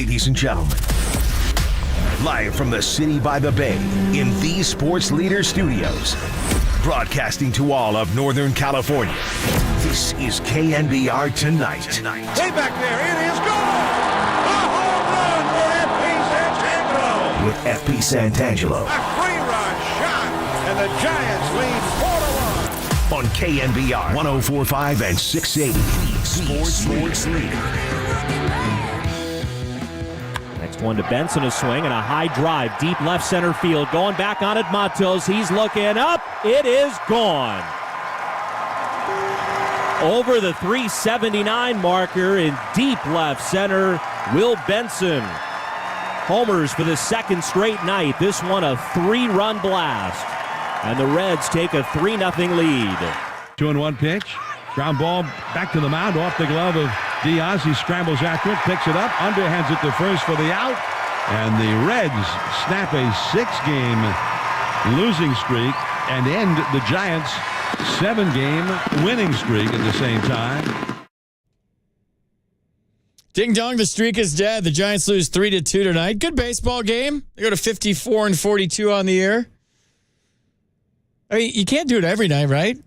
Ladies and gentlemen, live from the city by the bay in the Sports Leader Studios, broadcasting to all of Northern California, this is KNBR Tonight. Way back there, it is gone! A home run for F.P. Santangelo. With F.P. Santangelo. A three-run shot, and the Giants lead 4-1. On KNBR 104.5 and 680, Sports Leader. Next one to Benson, a swing and a high drive, deep left center field. Going back on it, Matos. He's looking up. It is gone. Over the 379 marker in deep left center, Will Benson. Homers for the second straight night. This one a 3-run blast. And the Reds take a 3-0 lead. 2-1 pitch. Ground ball back to the mound off the glove of Diaz. He scrambles after it, picks it up, underhands it to first for the out. And the Reds snap a 6-game losing streak and end the Giants' 7-game winning streak at the same time. Ding dong, the streak is dead. The Giants lose 3-2 tonight. Good baseball game. They go to 54-42 on the year. I mean, you can't do it every night, right?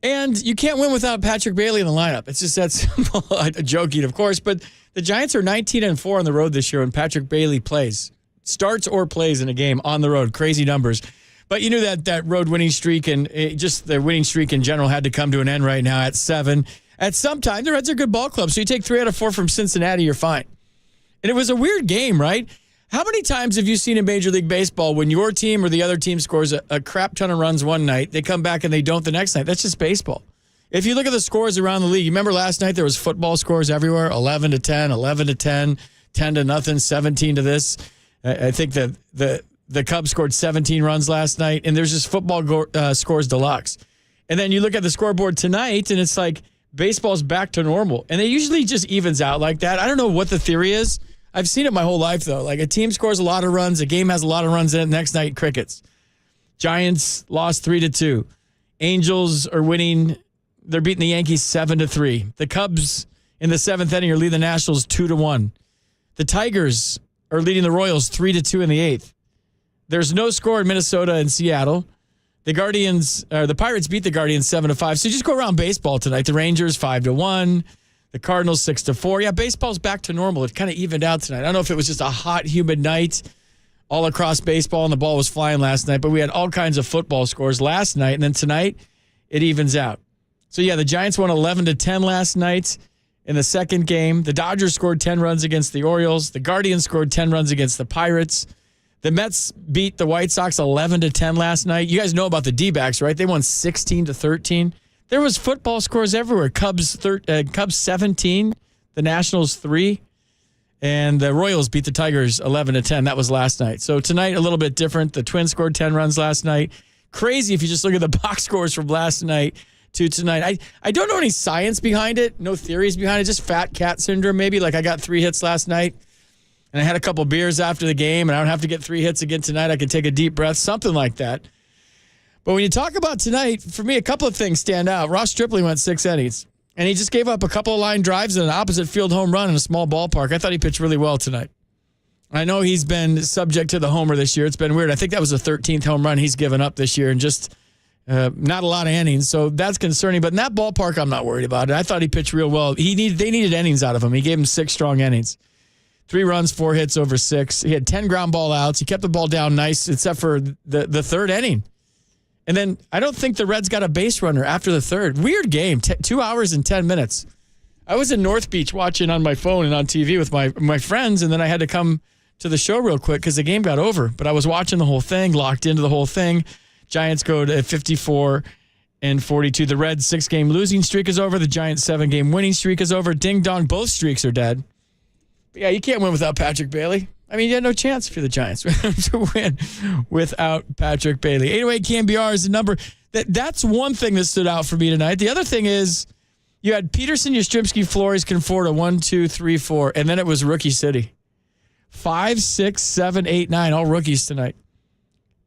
And you can't win without Patrick Bailey in the lineup. It's just that simple. Joking, of course, but the Giants are 19-4 on the road this year when Patrick Bailey plays. Starts or plays in a game on the road. Crazy numbers. But you knew that road winning streak and just the winning streak in general had to come to an end right now at 7. At some time, the Reds are a good ball club, so you take 3 out of 4 from Cincinnati, you're fine. And it was a weird game, right? How many times have you seen in Major League Baseball when your team or the other team scores a crap ton of runs one night, they come back and they don't the next night? That's just baseball. If you look at the scores around the league, you remember last night there was football scores everywhere, 11-10, 11-10, 10-0, 17 to this. I think that the Cubs scored 17 runs last night, and there's just football scores deluxe. And then you look at the scoreboard tonight, and it's like baseball's back to normal. And it usually just evens out like that. I don't know what the theory is. I've seen it my whole life, though. Like, a team scores a lot of runs, a game has a lot of runs in it, next night, crickets. Giants lost 3-2. Angels are winning. They're beating the Yankees 7-3. The Cubs in the 7th inning are leading the Nationals 2-1. The Tigers are leading the Royals 3-2 in the 8th. There's no score in Minnesota and Seattle. The Pirates beat the Guardians 7-5. So you just go around baseball tonight. The Rangers 5-1. The Cardinals 6-4. Yeah, baseball's back to normal. It kind of evened out tonight. I don't know if it was just a hot, humid night all across baseball and the ball was flying last night, but we had all kinds of football scores last night, and then tonight it evens out. So yeah, the Giants won 11-10 last night in the second game. The Dodgers scored 10 runs against the Orioles. The Guardians scored 10 runs against the Pirates. The Mets beat the White Sox 11-10 last night. You guys know about the D-backs, right? They won 16-13. There was football scores everywhere. Cubs 17, the Nationals 3, and the Royals beat the Tigers 11-10. That was last night. So tonight, a little bit different. The Twins scored 10 runs last night. Crazy if you just look at the box scores from last night to tonight. I don't know any science behind it, no theories behind it, just fat cat syndrome maybe. Like, I got 3 hits last night, and I had a couple beers after the game, and I don't have to get 3 hits again tonight. I can take a deep breath, something like that. But when you talk about tonight, for me, a couple of things stand out. Ross Stripling went 6 innings, and he just gave up a couple of line drives and an opposite field home run in a small ballpark. I thought he pitched really well tonight. I know he's been subject to the homer this year. It's been weird. I think that was the 13th home run he's given up this year, and just not a lot of innings. So that's concerning. But in that ballpark, I'm not worried about it. I thought he pitched real well. They needed innings out of him. He gave him 6 strong innings. 3 runs, 4 hits over 6. He had 10 ground ball outs. He kept the ball down nice, except for the third inning. And then I don't think the Reds got a base runner after the third. Weird game, 2 hours and 10 minutes. I was in North Beach watching on my phone and on TV with my friends, and then I had to come to the show real quick because the game got over. But I was watching the whole thing, locked into the whole thing. Giants go to 54-42. The Reds' 6-game losing streak is over. The Giants' 7-game winning streak is over. Ding dong, both streaks are dead. But yeah, you can't win without Patrick Bailey. I mean, you had no chance for the Giants to win without Patrick Bailey. 808 KNBR is the number. That's one thing that stood out for me tonight. The other thing is you had Peterson, Yastrzemski, Flores, Conforto, 1, 2, 3, 4, and then it was Rookie City. 5, 6, 7, 8, 9, all rookies tonight.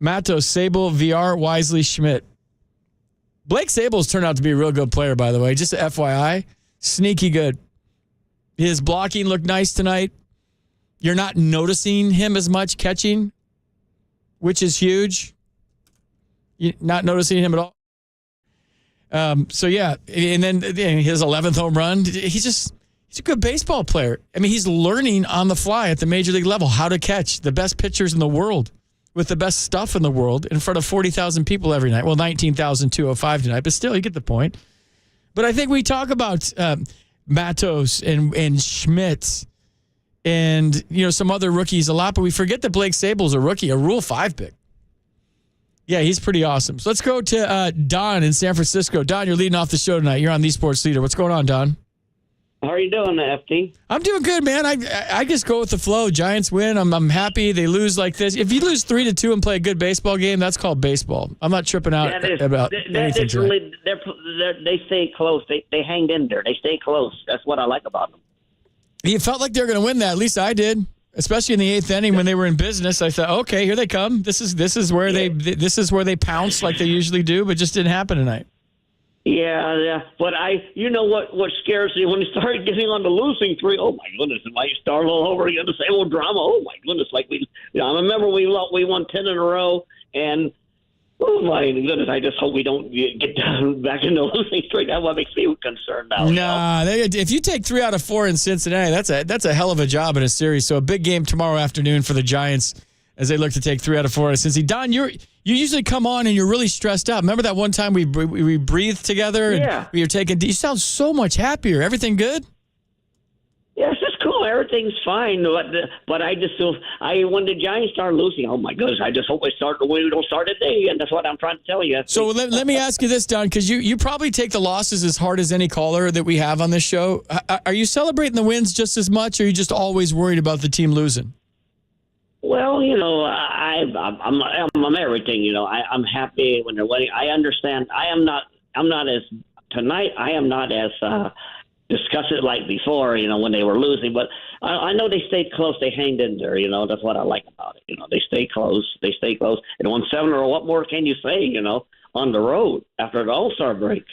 Matos, Sable, VR, Wisely, Schmidt. Blake Sable's turned out to be a real good player, by the way. Just a FYI, sneaky good. His blocking looked nice tonight. You're not noticing him as much catching, which is huge. You're not noticing him at all. So, yeah. And then his 11th home run. He's a good baseball player. I mean, he's learning on the fly at the major league level how to catch the best pitchers in the world with the best stuff in the world in front of 40,000 people every night. Well, 19,205 tonight, but still, you get the point. But I think we talk about Matos and Schmidt and some other rookies a lot, but we forget that Blake Sable's a rookie, a Rule 5 pick. Yeah, he's pretty awesome. So let's go to Don in San Francisco. Don, you're leading off the show tonight. You're on the Sports Leader. What's going on, Don? How are you doing, FT? I'm doing good, man. I just go with the flow. Giants win. I'm happy. They lose like this. If you lose 3-2 and play a good baseball game, that's called baseball. I'm not tripping out about anything. They stay close. They hang in there. They stay close. That's what I like about them. You felt like they were going to win that. At least I did. Especially in the 8th inning when they were in business. I thought, okay, here they come. This is where they pounce like they usually do, but just didn't happen tonight. Yeah. But what scares me when you start getting on the losing streak. Oh my goodness! It might start all over again. The same old drama. Oh my goodness! I remember we won 10 in a row, and oh my goodness! I just hope we don't get back in the losing streak. That's what makes me concerned now. Nah, if you take 3 out of 4 in Cincinnati, that's a hell of a job in a series. So a big game tomorrow afternoon for the Giants as they look to take 3 out of 4 in Cincy. Don, you usually come on and you're really stressed out. Remember that one time we breathed together? Yeah. And we were taking. You sound so much happier. Everything good? Yes, it's cool. Everything's fine. But I just feel when the Giants start losing, oh my goodness! I just hope we don't start today, and that's what I'm trying to tell you. So let me ask you this, Don, because you probably take the losses as hard as any caller that we have on this show. Are you celebrating the wins just as much, or are you just always worried about the team losing? Well, I'm everything. I'm happy when they're winning. I understand. I'm not as tonight. I am not as disgusted like before. When they were losing, but I know they stayed close. They hanged in there. That's what I like about it. They stay close. And won 7 or what more can you say? On the road after the All-Star break.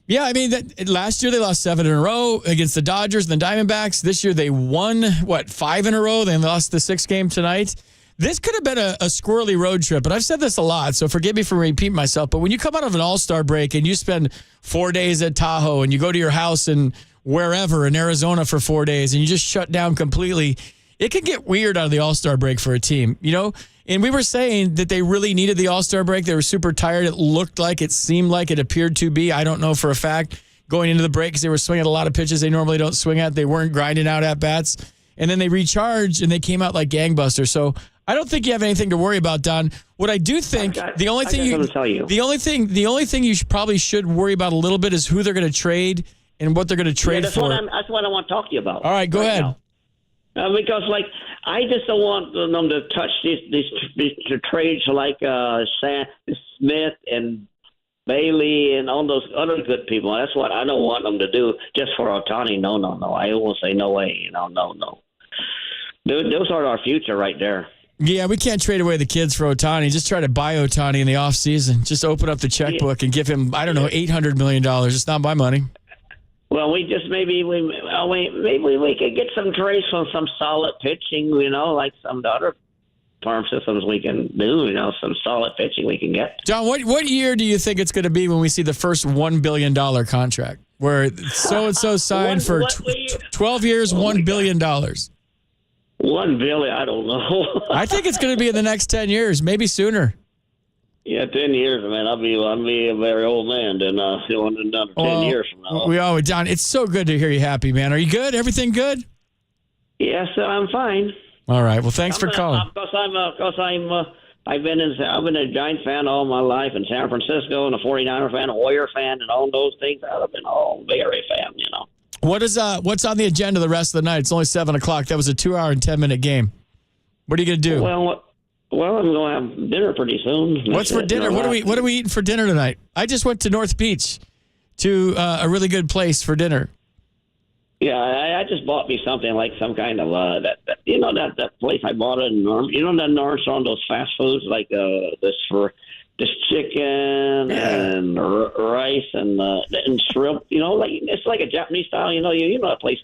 Yeah, I mean, last year they lost 7 in a row against the Dodgers and the Diamondbacks. This year they won, 5 in a row? They lost the 6th game tonight. This could have been a squirrely road trip, but I've said this a lot, so forgive me for repeating myself. But when you come out of an All-Star break and you spend 4 days at Tahoe and you go to your house in wherever in Arizona for 4 days and you just shut down completely, it can get weird out of the All-Star break for a team, And we were saying that they really needed the All-Star break. They were super tired. It looked like, it seemed like, it appeared to be. I don't know for a fact going into the break because they were swinging a lot of pitches they normally don't swing at. They weren't grinding out at-bats. And then they recharged and they came out like gangbusters. So I don't think you have anything to worry about, Don. What I do think, the only thing you probably should worry about a little bit is who they're going to trade and what they're going to trade for. That's what I want to talk to you about. All right, go ahead. Now. Because, I just don't want them to touch these trades like Sam Smith and Bailey and all those other good people. That's what I don't want them to do just for Ohtani. No. I won't say no way. No. Those are our future right there. Yeah, we can't trade away the kids for Ohtani. Just try to buy Ohtani in the offseason. Just open up the checkbook and give him, $800 million. It's not my money. Well, maybe we could get some trades from some solid pitching, like some of the other farm systems we can do, some solid pitching we can get. John, what year do you think it's going to be when we see the first $1 billion contract where so-and-so signed for 12 years, $1 billion? $1 billion, I don't know. I think it's going to be in the next 10 years, maybe sooner. Yeah, 10 years, man. I'll be a very old man then another 10 years from now. We always, Don, it's so good to hear you happy, man. Are you good? Everything good? Yes, I'm fine. All right. Well, thanks for calling. I've been a Giants fan all my life in San Francisco and a 49er fan, a Warrior fan, and all those things. I've been all very fan, What's on the agenda the rest of the night? It's only 7 o'clock. That was a 2-hour and 10-minute game. What are you going to do? Well, I'm going to have dinner pretty soon. What's for dinner? What are we eating for dinner tonight? I just went to North Beach to a really good place for dinner. Yeah, I just bought me something like some kind of that place I bought it in Norm. You know that Norm's on those fast foods like this chicken and rice and shrimp. You know, like it's like a Japanese style. You know that place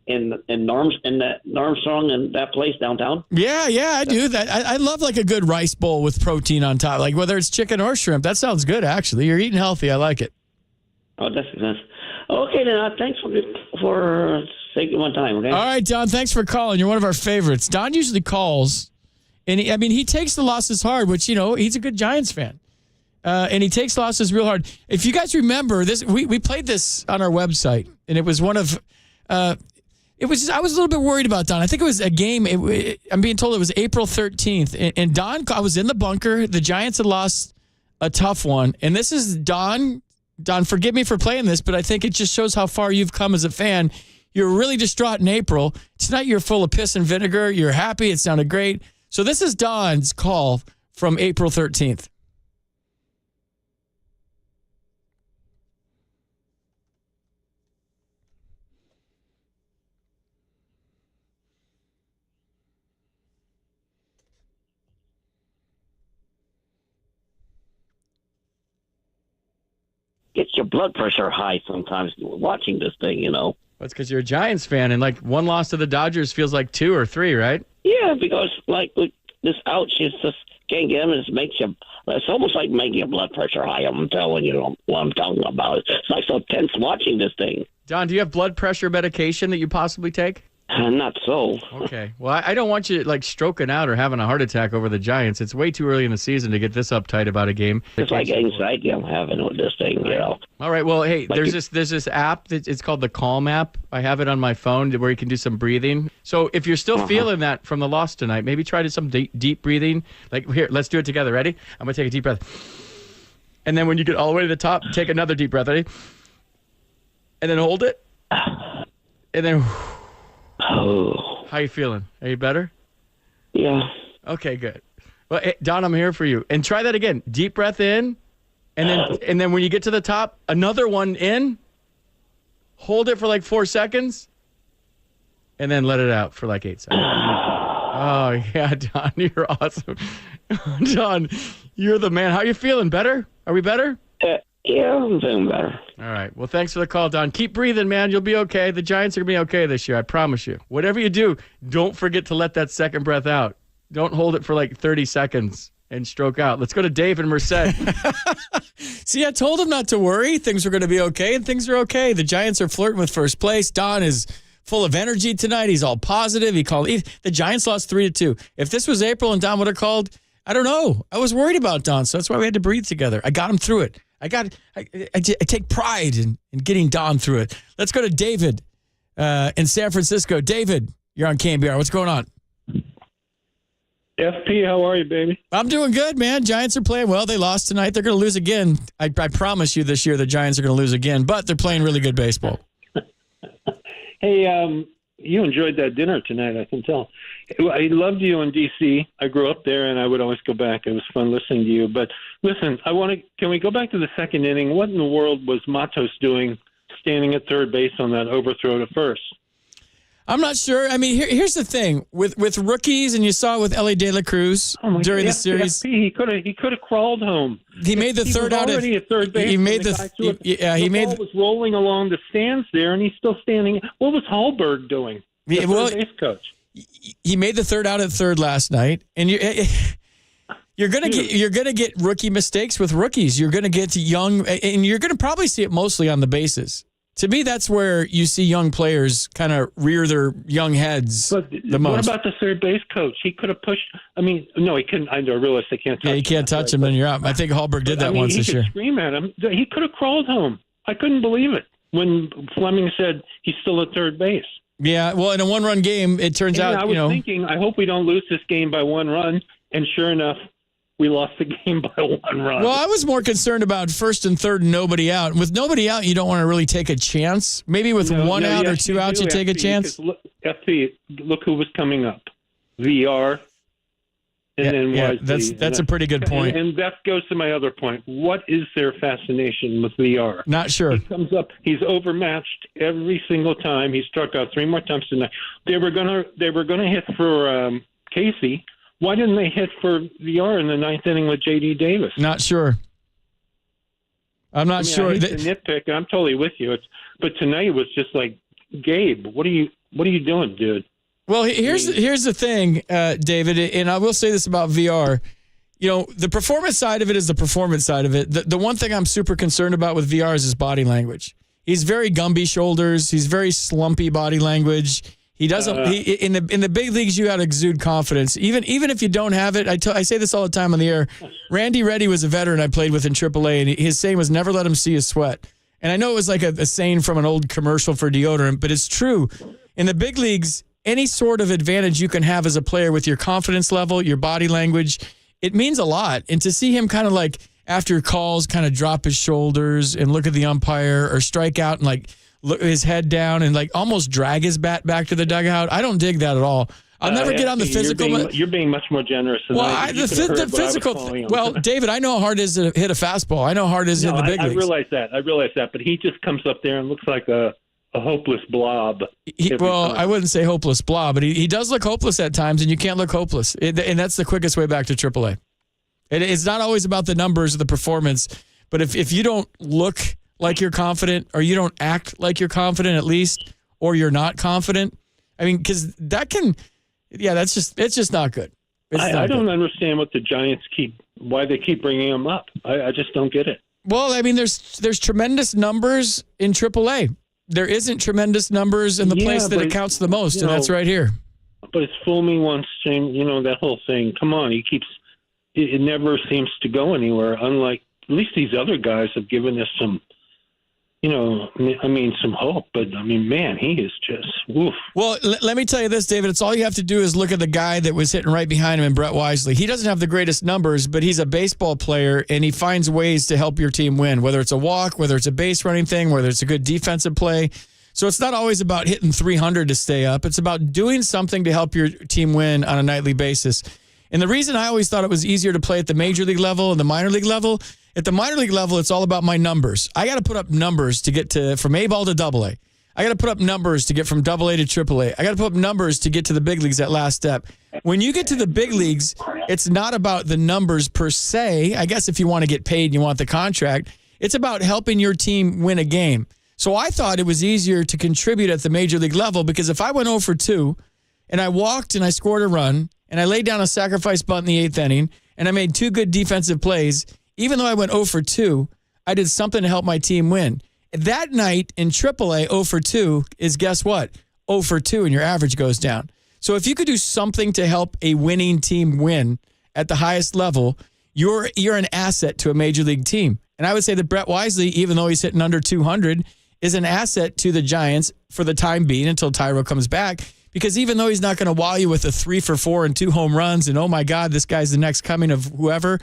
in Armstrong and that place downtown. Yeah, I do that. I love like a good rice bowl with protein on top, like whether it's chicken or shrimp. That sounds good, actually. You're eating healthy. I like it. Oh, that's nice. Okay, then. Thanks for taking one time. Okay. All right, Don. Thanks for calling. You're one of our favorites. Don usually calls, and he takes the losses hard, which he's a good Giants fan, and he takes losses real hard. If you guys remember this, we played this on our website, and it was one of. It was. I was a little bit worried about Don. I think it was a game. I'm being told it was April 13th, and Don. I was in the bunker. The Giants had lost a tough one, and this is Don. Don, forgive me for playing this, but I think it just shows how far you've come as a fan. You're really distraught in April. Tonight you're full of piss and vinegar. You're happy. It sounded great. So this is Don's call from April 13th. Gets your blood pressure high sometimes watching this thing, That's because you're a Giants fan, and like one loss to the Dodgers feels like 2 or 3, right? Yeah, because like this ouch, it's just can't get them. It makes you. It's almost like making your blood pressure high. I'm telling you what I'm talking about. It's like so tense watching this thing. Don, do you have blood pressure medication that you possibly take? Not so. Okay. Well, I don't want you like stroking out or having a heart attack over the Giants. It's way too early in the season to get this uptight about a game. It's like anxiety I'm having with this thing, All right. Well, hey, there's this app it's called the Calm app. I have it on my phone where you can do some breathing. So if you're still feeling that from the loss tonight, maybe try to some deep breathing. Like here, let's do it together. Ready? I'm gonna take a deep breath, and then when you get all the way to the top, take another deep breath. Ready? And then hold it, and then. Oh. How you feeling? Are you better? Yeah. Okay, good. Well, hey, Don, I'm here for you. And try that again. Deep breath in, and then when you get to the top, another one in. Hold it for like 4 seconds, and then let it out for like 8 seconds. Oh yeah, Don, you're awesome. Don, you're the man. How you feeling? Better? Are we better? Yeah, I'm feeling better. All right. Well, thanks for the call, Don. Keep breathing, man. You'll be okay. The Giants are going to be okay this year. I promise you. Whatever you do, don't forget to let that second breath out. Don't hold it for like 30 seconds and stroke out. Let's go to Dave in Merced. See, I told him not to worry. Things are going to be okay, and things are okay. The Giants are flirting with first place. Don is full of energy tonight. He's all positive. He called. The Giants lost 3-2. If this was April and Don would have called, I don't know. I was worried about Don, so that's why we had to breathe together. I got him through it. I take pride in getting Don through it. Let's go to David in San Francisco. David, you're on KNBR. What's going on? FP, how are you, baby? I'm doing good, man. Giants are playing well. They lost tonight. They're going to lose again. I promise you this year the Giants are going to lose again, but they're playing really good baseball. Hey, you enjoyed that dinner tonight, I can tell. I loved you in D.C. I grew up there, and I would always go back. It was fun listening to you. But listen, can we go back to the second inning? What in the world was Matos doing standing at third base on that overthrow to first? I'm not sure. I mean, here's the thing with rookies, and you saw it with Ellie De La Cruz during the series. He could have crawled home. He made the third out already at third base. He made the ball was rolling along the stands there, and he's still standing. What was Hallberg doing? The third base coach. He made the third out at third last night, and you're gonna get rookie mistakes with rookies. You're gonna get young, and you're gonna probably see it mostly on the bases. To me, that's where you see young players kind of rear their young heads the most. What about the third base coach? He could have pushed. I mean, no, he couldn't. I realize they can't touch him. Yeah, you can't touch him, then you're out. I think Hallberg did that once this year. He could scream at him. He could have crawled home. I couldn't believe it when Fleming said he's still at third base. Yeah, well, in a one-run game, it turns out, I was thinking, I hope we don't lose this game by 1 run. And sure enough, we lost the game by 1 run. Well, I was more concerned about first and third and nobody out. With nobody out, you don't want to really take a chance. Maybe with one out or 2 outs, you take a chance. FP, look who was coming up. VR. And then Wisely. That's a pretty good point. And that goes to my other point. What is their fascination with VR? Not sure. He comes up. He's overmatched every single time. He struck out 3 more times tonight. They were gonna hit for Casey. Why didn't they hit for VR in the 9th inning with J.D. Davis? Not sure. I'm not sure. I hate to nitpick. I'm totally with you. But tonight it was just like, Gabe, what are you doing, dude? Well, here's the thing, David, and I will say this about VR. You know, the performance side of it is the performance side of it. The one thing I'm super concerned about with VR is his body language. He's very Gumby shoulders. He's very slumpy body language. He doesn't. In the big leagues, you got to exude confidence. Even if you don't have it, I say this all the time on the air. Randy Reddy was a veteran I played with in AAA, and his saying was never let him see his sweat. And I know it was like a saying from an old commercial for deodorant, but it's true. In the big leagues, any sort of advantage you can have as a player with your confidence level, your body language, it means a lot. And to see him kind of like after calls kind of drop his shoulders and look at the umpire or strike out and like look his head down and like almost drag his bat back to the dugout, I don't dig that at all. I'll never get on the physical. You're being much more generous than the physical. Well, David, I know how hard it is to hit a fastball. I know how hard it is to hit the big leagues. I realize that. But he just comes up there and looks like a hopeless blob. I wouldn't say hopeless blob, but he does look hopeless at times, and you can't look hopeless. And that's the quickest way back to AAA. It's not always about the numbers or the performance, but if you don't look like you're confident or you don't act like you're confident at least, or you're not confident, I mean, because that can, it's just not good. I don't understand what the Giants why they keep bringing him up. I just don't get it. Well, I mean, there's tremendous numbers in AAA. There isn't tremendous numbers in the place that it counts the most, and that's right here. But it's fool me once, shame, that whole thing. Come on, it never seems to go anywhere, unlike at least these other guys have given us some, some hope. But, man, he is just, woof. Well, let me tell you this, David. It's all you have to do is look at the guy that was hitting right behind him in Brett Wisely. He doesn't have the greatest numbers, but he's a baseball player, and he finds ways to help your team win, whether it's a walk, whether it's a base running thing, whether it's a good defensive play. So it's not always about hitting 300 to stay up. It's about doing something to help your team win on a nightly basis. And the reason I always thought it was easier to play at the major league level and the minor league level, at the minor league level, it's all about my numbers. I got to put up numbers to get from A-ball to AA. I got to put up numbers to get from AA to AAA. I got to put up numbers to get to the big leagues that last step. When you get to the big leagues, it's not about the numbers per se. I guess if you want to get paid and you want the contract, it's about helping your team win a game. So I thought it was easier to contribute at the major league level because if I went 0 for 2 and I walked and I scored a run and I laid down a sacrifice bunt in the 8th inning and I made 2 good defensive plays, even though I went 0 for 2, I did something to help my team win. That night in AAA, 0 for 2 is, guess what? 0 for 2 and your average goes down. So if you could do something to help a winning team win at the highest level, you're an asset to a major league team. And I would say that Brett Wisely, even though he's hitting under 200, is an asset to the Giants for the time being until Tyro comes back. Because even though he's not going to wow you with a 3 for 4 and 2 home runs and, oh, my God, this guy's the next coming of whoever,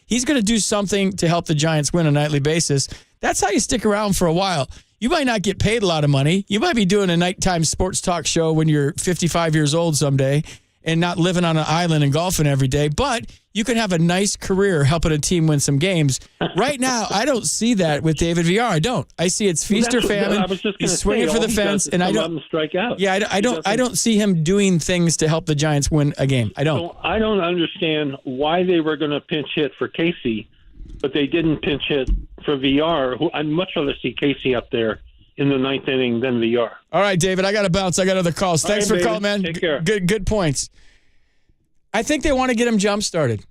he's going to do something to help the Giants win on a nightly basis. That's how you stick around for a while. You might not get paid a lot of money. You might be doing a nighttime sports talk show when you're 55 years old someday and not living on an island and golfing every day, but you can have a nice career helping a team win some games. Right now, I don't see that with David VR. I don't. I see it's feast or famine. He's swinging for the fence, and I don't strike out. Yeah, I don't see him doing things to help the Giants win a game. I don't. So I don't understand why they were going to pinch hit for Casey, but they didn't pinch hit for VR. I'd much rather see Casey up there in the 9th inning than VR. All right, David, I got to bounce. I got other calls. Thanks for calling, man. Take care. Good points. I think they want to get him jump-started.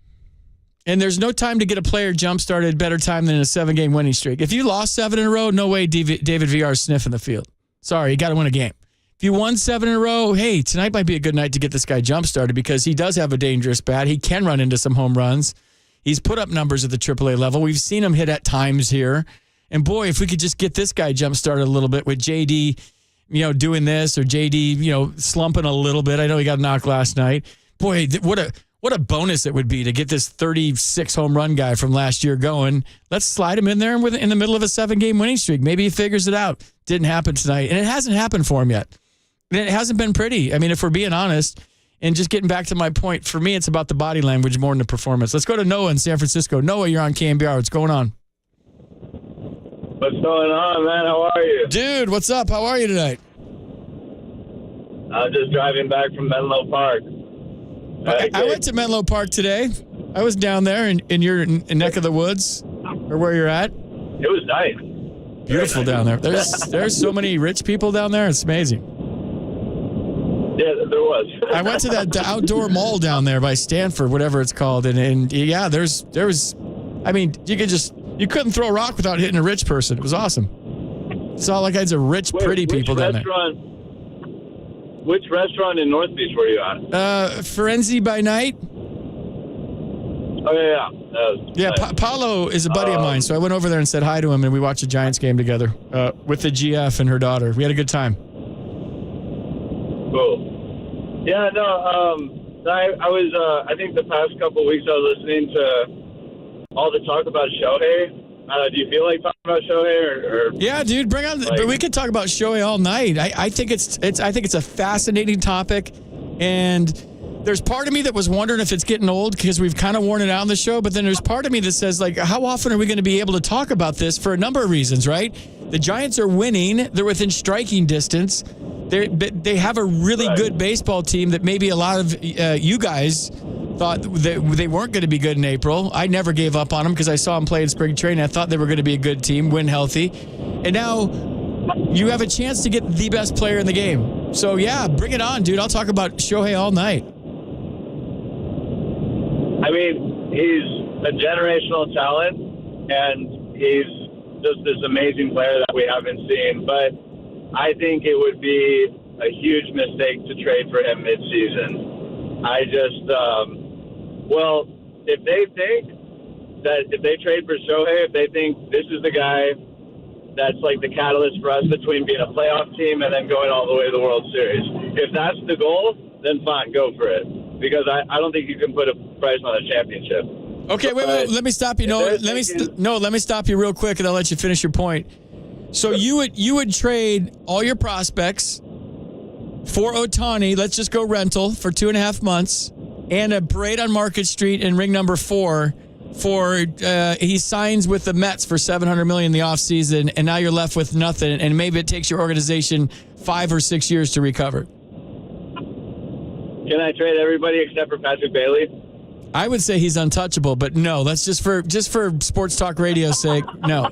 And there's no time to get a player jump-started better time than a 7-game winning streak. If you lost 7 in a row, no way David VR is sniffing the field. Sorry, you got to win a game. If you won 7 in a row, hey, tonight might be a good night to get this guy jump-started because he does have a dangerous bat. He can run into some home runs. He's put up numbers at the AAA level. We've seen him hit at times here. And boy, if we could just get this guy jump-started a little bit with JD, doing this or JD, slumping a little bit. I know he got knocked last night. Boy, what a bonus it would be to get this 36 home run guy from last year going. Let's slide him in there in the middle of a 7-game winning streak. Maybe he figures it out. Didn't happen tonight. And it hasn't happened for him yet. And it hasn't been pretty. I mean, if we're being honest, And just getting back to my point, for me, it's about the body language more than the performance. Let's go to Noah in San Francisco. Noah, you're on KNBR. What's going on? What's going on, man? How are you? Dude, what's up? How are you tonight? I'm just driving back from Menlo Park. I went to Menlo Park today. I was down there in your neck of the woods, or where you're at. It was nice. Beautiful down there. There's so many rich people down there. It's amazing. Yeah, there was. I went to the outdoor mall down there by Stanford, whatever it's called, and yeah, there was. I mean, you couldn't throw a rock without hitting a rich person. It was awesome. Saw all kinds of rich, pretty people down there. Which restaurant in North Beach were you at? Ferenzi by Night. Oh, yeah. Nice. Paulo is a buddy of mine, so I went over there and said hi to him, and we watched a Giants game together with the GF and her daughter. We had a good time. Cool. Yeah, no, I was, I think the past couple of weeks I was listening to all the talk about Shohei. Do you feel like talking about Shohei or yeah, dude, bring on. But we could talk about Shohei all night. I think it's a fascinating topic, and there's part of me that was wondering if it's getting old because we've kind of worn it out on the show. But then there's part of me that says, like, how often are we going to be able to talk about this for a number of reasons, right? The Giants are winning; they're within striking distance. They have a really good baseball team that maybe a lot of you guys thought they weren't going to be good in April. I never gave up on them because I saw them play in spring training. I thought they were going to be a good team, win healthy. And now you have a chance to get the best player in the game. So, yeah, bring it on, dude. I'll talk about Shohei all night. I mean, he's a generational talent, and he's just this amazing player that we haven't seen. But I think it would be a huge mistake to trade for him midseason. I just, well, if they think that if they trade for Shohei, if they think this is the guy that's like the catalyst for us between being a playoff team and then going all the way to the World Series, if that's the goal, then fine, go for it. Because I don't think you can put a price on a championship. Okay, wait. Let me stop you. Let me stop you real quick, and I'll let you finish your point. So you would trade all your prospects for Ohtani. Let's just go rental for 2.5 months, and a parade on Market Street in ring number 4 for he signs with the Mets for $700 million in the offseason, and now you're left with nothing, and maybe it takes your organization 5 or 6 years to recover. Can I trade everybody except for Patrick Bailey? I would say he's untouchable, but no. That's just for sports talk radio's sake. No.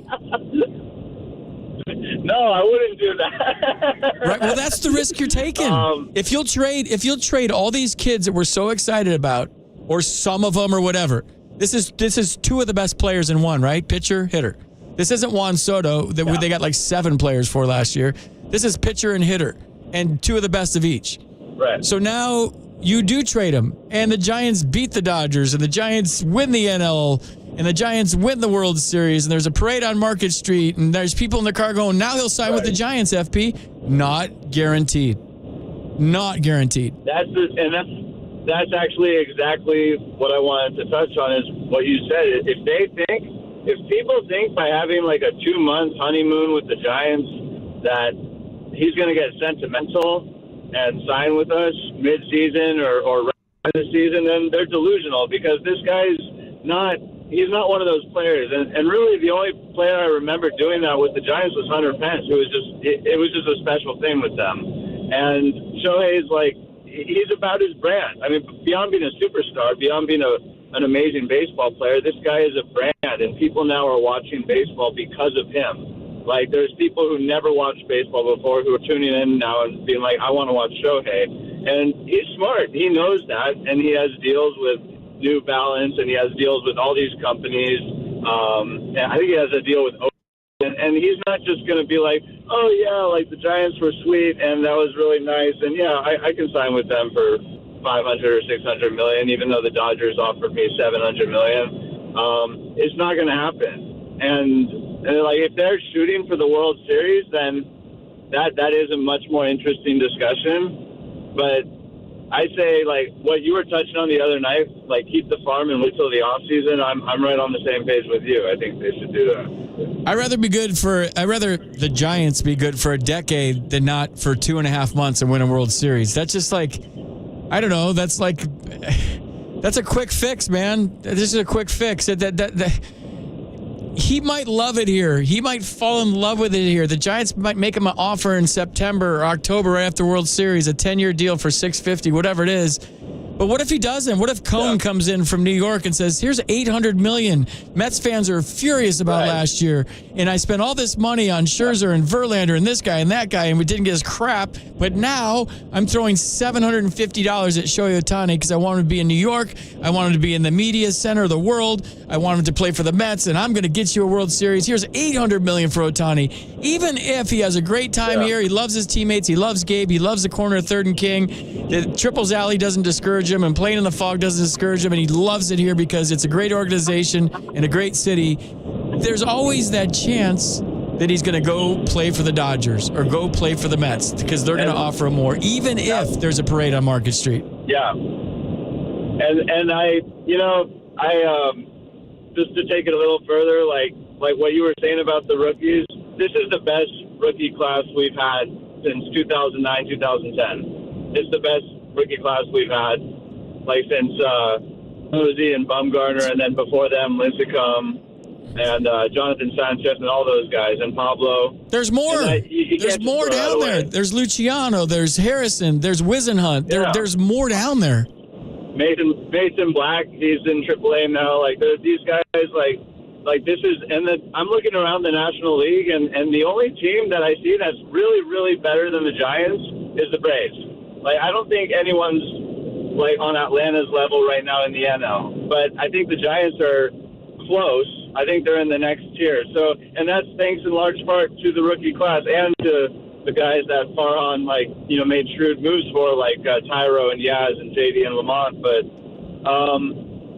No, I wouldn't do that. Right. Well, that's the risk you're taking. If you'll trade all these kids that we're so excited about, or some of them, or whatever. This is 2 of the best players in one, right? Pitcher, hitter. This isn't Juan Soto that they got like 7 players for last year. This is pitcher and hitter, and 2 of the best of each. Right. So now you do trade him, and the Giants beat the Dodgers, and the Giants win the NL, and the Giants win the World Series, and there's a parade on Market Street, and there's people in the car going, now he'll sign with the Giants, FP. Not guaranteed. Not guaranteed. That's actually exactly what I wanted to touch on is what you said. If people think by having like a 2-month honeymoon with the Giants that he's going to get sentimental and sign with us mid-season or right the season, then they're delusional because this guy's he's not one of those players. And really the only player I remember doing that with the Giants was Hunter Pence, who was it was just a special thing with them. And Shohei's like, he's about his brand. I mean, beyond being a superstar, beyond being an amazing baseball player, this guy is a brand, and people now are watching baseball because of him. Like, there's people who never watched baseball before who are tuning in now and being like, I want to watch Shohei. And he's smart. He knows that, and he has deals with New Balance, and he has deals with all these companies. And I think he has a deal with and he's not just going to be like, oh, yeah, like the Giants were sweet, and that was really nice, and, yeah, I can sign with them for $500 or $600 million, even though the Dodgers offered me $700 million. It's not going to happen. And like, if they're shooting for the World Series, then that is a much more interesting discussion. But I say, like, what you were touching on the other night, like, keep the farm and wait till the offseason, I'm right on the same page with you. I think they should do that. I'd rather the Giants be good for a decade than not for 2.5 months and win a World Series. That's just like, I don't know. That's a quick fix, man. This is a quick fix. He might love it here. He might fall in love with it here. The Giants might make him an offer in September or October right after World Series, a 10-year deal for $650, whatever it is. But what if he doesn't? What if Cohn comes in from New York and says, here's $800 million. Mets fans are furious about last year, and I spent all this money on Scherzer and Verlander and this guy and that guy, and we didn't get his crap. But now I'm throwing $750 at Shohei Ohtani because I want him to be in New York. I want him to be in the media center of the world. I want him to play for the Mets, and I'm going to get you a World Series. Here's $800 million for Ohtani. Even if he has a great time here, he loves his teammates, he loves Gabe, he loves the corner of Third and King. The Triples Alley doesn't discourage him, and playing in the fog doesn't discourage him, and he loves it here because it's a great organization and a great city. There's always that chance that he's going to go play for the Dodgers or go play for the Mets because they're going to offer him more, even if there's a parade on Market Street. Yeah. And I just to take it a little further, like what you were saying about the rookies, this is the best rookie class we've had since 2009, 2010. It's the best rookie class we've had, like since Posey and Bumgarner, and then before them, Lincecum and Jonathan Sanchez and all those guys, and Pablo. There's more. There's more down there. There's Luciano. There's Harrison. There's Wisenhunt. There's more down there. Mason Black, he's in AAA now. Like these guys, like this is, and I'm looking around the National League, and the only team that I see that's really, really better than the Giants is the Braves. Like I don't think anyone's like on Atlanta's level right now in the NL, but I think the Giants are close. I think they're in the next tier. So, and that's thanks in large part to the rookie class and to the guys that Farhan made shrewd moves for, like Tyro and Yaz and JD and Lamont. But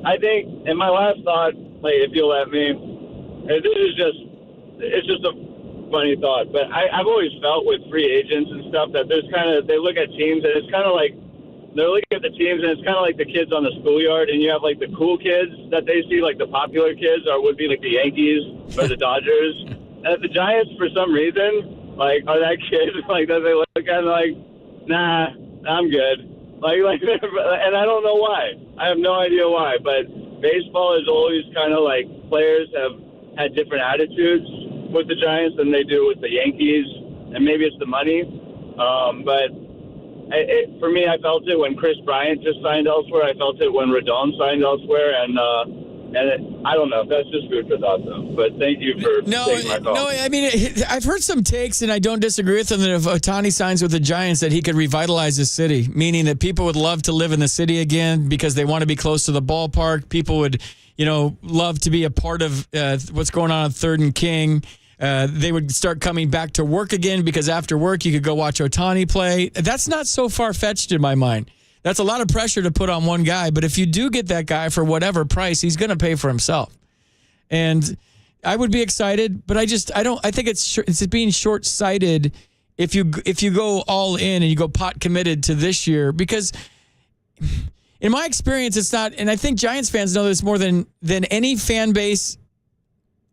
I think, and my last thought, if you'll let me, it's just a funny thought, but I've always felt with free agents and stuff that they look at teams and it's kind of like they're looking at the teams and it's kind of like the kids on the schoolyard, and you have like the cool kids that they see, like the popular kids would be like the Yankees or the Dodgers, and the Giants for some reason are that kid that they look at and like, nah, I'm good. And I don't know why. I have no idea why, but baseball is always kind of like players have had different attitudes with the Giants than they do with the Yankees, and maybe it's the money. But for me, I felt it when Chris Bryant just signed elsewhere. I felt it when Rodon signed elsewhere, and I don't know. That's just food for thought, though. But thank you for taking my call. No, I mean, I've heard some takes, and I don't disagree with them, that if Ohtani signs with the Giants, that he could revitalize the city, meaning that people would love to live in the city again because they want to be close to the ballpark. People would, love to be a part of what's going on at Third and King. They would start coming back to work again because after work you could go watch Ohtani play. That's not so far-fetched in my mind. That's a lot of pressure to put on one guy, but if you do get that guy for whatever price, he's going to pay for himself. And I would be excited, but I think it's being short-sighted if you go all in and you go pot committed to this year, because in my experience it's not, and I think Giants fans know this more than any fan base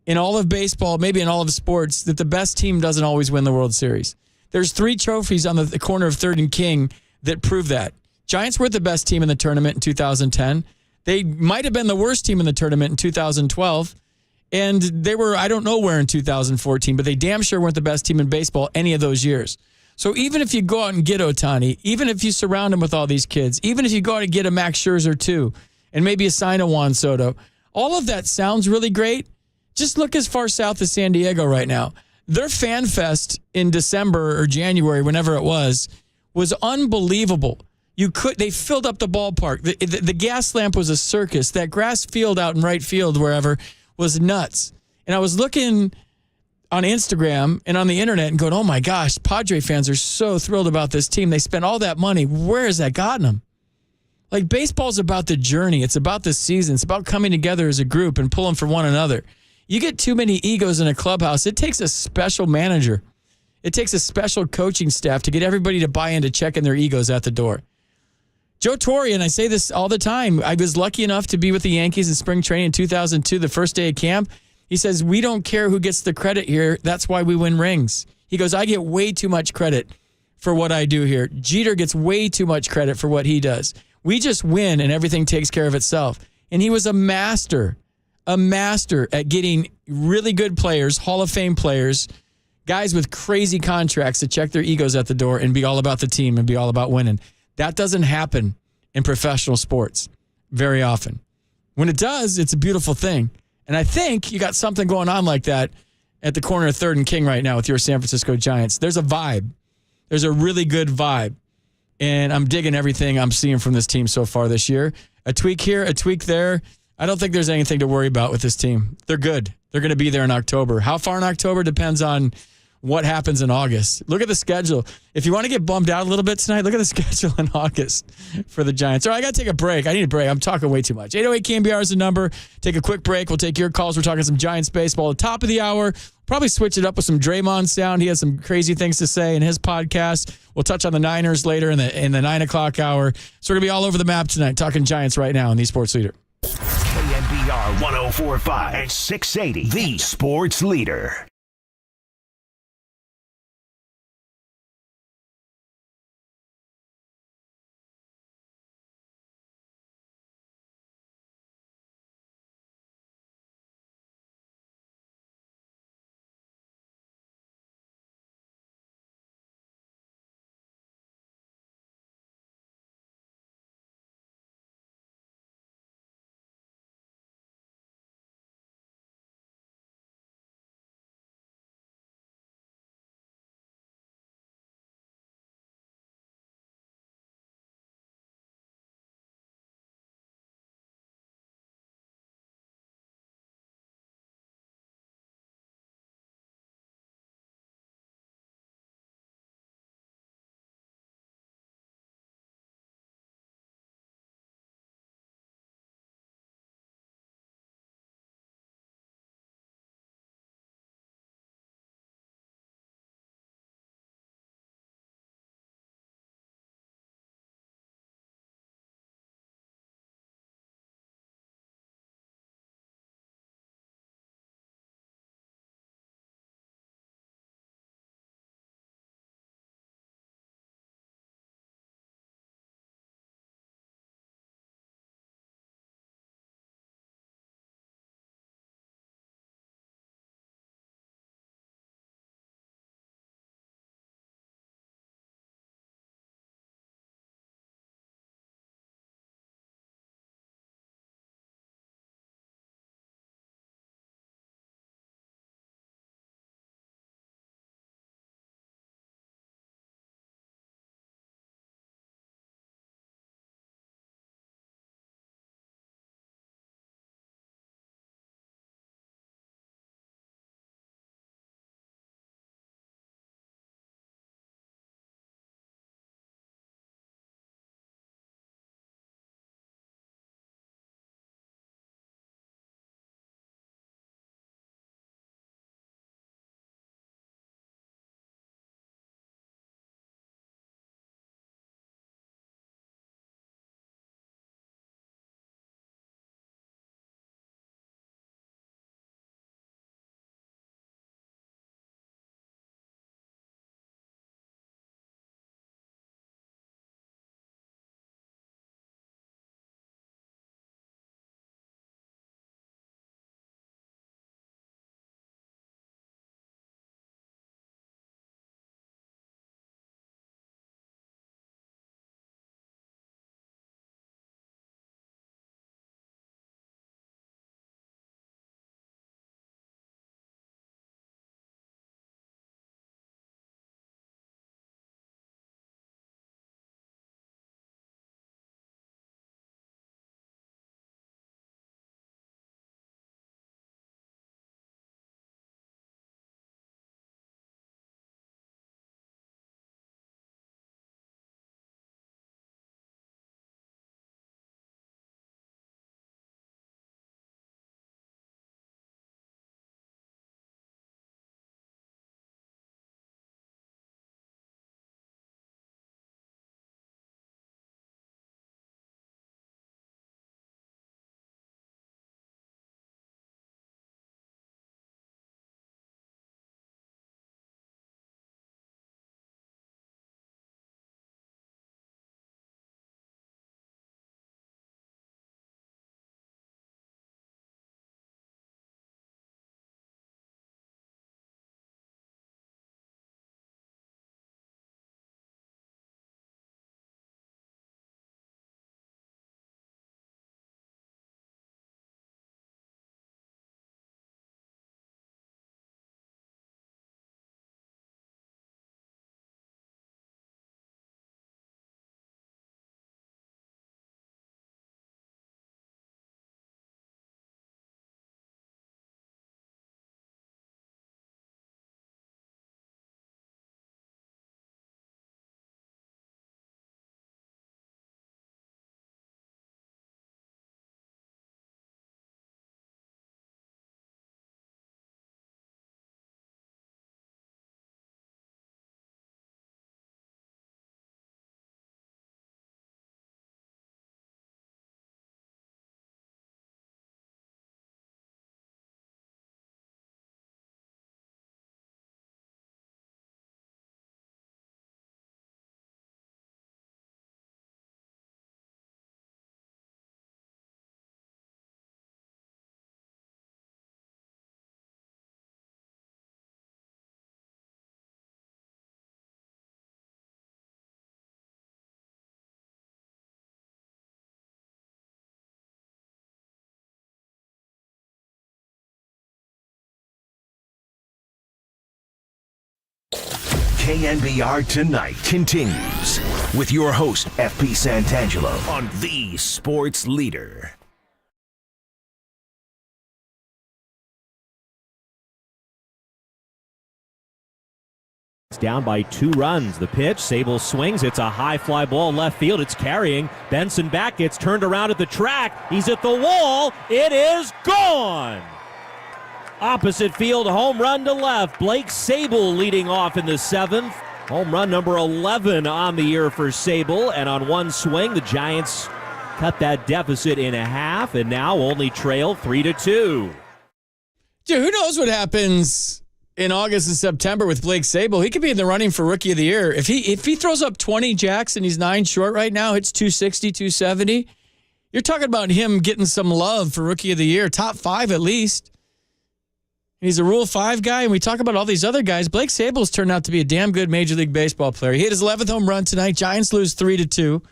in all of baseball, maybe in all of sports, that the best team doesn't always win the World Series. There's 3 trophies on the corner of Third and King that prove that. Giants were the best team in the tournament in 2010. They might have been the worst team in the tournament in 2012. And they were, I don't know where in 2014, but they damn sure weren't the best team in baseball any of those years. So even if you go out and get Ohtani, even if you surround him with all these kids, even if you go out and get a Max Scherzer too, and maybe a sign a Juan Soto, all of that sounds really great. Just look as far south as San Diego right now. Their fan fest in December or January, whenever it was unbelievable. They filled up the ballpark. The gas lamp was a circus. That grass field out in right field, wherever, was nuts. And I was looking on Instagram and on the internet and going, oh my gosh, Padre fans are so thrilled about this team. They spent all that money. Where has that gotten them? Like, baseball's about the journey. It's about the season. It's about coming together as a group and pulling for one another. You get too many egos in a clubhouse, it takes a special manager. It takes a special coaching staff to get everybody to buy into checking their egos at the door. Joe Torre, and I say this all the time, I was lucky enough to be with the Yankees in spring training in 2002, the first day of camp. He says, we don't care who gets the credit here. That's why we win rings. He goes, I get way too much credit for what I do here. Jeter gets way too much credit for what he does. We just win and everything takes care of itself. And he was a master at getting really good players, Hall of Fame players, guys with crazy contracts to check their egos at the door and be all about the team and be all about winning. That doesn't happen in professional sports very often. When it does, it's a beautiful thing. And I think you got something going on like that at the corner of 3rd and King right now with your San Francisco Giants. There's a vibe. There's a really good vibe. And I'm digging everything I'm seeing from this team so far this year. A tweak here, a tweak there. I don't think there's anything to worry about with this team. They're good. They're going to be there in October. How far in October depends on what happens in August. Look at the schedule. If you want to get bummed out a little bit tonight, look at the schedule in August for the Giants. All right, I got to take a break. I need a break. I'm talking way too much. 808 KNBR is the number. Take a quick break. We'll take your calls. We're talking some Giants baseball. At the top of the hour, probably switch it up with some Draymond sound. He has some crazy things to say in his podcast. We'll touch on the Niners later in the 9 o'clock hour. So we're going to be all over the map tonight, talking Giants right now on the Sports Leader. KNBR 104.5 and 680, the Sports Leader. KNBR Tonight continues with your host, FP Santangelo, on the Sports Leader. It's down by 2 runs. The pitch, Sable swings. It's a high fly ball left field. It's carrying. Benson back, gets turned around at the track. He's at the wall. It is gone. Opposite field, home run to left. Blake Sable leading off in the 7th. Home run number 11 on the year for Sable. And on one swing, the Giants cut that deficit in half and now only trail 3-2. Dude, who knows what happens in August and September with Blake Sable? He could be in the running for Rookie of the Year. If he throws up 20 jacks and he's 9 short right now, hits 260, 270, you're talking about him getting some love for Rookie of the Year, top 5 at least. He's a Rule 5 guy, and we talk about all these other guys. Blake Sable's turned out to be a damn good Major League Baseball player. He hit his 11th home run tonight. Giants lose 3-2.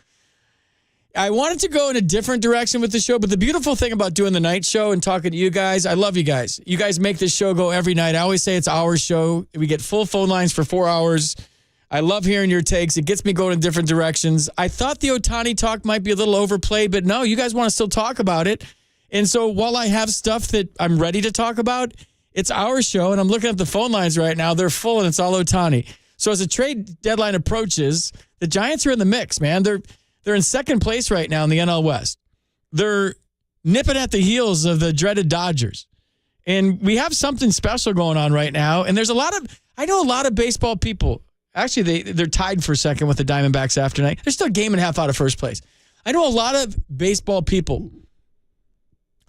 I wanted to go in a different direction with the show, but the beautiful thing about doing the night show and talking to you guys, I love you guys. You guys make this show go every night. I always say it's our show. We get full phone lines for 4 hours. I love hearing your takes. It gets me going in different directions. I thought the Ohtani talk might be a little overplayed, but no, you guys want to still talk about it. And so while I have stuff that I'm ready to talk about, it's our show, and I'm looking at the phone lines right now. They're full, and it's all Ohtani. So as the trade deadline approaches, the Giants are in the mix, man. They're in second place right now in the NL West. They're nipping at the heels of the dreaded Dodgers. And we have something special going on right now. And there's I know a lot of baseball people. Actually, they're tied for second with the Diamondbacks after night. They're still a game and a half out of first place. I know a lot of baseball people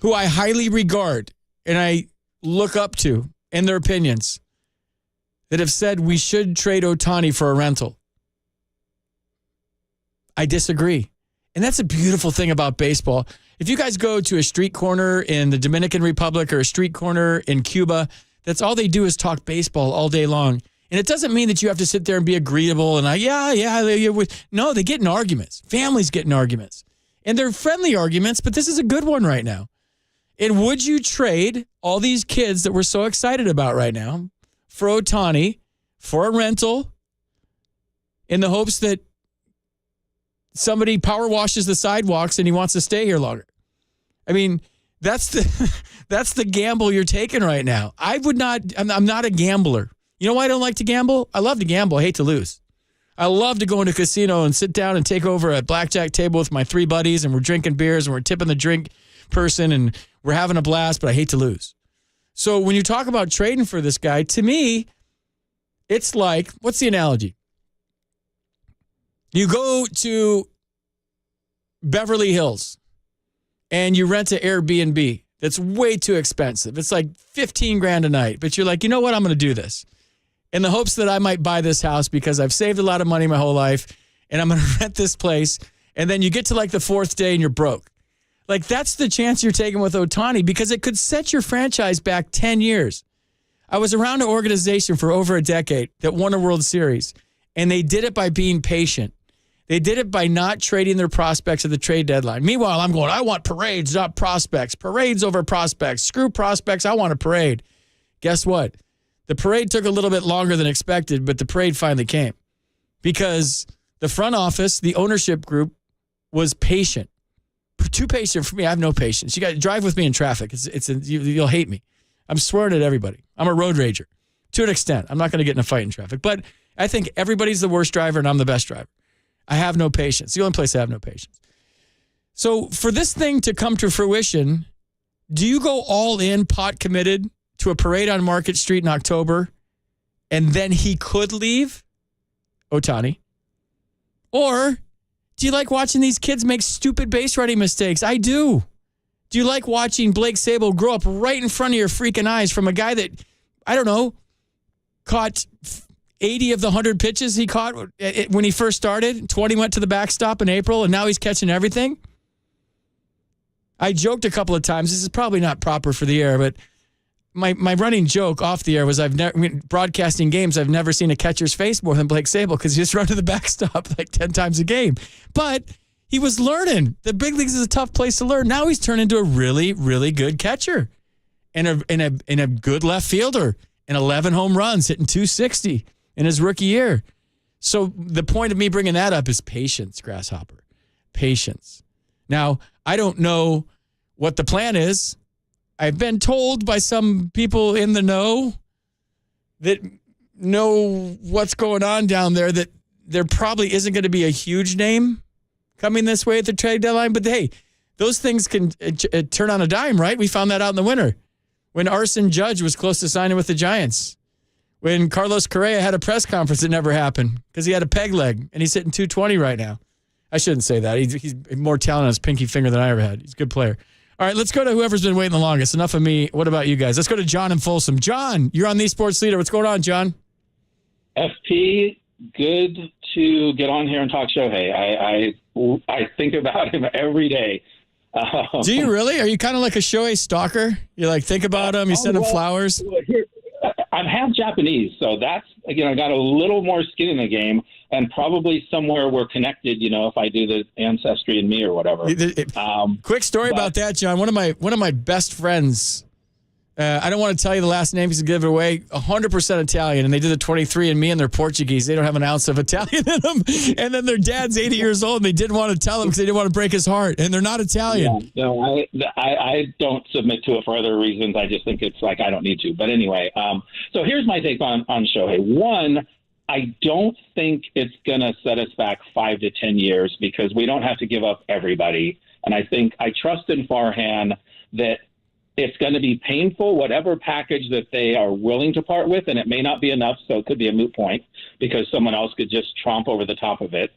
who I highly regard and I look up to in their opinions that have said we should trade Ohtani for a rental. I disagree. And that's a beautiful thing about baseball. If you guys go to a street corner in the Dominican Republic or a street corner in Cuba, that's all they do is talk baseball all day long. And it doesn't mean that you have to sit there and be agreeable and no, they get in arguments. Families get in arguments. And they're friendly arguments, but this is a good one right now. And would you trade all these kids that we're so excited about right now for Ohtani, for a rental, in the hopes that somebody power washes the sidewalks and he wants to stay here longer? I mean, that's the gamble you're taking right now. I'm not a gambler. You know why I don't like to gamble? I love to gamble. I hate to lose. I love to go into a casino and sit down and take over a blackjack table with my 3 buddies, and we're drinking beers and we're tipping the drink person and we're having a blast, but I hate to lose. So when you talk about trading for this guy, to me, it's like, what's the analogy? You go to Beverly Hills and you rent an Airbnb that's way too expensive. It's like $15,000 a night, but you're like, you know what? I'm going to do this in the hopes that I might buy this house because I've saved a lot of money my whole life and I'm going to rent this place. And then you get to like the 4th day and you're broke. Like, that's the chance you're taking with Ohtani because it could set your franchise back 10 years. I was around an organization for over a decade that won a World Series, and they did it by being patient. They did it by not trading their prospects at the trade deadline. Meanwhile, I'm going, I want parades, not prospects. Parades over prospects. Screw prospects. I want a parade. Guess what? The parade took a little bit longer than expected, but the parade finally came because the front office, the ownership group, was patient. Too patient for me. I have no patience. You got to drive with me in traffic. You'll hate me. I'm swearing at everybody. I'm a road rager to an extent. I'm not going to get in a fight in traffic, but I think everybody's the worst driver and I'm the best driver. I have no patience. The only place I have no patience. So for this thing to come to fruition, do you go all in, pot committed to a parade on Market Street in October, and then he could leave, Ohtani? Or do you like watching these kids make stupid base running mistakes? I do. Do you like watching Blake Sable grow up right in front of your freaking eyes from a guy that, I don't know, caught 80 of the 100 pitches he caught when he first started? 20 went to the backstop in April, and now he's catching everything? I joked a couple of times. This is probably not proper for the air, but my running joke off the air was broadcasting games, I've never seen a catcher's face more than Blake Sable because he just run to the backstop like 10 times a game. But he was learning. The big leagues is a tough place to learn. Now he's turned into a really, really good catcher and a good left fielder and 11 home runs, hitting 260. in his rookie year. So the point of me bringing that up is patience, Grasshopper. Patience. Now, I don't know what the plan is. I've been told by some people in the know that know what's going on down there that there probably isn't going to be a huge name coming this way at the trade deadline. But hey, those things can turn on a dime, right? We found that out in the winter when Arson Judge was close to signing with the Giants. When Carlos Correa had a press conference, it never happened because he had a peg leg and he's hitting 220 right now. I shouldn't say that. He's more talent on his pinky finger than I ever had. He's a good player. All right, let's go to whoever's been waiting the longest. Enough of me. What about you guys? Let's go to John in Folsom. John, you're on the Sports Leader. What's going on, John? FP, good to get on here and talk Shohei. I think about him every day. Do you really? Are you kind of like a Shohei stalker? You like think about him, you send him flowers? I'm half Japanese, so that's, got a little more skin in the game, and probably somewhere we're connected, if I do the ancestry in me or whatever. Quick story about that, John. One of my best friends, I don't want to tell you the last name because I give it away, 100% Italian, and they did the 23andMe, and they're Portuguese. They don't have an ounce of Italian in them. And then their dad's 80 years old, and they didn't want to tell him because they didn't want to break his heart, and they're not Italian. Yeah, no, I don't submit to it for other reasons. I just think it's like I don't need to. But anyway, so here's my take on Shohei. One, I don't think it's going to set us back 5 to 10 years because we don't have to give up everybody. And I trust in Farhan that it's going to be painful, whatever package that they are willing to part with, and it may not be enough, so it could be a moot point because someone else could just tromp over the top of it.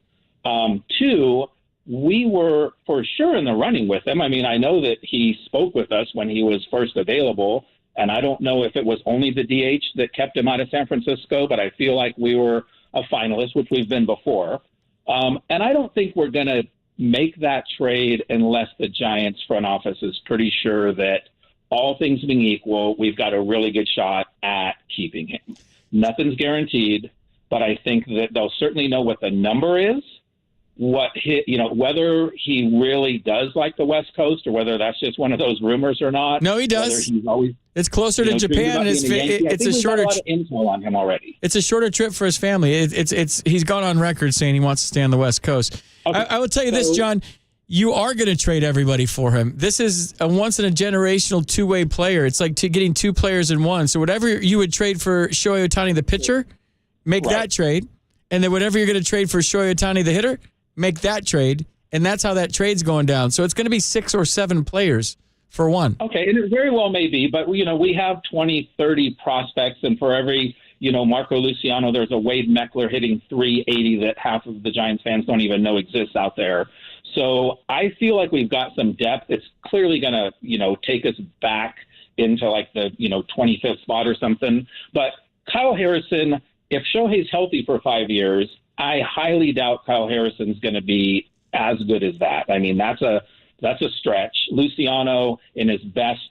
Two, we were for sure in the running with him. I mean, I know that he spoke with us when he was first available, and I don't know if it was only the DH that kept him out of San Francisco, but I feel like we were a finalist, which we've been before. And I don't think we're going to make that trade unless the Giants front office is pretty sure that all things being equal, we've got a really good shot at keeping him. Nothing's guaranteed, but I think that they'll certainly know what the number is, whether he really does like the West Coast or whether that's just one of those rumors or not. No, he does. It's closer to Japan, and it's a shorter info on him already. It's a shorter trip for his family. He's gone on record saying he wants to stay on the West Coast. Okay. I will tell you this, John. You are going to trade everybody for him. This is a once-in-a-generational two-way player. It's like getting two players in one. So whatever you would trade for Shohei Ohtani, the pitcher, make that trade. And then whatever you're going to trade for Shohei Ohtani, the hitter, make that trade. And that's how that trade's going down. So it's going to be 6 or 7 players for one. Okay, and it very well may be. But, we have 20, 30 prospects. And for every, Marco Luciano, there's a Wade Meckler hitting 380 that half of the Giants fans don't even know exists out there. So I feel like we've got some depth. It's clearly going to, take us back into like the, 25th spot or something. But Kyle Harrison, if Shohei's healthy for 5 years, I highly doubt Kyle Harrison's going to be as good as that. I mean, that's a stretch. Luciano in his best,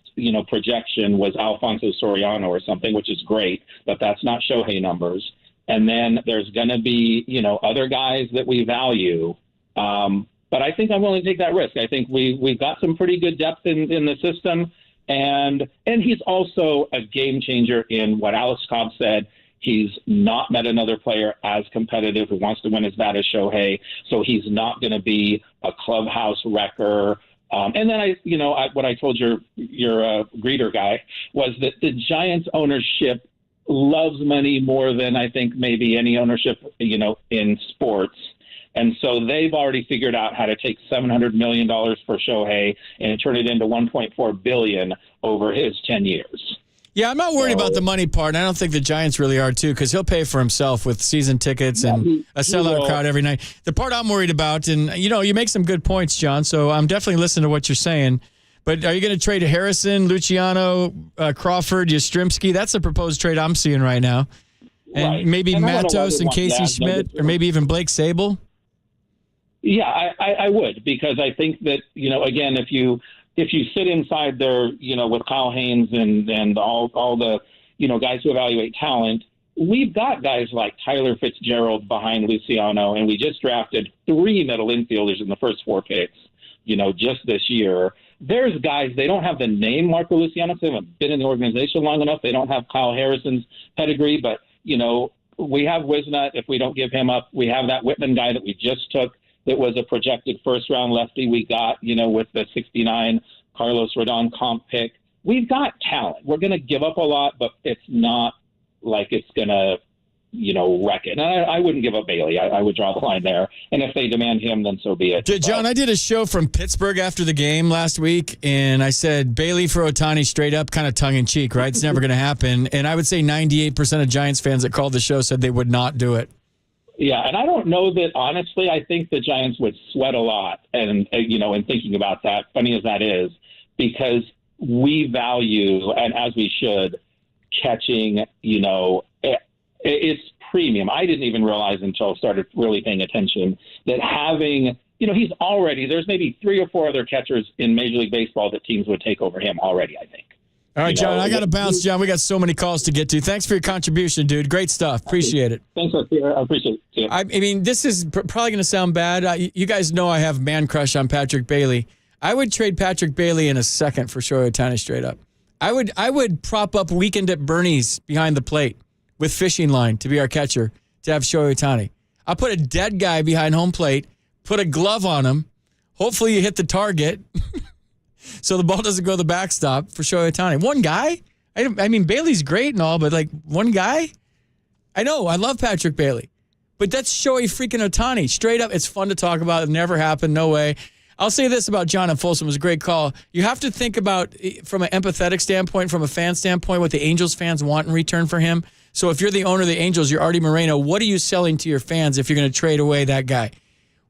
projection was Alfonso Soriano or something, which is great, but that's not Shohei numbers. And then there's going to be, other guys that we value. But I think I'm willing to take that risk. I think we've got some pretty good depth in the system. And he's also a game changer in what Alex Cobb said. He's not met another player as competitive who wants to win as bad as Shohei. So he's not going to be a clubhouse wrecker. And then what I told your greeter guy was that the Giants ownership loves money more than I think maybe any ownership, in sports. And so they've already figured out how to take $700 million for Shohei and turn it into $1.4 billion over his 10 years. Yeah, I'm not worried about the money part. I don't think the Giants really are, too, because he'll pay for himself with season tickets and a sellout crowd every night. The part I'm worried about, and, you make some good points, John, so I'm definitely listening to what you're saying. But are you going to trade Harrison, Luciano, Crawford, Yastrzemski? That's the proposed trade I'm seeing right now. And maybe Matos and Casey Schmidt, or maybe even Blake Sable? Yeah, I would, because I think that, again, if you sit inside there, with Kyle Haynes and all the, guys who evaluate talent, we've got guys like Tyler Fitzgerald behind Luciano, and we just drafted 3 middle infielders in the first 4 picks, just this year. There's guys, they don't have the name Marco Luciano, they haven't been in the organization long enough. They don't have Kyle Harrison's pedigree, but, we have Wisnut. If we don't give him up, we have that Whitman guy that we just took that was a projected first-round lefty we got, with the 69 Carlos Rodon comp pick. We've got talent. We're going to give up a lot, but it's not like it's going to, wreck it. And I wouldn't give up Bailey. I would draw the line there. And if they demand him, then so be it. John, I did a show from Pittsburgh after the game last week, and I said Bailey for Ohtani straight up, kind of tongue-in-cheek, right? It's never going to happen. And I would say 98% of Giants fans that called the show said they would not do it. Yeah, and I don't know that, honestly, I think the Giants would sweat a lot, and in thinking about that, funny as that is, because we value, and as we should, catching, it's premium. I didn't even realize until I started really paying attention that having, there's maybe 3 or 4 other catchers in Major League Baseball that teams would take over him already, I think. All right, John, I got to bounce, John. We got so many calls to get to. Thanks for your contribution, dude. Great stuff. Appreciate it. Thanks, I appreciate it. I mean, this is probably going to sound bad. You guys know I have man crush on Patrick Bailey. I would trade Patrick Bailey in a second for Shohei Ohtani straight up. I would prop up Weekend at Bernie's behind the plate with fishing line to be our catcher to have Shohei Ohtani. I'll put a dead guy behind home plate, put a glove on him. Hopefully you hit the target. So the ball doesn't go to the backstop for Shohei Ohtani. One guy? I mean, Bailey's great and all, but one guy? I know, I love Patrick Bailey. But that's Shohei freaking Ohtani. Straight up, it's fun to talk about. It never happened. No way. I'll say this about John and Folsom. It was a great call. You have to think about, from an empathetic standpoint, from a fan standpoint, what the Angels fans want in return for him. So if you're the owner of the Angels, you're Artie Moreno, what are you selling to your fans if you're going to trade away that guy?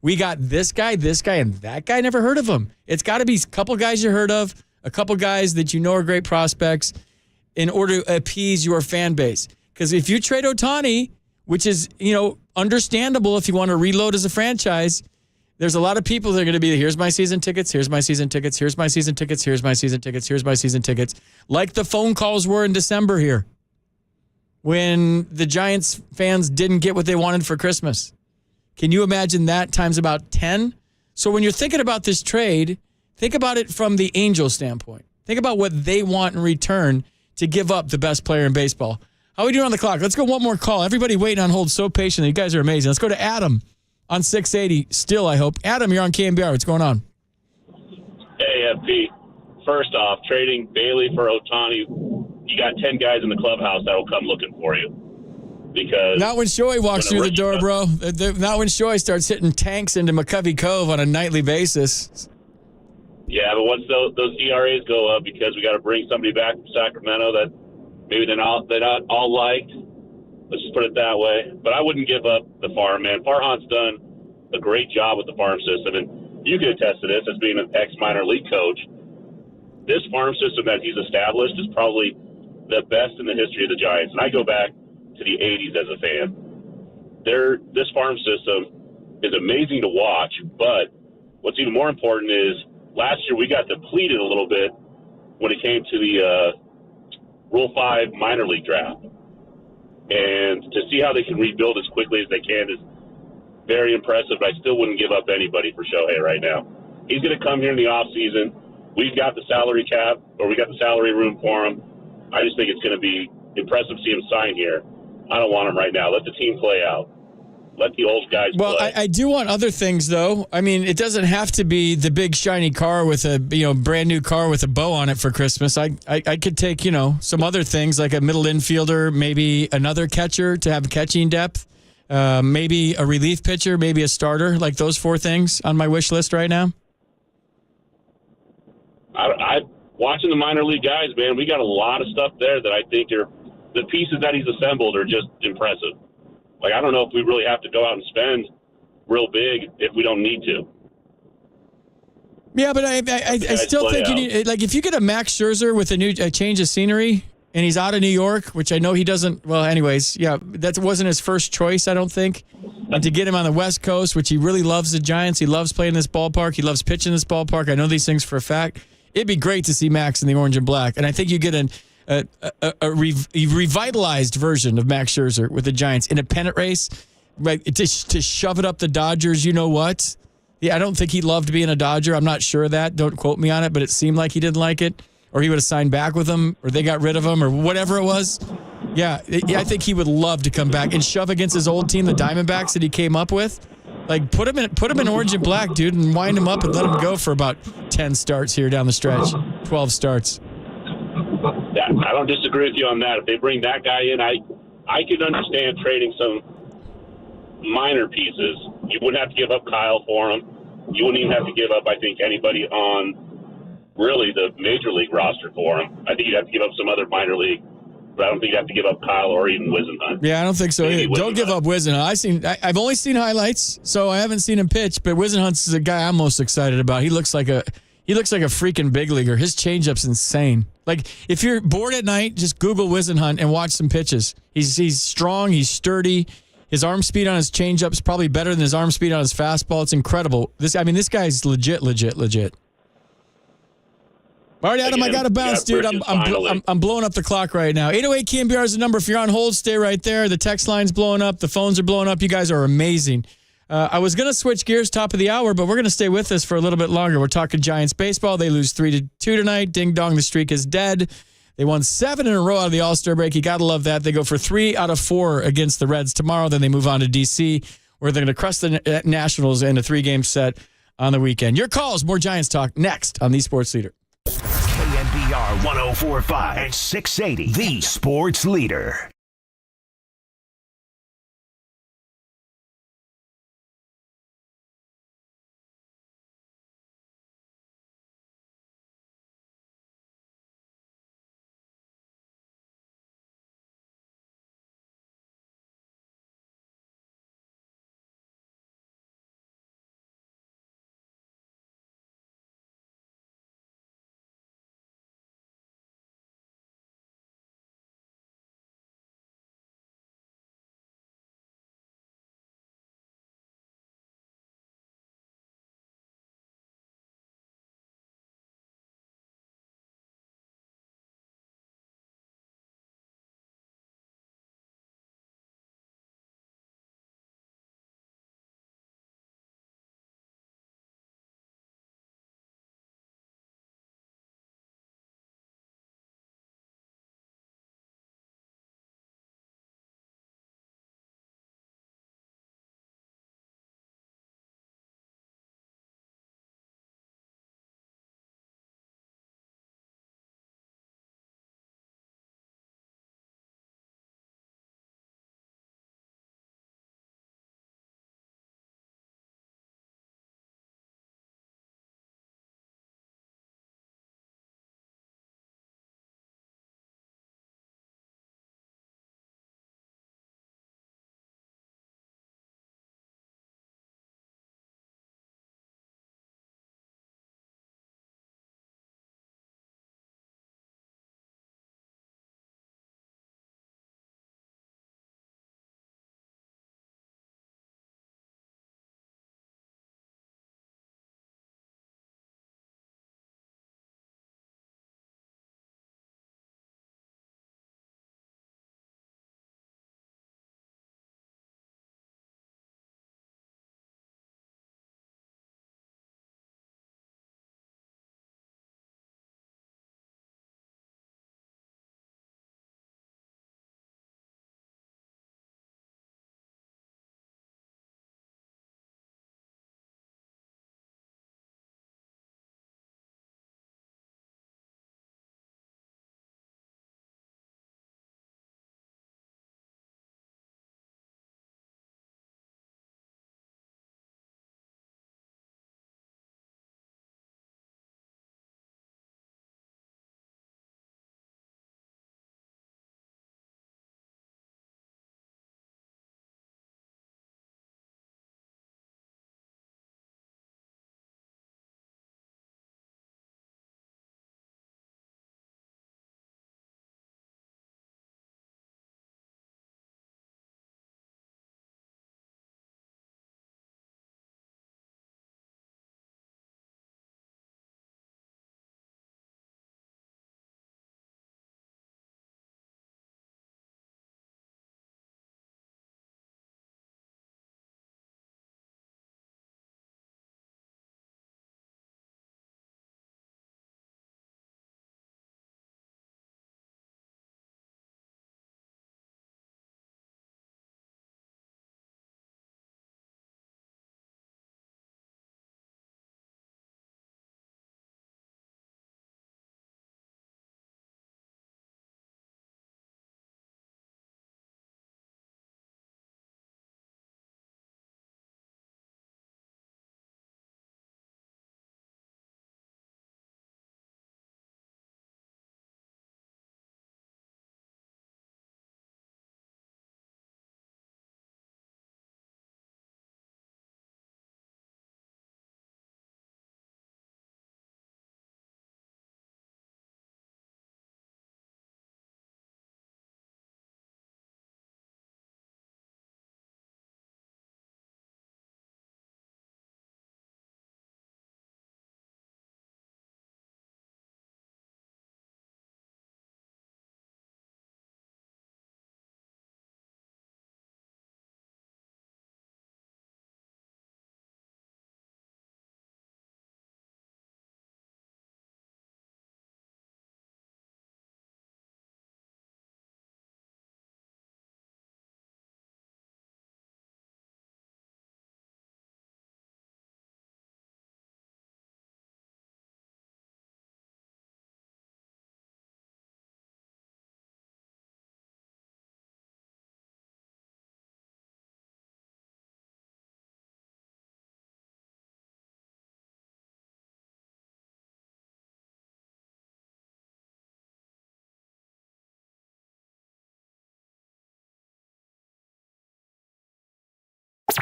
We got this guy, and that guy. Never heard of him. It's got to be a couple guys you heard of, a couple guys that you know are great prospects in order to appease your fan base. Because if you trade Ohtani, which is, understandable if you want to reload as a franchise, there's a lot of people that are going to be, here's my season tickets, here's my season tickets, here's my season tickets, here's my season tickets, here's my season tickets, like the phone calls were in December here when the Giants fans didn't get what they wanted for Christmas. Can you imagine that times about 10? So when you're thinking about this trade, think about it from the Angels standpoint. Think about what they want in return to give up the best player in baseball. How are we doing on the clock? Let's go one more call. Everybody waiting on hold so patiently. You guys are amazing. Let's go to Adam on 680 still, I hope. Adam, you're on KNBR. What's going on? Hey, Pete. First off, trading Bailey for Ohtani, you got 10 guys in the clubhouse that will come looking for you. Because not when Shohei walks through the door, bro. Not when Shohei starts hitting tanks into McCovey Cove on a nightly basis. Yeah, but once those ERAs go up, because we got to bring somebody back from Sacramento that maybe they're not all liked. Let's just put it that way. But I wouldn't give up the farm, man. Farhan's done a great job with the farm system, and you can attest to this as being an ex-minor league coach. This farm system that he's established is probably the best in the history of the Giants. And I go back to the 80s as a fan. This farm system is amazing to watch, but what's even more important is last year we got depleted a little bit when it came to the Rule 5 minor league draft. And to see how they can rebuild as quickly as they can is very impressive, but I still wouldn't give up anybody for Shohei right now. He's going to come here in the offseason. We've got the salary cap, or we got the salary room for him. I just think it's going to be impressive to see him sign here. I don't want him right now. Let the team play out. Let the old guys play. Well, I do want other things, though. I mean, it doesn't have to be the big shiny car with a brand new car with a bow on it for Christmas. I could take some other things like a middle infielder, maybe another catcher to have catching depth, maybe a relief pitcher, maybe a starter. Like those 4 things on my wish list right now. I watching the minor league guys, man. We got a lot of stuff there that I think are the pieces that he's assembled are just impressive. Like, I don't know if we really have to go out and spend real big if we don't need to. Yeah, but I still think you need, like, if you get a Max Scherzer with a change of scenery and he's out of New York, which I know he doesn't, well, anyways, yeah, that wasn't his first choice, I don't think. And to get him on the West Coast, which he really loves the Giants, he loves playing this ballpark, he loves pitching this ballpark, I know these things for a fact. It'd be great to see Max in the orange and black. And I think you get a revitalized version of Max Scherzer with the Giants in a pennant race, right? To shove it up the Dodgers. You know what? Yeah, I don't think he loved being a Dodger. I'm not sure of that. Don't quote me on it, but it seemed like he didn't like it, or he would have signed back with them, or they got rid of him, or whatever it was. Yeah, I think he would love to come back and shove against his old team, the Diamondbacks that he came up with. Like, put him in orange and black, dude, and wind him up and let him go for about 10 starts here down the stretch, 12 starts. Yeah, I don't disagree with you on that. If they bring that guy in, I could understand trading some minor pieces. You wouldn't have to give up Kyle for him. You wouldn't even have to give up, I think, anybody on really the major league roster for him. I think you'd have to give up some other minor league, but I don't think you'd have to give up Kyle or even Wisenhunt. Yeah, I don't think so either. Don't give up Wisenhunt. I've only seen highlights, so I haven't seen him pitch, but Wisenhunt's the guy I'm most excited about. He looks like a freaking big leaguer. His changeup's insane. Like, if you're bored at night, just Google Wisenhunt and watch some pitches. He's strong, he's sturdy. His arm speed on his changeup's probably better than his arm speed on his fastball. It's incredible. This guy's legit. All right, Adam, I got to bounce, dude. I'm blowing up the clock right now. 808 KNBR is the number. If you're on hold, stay right there. The text line's blowing up. The phones are blowing up. You guys are amazing. I was going to switch gears top of the hour, but we're going to stay with us for a little bit longer. We're talking Giants baseball. They lose 3-2 tonight. Ding dong, the streak is dead. They won 7 in a row out of the All-Star break. You got to love that. They go for 3 out of 4 against the Reds tomorrow. Then they move on to D.C., where they're going to crush the Nationals in a 3-game set on the weekend. Your calls, more Giants talk next on The Sports Leader. KNBR 104.5 and 680, The Sports Leader.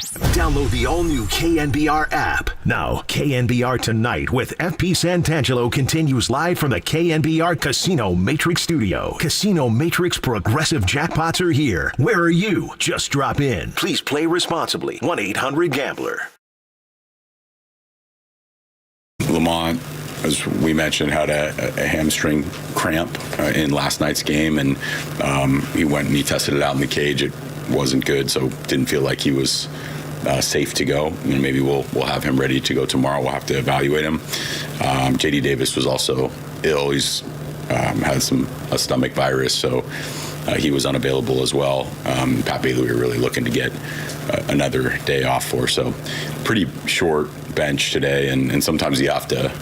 Download the all-new KNBR app. Now, KNBR Tonight with FP Santangelo continues live from the KNBR Casino Matrix Studio. Casino Matrix Progressive Jackpots are here. Where are you? Just drop in. Please play responsibly. 1-800-GAMBLER. Lamont, as we mentioned, had a hamstring cramp in last night's game, and he went and he tested it out in the cage. It wasn't good, so didn't feel like he was safe to go. Maybe we'll have him ready to go tomorrow. We'll have to evaluate him. JD Davis was also ill. He's has a stomach virus, so he was unavailable as well. Pat Bailey, we were really looking to get another day off for, so pretty short bench today, and sometimes you have to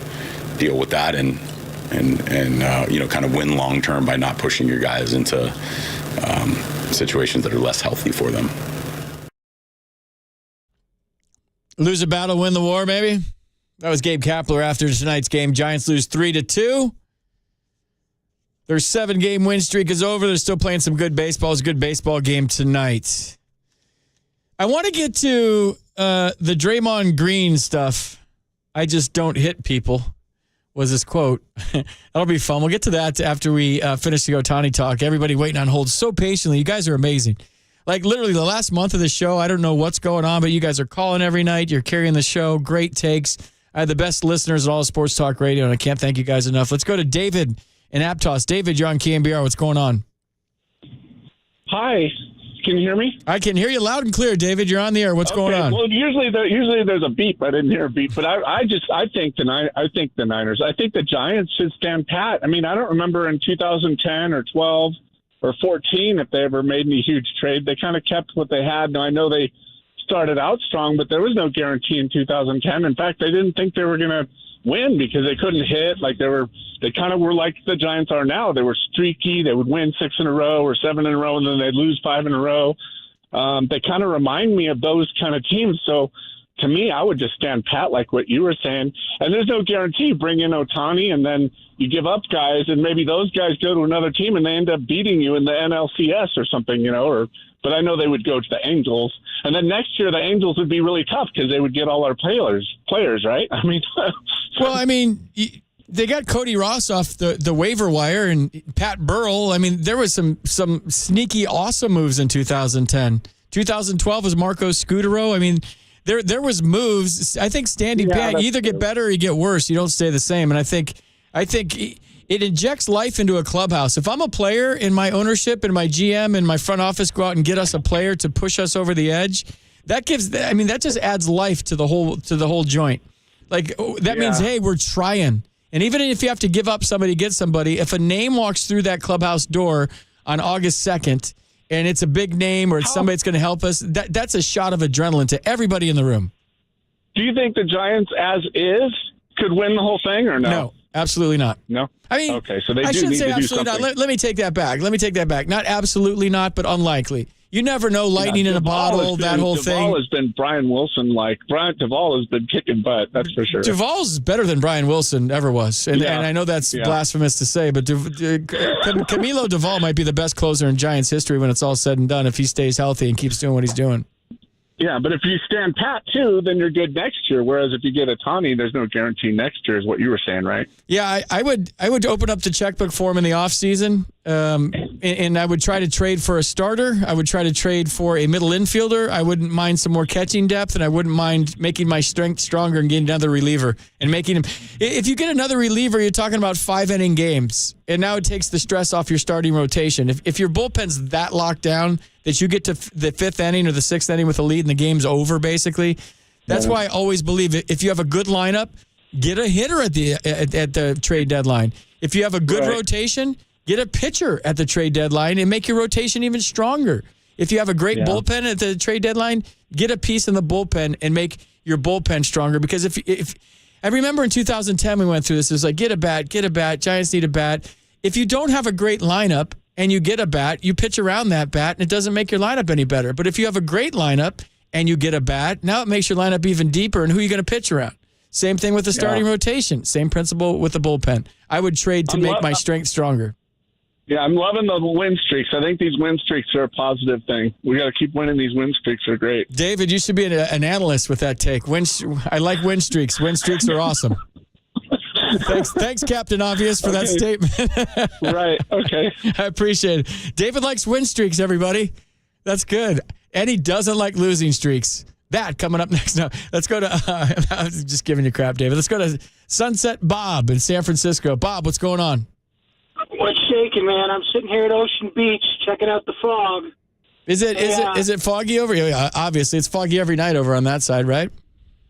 deal with that and kind of win long term by not pushing your guys into situations that are less healthy for them. Lose a battle, win the war, maybe? That was Gabe Kapler after tonight's game. Giants lose 3-2. Their 7-game win streak is over. They're still playing some good baseball. It's a good baseball game tonight. I want to get to the Draymond Green stuff. I just don't hit people, was his quote. That'll be fun. We'll get to that after we finish the Ohtani talk. Everybody waiting on hold so patiently. You guys are amazing. Like literally the last month of the show, I don't know what's going on, but you guys are calling every night. You're carrying the show. Great takes. I had the best listeners at all Sports Talk Radio, and I can't thank you guys enough. Let's go to David in Aptos. David, you're on KNBR. What's going on? Hi. Can you hear me? I can hear you loud and clear, David. You're on the air. What's going on? Well, usually there's a beep. I didn't hear a beep, but I think the Niners. I think the Giants should stand pat. I mean, I don't remember in 2010 or 12 or 14 if they ever made any huge trade. They kind of kept what they had. Now I know they started out strong, but there was no guarantee in 2010. In fact, they didn't think they were going to win because they couldn't hit. Like they kind of were like the Giants are now. They were streaky. They would win 6 in a row or 7 in a row, and then they'd lose 5 in a row. They kind of remind me of those kind of teams. So to me, I would just stand pat like what you were saying. And there's no guarantee. Bring in Ohtani, and then you give up guys, and maybe those guys go to another team, and they end up beating you in the NLCS or something, but I know they would go to the Angels. And then next year, the Angels would be really tough because they would get all our players, right? I mean, well, I mean, they got Cody Ross off the waiver wire and Pat Burrell. I mean, there was some sneaky, awesome moves in 2010. 2012 was Marco Scutaro. I mean, there was moves. I think standing pat, you either get better or you get worse. You don't stay the same. And I think it injects life into a clubhouse. If I'm a player in my ownership and my GM and my front office go out and get us a player to push us over the edge, that just adds life to the whole joint. Like that means, hey, we're trying. And even if you have to give up somebody, get somebody, if a name walks through that clubhouse door on August 2nd and it's a big name or it's somebody that's going to help us, that's a shot of adrenaline to everybody in the room. Do you think the Giants as is could win the whole thing or no? No, absolutely not. No? I mean, okay, so I shouldn't say absolutely not. Let me take that back. Not absolutely not, but unlikely. You never know, lightning in a bottle, that whole thing. Duvall has been Brian Wilson-like. Duvall has been kicking butt, that's for sure. Duvall's better than Brian Wilson ever was. And I know that's blasphemous to say, but Camilo Duvall might be the best closer in Giants history when it's all said and done if he stays healthy and keeps doing what he's doing. Yeah, but if you stand pat, too, then you're good next year. Whereas if you get Ohtani, there's no guarantee next year is what you were saying, right? Yeah, I would open up the checkbook for him in the offseason, and I would try to trade for a starter. I would try to trade for a middle infielder. I wouldn't mind some more catching depth, and I wouldn't mind making my strength stronger and getting another reliever and making him. If you get another reliever, you're talking about 5-inning games, and now it takes the stress off your starting rotation. If your bullpen's that locked down that you get to the 5th inning or the 6th inning with a lead and the game's over, basically. That's why I always believe if you have a good lineup, get a hitter at the trade deadline. If you have a good rotation, get a pitcher at the trade deadline and make your rotation even stronger. If you have a great bullpen at the trade deadline, get a piece in the bullpen and make your bullpen stronger. Because if I remember in 2010 we went through this, it was like get a bat. Giants need a bat. If you don't have a great lineup and you get a bat, you pitch around that bat, and it doesn't make your lineup any better. But if you have a great lineup and you get a bat, now it makes your lineup even deeper, and who are you going to pitch around? Same thing with the starting rotation. Same principle with the bullpen. I would trade to make my strength stronger. Yeah, I'm loving the win streaks. I think these win streaks are a positive thing. We got to keep winning. These win streaks are great. David, you should be an analyst with that take. I like win streaks. Win streaks are awesome. Thanks, Captain Obvious, for that statement. Right. Okay. I appreciate it. David likes win streaks, everybody. That's good. And he doesn't like losing streaks. That coming up next. No, let's go to, I was just giving you crap, David. Let's go to Sunset Bob in San Francisco. Bob, what's going on? What's shaking, man? I'm sitting here at Ocean Beach checking out the fog. Is it foggy over here? Yeah, obviously, it's foggy every night over on that side, right?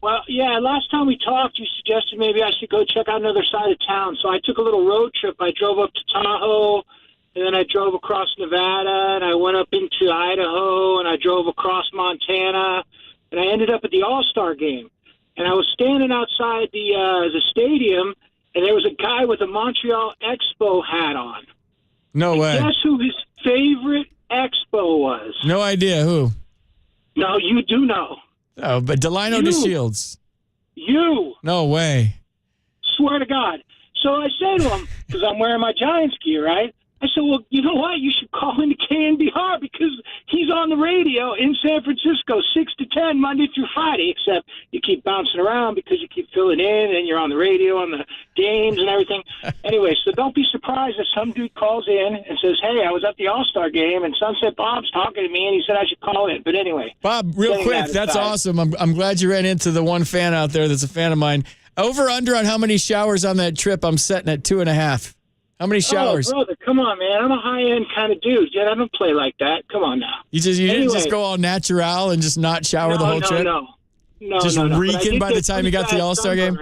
Well, yeah, last time we talked, you suggested maybe I should go check out another side of town. So I took a little road trip. I drove up to Tahoe, and then I drove across Nevada, and I went up into Idaho, and I drove across Montana, and I ended up at the All-Star game. And I was standing outside the stadium, and there was a guy with a Montreal Expo hat on. No way. Guess who his favorite Expo was? No idea who. No, you do know. Oh, but Delino DeShields. You. No way. Swear to God. So I say to him, because I'm wearing my Giants gear, right? I said, well, you know what? You should call into KNBR because he's on the radio in San Francisco 6 to 10 Monday through Friday, except you keep bouncing around because you keep filling in and you're on the radio on the games and everything. Anyway, so don't be surprised if some dude calls in and says, hey, I was at the All-Star game and Sunset Bob's talking to me and he said I should call in. But anyway. Bob, real quick, that's awesome. I'm glad you ran into the one fan out there that's a fan of mine. Over under on how many showers on that trip, I'm setting at 2.5. How many showers? Oh, brother, come on, man. I'm a high-end kind of dude. Yeah, I don't play like that. Come on now. You didn't just go all natural and just not shower the whole trip? No. Just reeking by the time you got to the All-Star game?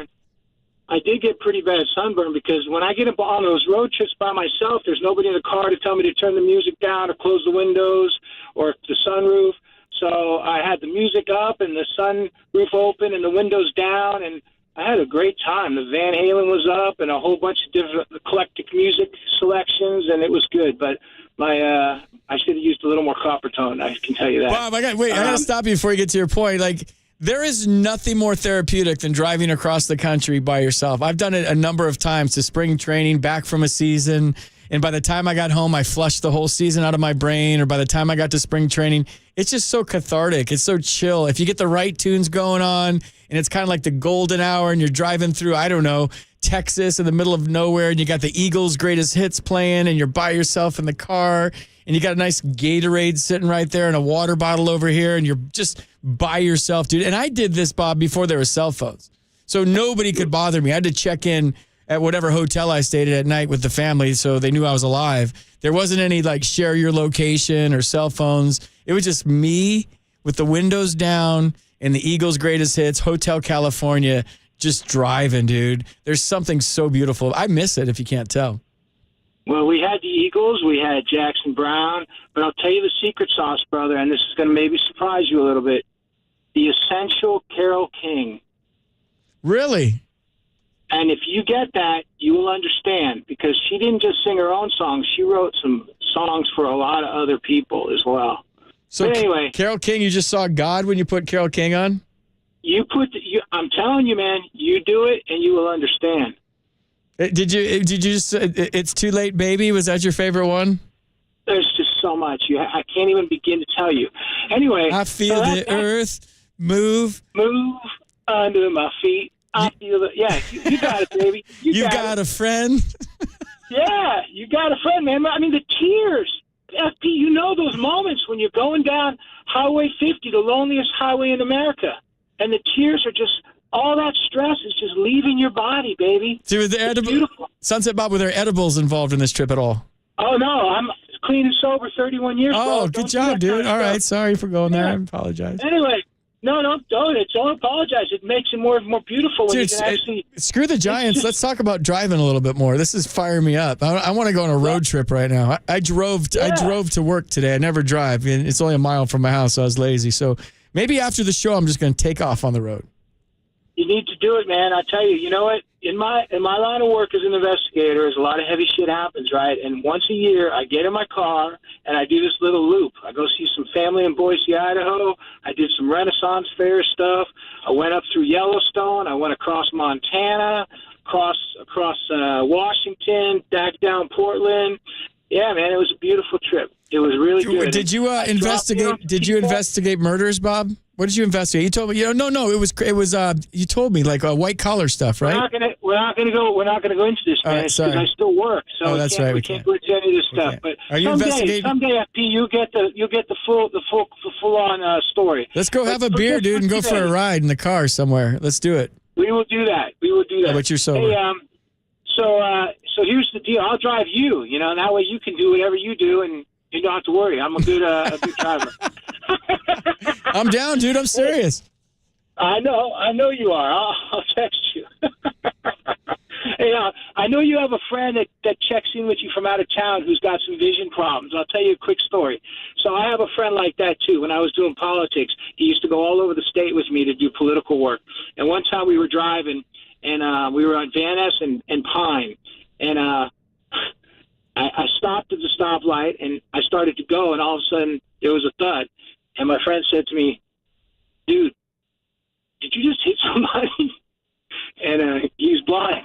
I did get pretty bad sunburn because when I get on those road trips by myself, there's nobody in the car to tell me to turn the music down or close the windows or the sunroof. So I had the music up and the sunroof open and the windows down, and I had a great time. The Van Halen was up and a whole bunch of different eclectic music selections, and it was good. But I should have used a little more copper tone, I can tell you that. Bob, I got to stop you before you get to your point. Like, there is nothing more therapeutic than driving across the country by yourself. I've done it a number of times to spring training, back from a season, and by the time I got home, I flushed the whole season out of my brain, or by the time I got to spring training, it's just so cathartic. It's so chill. If you get the right tunes going on, and it's kind of like the golden hour, and you're driving through, I don't know, Texas in the middle of nowhere, and you got the Eagles' greatest hits playing, and you're by yourself in the car, and you got a nice Gatorade sitting right there and a water bottle over here, and you're just by yourself, dude. And I did this, Bob, before there were cell phones. So nobody could bother me. I had to check in at whatever hotel I stayed at night with the family so they knew I was alive. There wasn't any, like, share your location or cell phones. It was just me with the windows down and the Eagles' greatest hits, Hotel California, just driving, dude. There's something so beautiful. I miss it, if you can't tell. Well, we had the Eagles, we had Jackson Brown, but I'll tell you the secret sauce, brother, and this is going to maybe surprise you a little bit. The essential Carole King. Really? And if you get that, you will understand, because she didn't just sing her own songs. She wrote some songs for a lot of other people as well. So but anyway, Carole King, you just saw God when you put Carole King on? I'm telling you, man, you do it and you will understand. Did you just, It's Too Late, Baby? Was that your favorite one? There's just so much. I can't even begin to tell you. Anyway. I feel the earth move. Move under my feet. You got it, baby. You got a friend? Yeah, you got a friend, man. I mean, the tears. FP, you know those moments when you're going down Highway 50, the loneliest highway in America, and the tears are just, all that stress is just leaving your body, baby. See, it's beautiful. Sunset Bob, were there edibles involved in this trip at all? Oh, no, I'm clean and sober 31 years. Oh, bro. good job, dude. All right, sorry for going there. I apologize. Anyway. No, don't apologize. It makes it more beautiful when you can actually... Screw the Giants. Let's talk about driving a little bit more. This is firing me up. I want to go on a road trip right now. I drove to work today. I never drive. And it's only a mile from my house, so I was lazy. So maybe after the show, I'm just going to take off on the road. You need to do it, man. I tell you, you know what? In my line of work as an investigator, there's a lot of heavy shit happens, right? And once a year, I get in my car and I do this little loop. I go see some family in Boise, Idaho. I did some Renaissance Fair stuff. I went up through Yellowstone. I went across Montana, across Washington, back down Portland. Yeah, man, it was a beautiful trip. It was really good. Did you investigate? Did you investigate murders, Bob? What did you investigate? You told me. No. It was. You told me like white collar stuff, right? We're not gonna go into this, man, because I still work. So that's right. We can't go into any of this stuff. But are you investigating? Someday, FP, you'll get the full on story. Let's go have a beer, dude, and go for a ride in the car somewhere. Let's do it. We will do that. But you're sober. Hey, so here's the deal. I'll drive you. You know, that way you can do whatever you do, and you don't have to worry. I'm a good driver. I'm down, dude. I'm serious. I know you are. I'll text you. Hey, I know you have a friend that checks in with you from out of town who's got some vision problems. I'll tell you a quick story. So I have a friend like that, too. When I was doing politics, he used to go all over the state with me to do political work. And one time we were driving, and we were on Van Ness and Pine. And I stopped at the stoplight, and I started to go, and all of a sudden there was a thud. And my friend said to me, "Dude, did you just hit somebody?" And he's blind.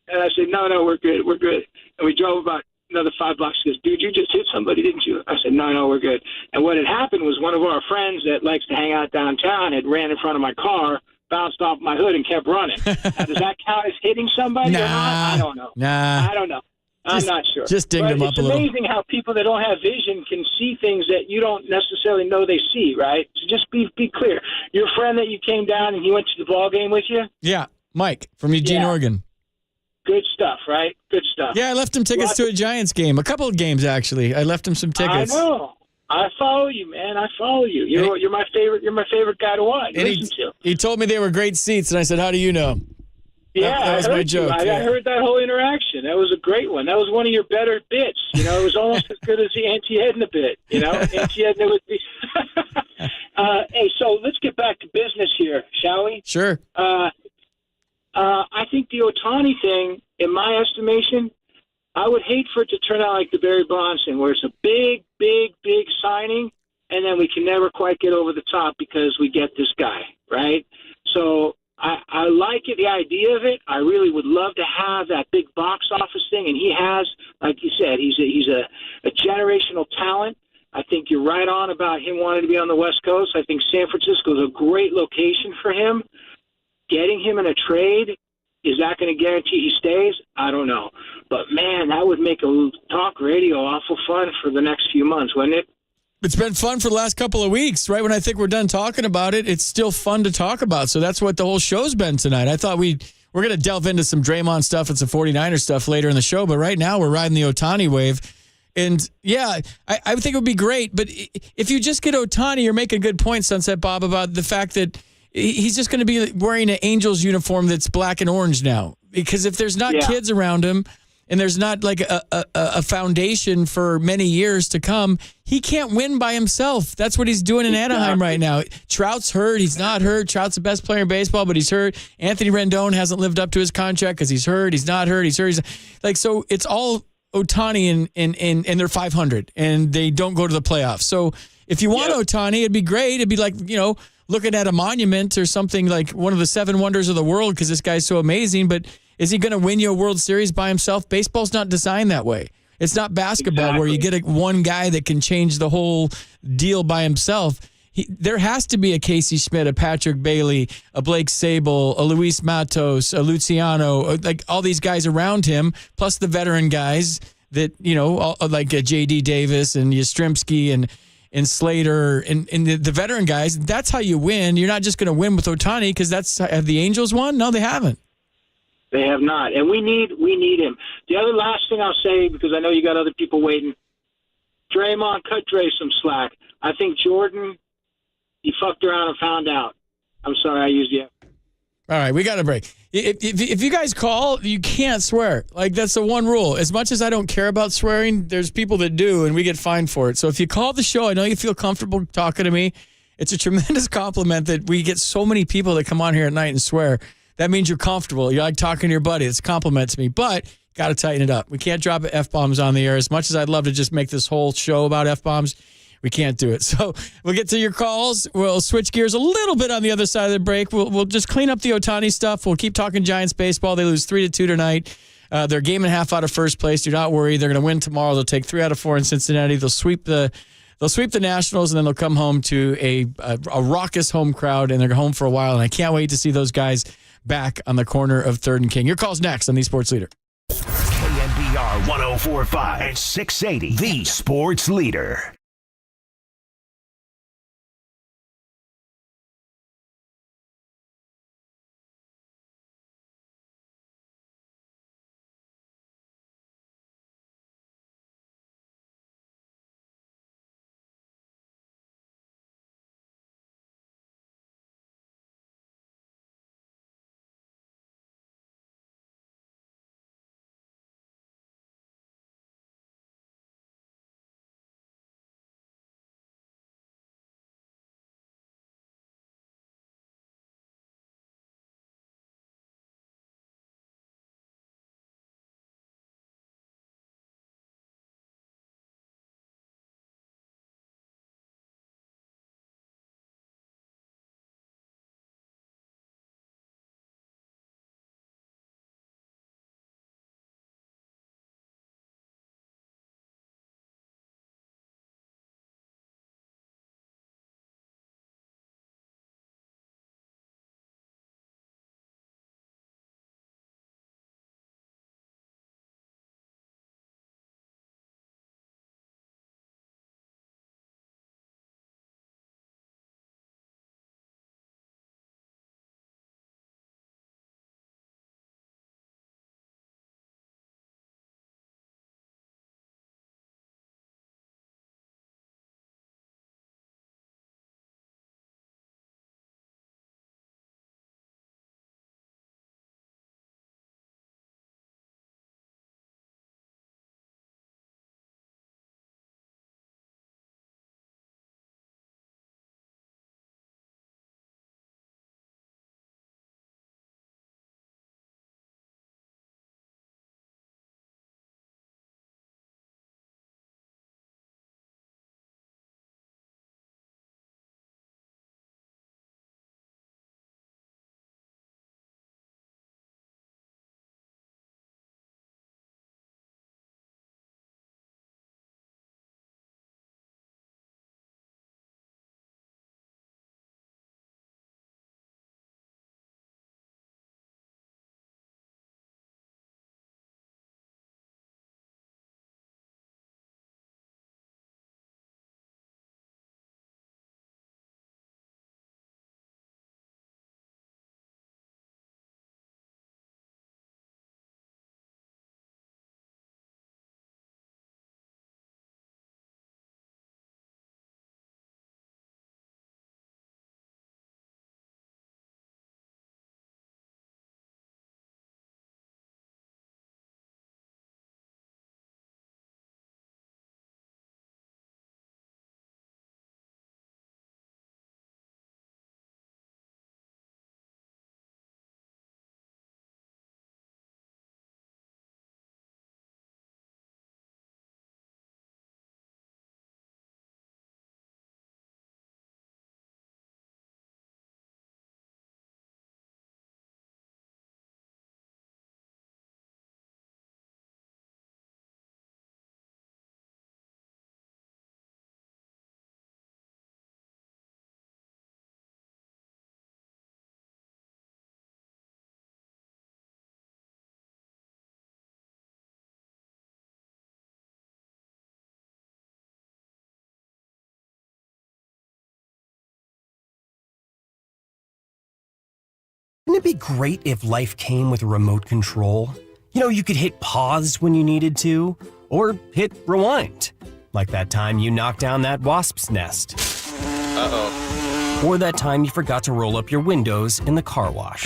And I said, no, we're good. And we drove about another 5 blocks. He goes, "Dude, you just hit somebody, didn't you?" I said, no, we're good. And what had happened was one of our friends that likes to hang out downtown had ran in front of my car, bounced off my hood, and kept running. Now, does that count as hitting somebody or not? I don't know. Nah. I don't know. I'm not sure. Just dinged him up a little. It's amazing how people that don't have vision can see things that you don't necessarily know they see, right? So just be clear. Your friend that you came down and he went to the ball game with you? Yeah, Mike from Eugene, Oregon. Good stuff, right? Good stuff. Yeah, I left him tickets to a Giants game. A couple of games, actually. I left him some tickets. I know. I follow you, man. I follow you. You're my favorite. You're my favorite guy to watch. Listen to. He told me they were great seats, and I said, "How do you know?" Yeah, that was my joke. I heard that whole interaction. That was a great one. That was one of your better bits. You know, it was almost as good as the Auntie Edna bit. You know, Auntie Edna would be. Hey, so let's get back to business here, shall we? Sure. I think the Ohtani thing, in my estimation, I would hate for it to turn out like the Barry Bonds thing, where it's a big, big, big signing, and then we can never quite get over the top because we get this guy, right? So I like it, the idea of it. I really would love to have that big box office thing, and he has, like you said, he's a generational talent. I think you're right on about him wanting to be on the West Coast. I think San Francisco is a great location for him. Getting him in a trade, is that going to guarantee he stays? I don't know. But, man, that would make a talk radio awful fun for the next few months, wouldn't it? It's been fun for the last couple of weeks. Right when I think we're done talking about it, it's still fun to talk about. So that's what the whole show's been tonight. I thought we're going to delve into some Draymond stuff and some 49er stuff later in the show. But right now we're riding the Ohtani wave. And, yeah, I think it would be great. But if you just get Ohtani, you're making a good point, Sunset Bob, about the fact that he's just going to be wearing an Angels uniform that's black and orange now. Because if there's not kids around him and there's not like a foundation for many years to come, he can't win by himself. That's what he's doing in Anaheim right now. Trout's hurt. He's not hurt. Trout's the best player in baseball, but he's hurt. Anthony Rendon hasn't lived up to his contract because he's hurt. He's not hurt. He's hurt. So it's all Ohtani and they're 500 and they don't go to the playoffs. So if you want Ohtani, it'd be great. It'd be like, looking at a monument or something, like one of the 7 wonders of the world because this guy's so amazing. But is he going to win you a World Series by himself? Baseball's not designed that way. It's not basketball where you get one guy that can change the whole deal by himself. There has to be a Casey Schmidt, a Patrick Bailey, a Blake Sable, a Luis Matos, a Luciano, like all these guys around him, plus the veteran guys that, like J.D. Davis and Yastrzemski and Slater and the veteran guys. That's how you win. You're not just going to win with Ohtani because have the Angels won? No, they haven't. They have not, and we need him. The other last thing I'll say, because I know you got other people waiting, Draymond, cut Dre some slack. I think Jordan, he fucked around and found out. I'm sorry I used you. All right, we got a break. If you guys call, you can't swear. Like, that's the one rule. As much as I don't care about swearing, there's people that do, and we get fined for it. So if you call the show, I know you feel comfortable talking to me. It's a tremendous compliment that we get so many people that come on here at night and swear. That means you're comfortable. You like talking to your buddy. It's a compliment to me. But got to tighten it up. We can't drop F-bombs on the air. As much as I'd love to just make this whole show about F-bombs, we can't do it. So we'll get to your calls. We'll switch gears a little bit on the other side of the break. We'll just clean up the Ohtani stuff. We'll keep talking Giants baseball. They lose 3-2 tonight. They're a game and a half out of first place. Do not worry. They're going to win tomorrow. They'll take 3 out of 4 in Cincinnati. They'll sweep the Nationals, and then they'll come home to a raucous home crowd, and they're home for a while. And I can't wait to see those guys back on the corner of 3rd and King. Your call's next on the Sports Leader. KNBR 104.5 and 680, the Sports Leader. Wouldn't it be great if life came with a remote control? You know, you could hit pause when you needed to, or hit rewind. Like that time you knocked down that wasp's nest. Uh-oh. Or that time you forgot to roll up your windows in the car wash.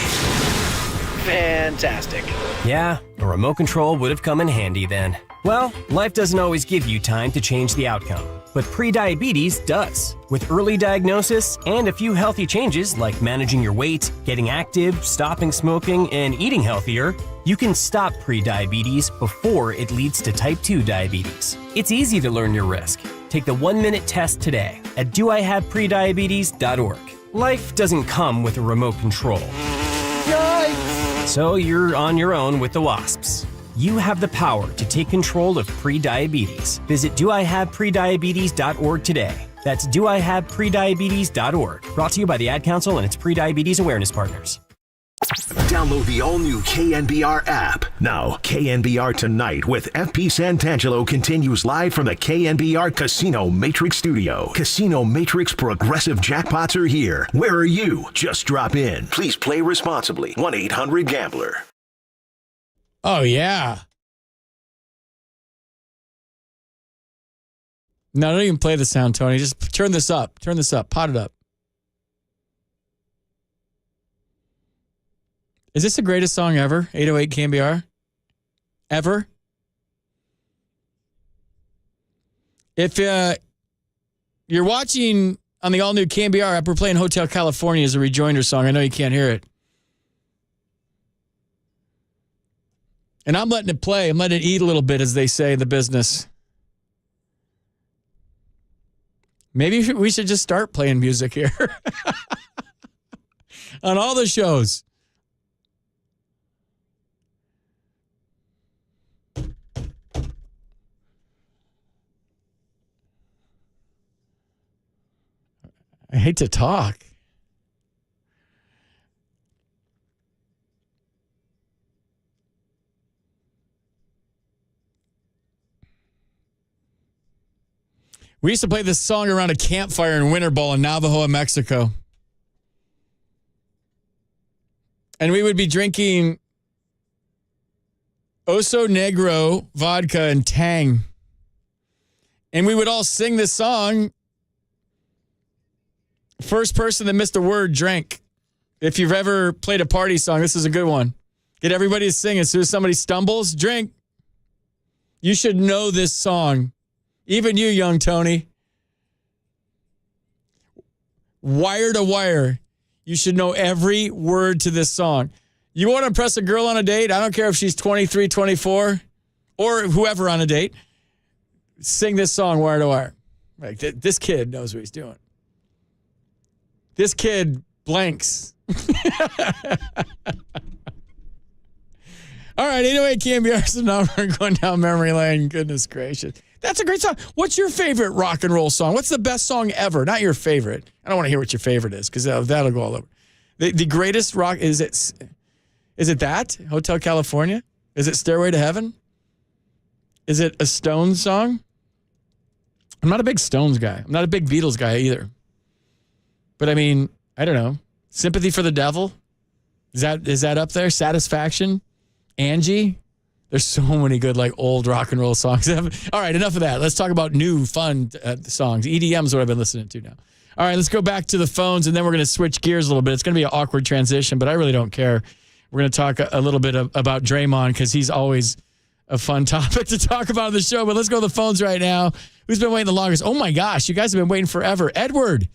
Fantastic. Yeah, a remote control would have come in handy then. Well, life doesn't always give you time to change the outcome, but prediabetes does. With early diagnosis and a few healthy changes like managing your weight, getting active, stopping smoking, and eating healthier, you can stop prediabetes before it leads to type 2 diabetes. It's easy to learn your risk. Take the 1-minute test today at doihaveprediabetes.org. Life doesn't come with a remote control. Yikes! So you're on your own with the wasps. You have the power to take control of prediabetes. Visit doihaveprediabetes.org today. That's doihaveprediabetes.org. Brought to you by the Ad Council and its Prediabetes Awareness Partners. Download the all-new KNBR app. Now, KNBR Tonight with FP Santangelo continues live from the KNBR Casino Matrix Studio. Casino Matrix progressive jackpots are here. Where are you? Just drop in. Please play responsibly. 1-800-GAMBLER. Oh, yeah. No, don't even play the sound, Tony. Just turn this up. Turn this up. Pot it up. Is this the greatest song ever? 808 KNBR? Ever? If you're watching on the all-new KNBR app, we're playing Hotel California as a rejoinder song. I know you can't hear it. And I'm letting it play. I'm letting it eat a little bit, as they say in the business. Maybe we should just start playing music here. On all the shows. I hate to talk. We used to play this song around a campfire in Winter Ball in Navajo, Mexico. And we would be drinking Oso Negro vodka and Tang. And we would all sing this song. First person that missed a word drank. If you've ever played a party song, this is a good one. Get everybody to sing as soon as somebody stumbles, drink. You should know this song. Even you, young Tony. Wire to wire. You should know every word to this song. You want to impress a girl on a date? I don't care if she's 23, 24, or whoever on a date. Sing this song wire to wire. Like, this kid knows what he's doing. This kid blanks. All right, 808 KNBR's the number, going down memory lane. Goodness gracious. That's a great song. What's your favorite rock and roll song? What's the best song ever? Not your favorite. I don't want to hear what your favorite is, because that'll go all over. The greatest rock, is it that? Hotel California? Is it Stairway to Heaven? Is it a Stones song? I'm not a big Stones guy. I'm not a big Beatles guy either. But I mean, I don't know. Sympathy for the Devil? Is that up there? Satisfaction? Angie? There's so many good, like, old rock and roll songs. All right, enough of that. Let's talk about new, fun songs. EDM is what I've been listening to now. All right, let's go back to the phones, and then we're going to switch gears a little bit. It's going to be an awkward transition, but I really don't care. We're going to talk a little bit about Draymond, because he's always a fun topic to talk about on the show. But let's go to the phones right now. Who's been waiting the longest? Oh, my gosh, you guys have been waiting forever. Edward,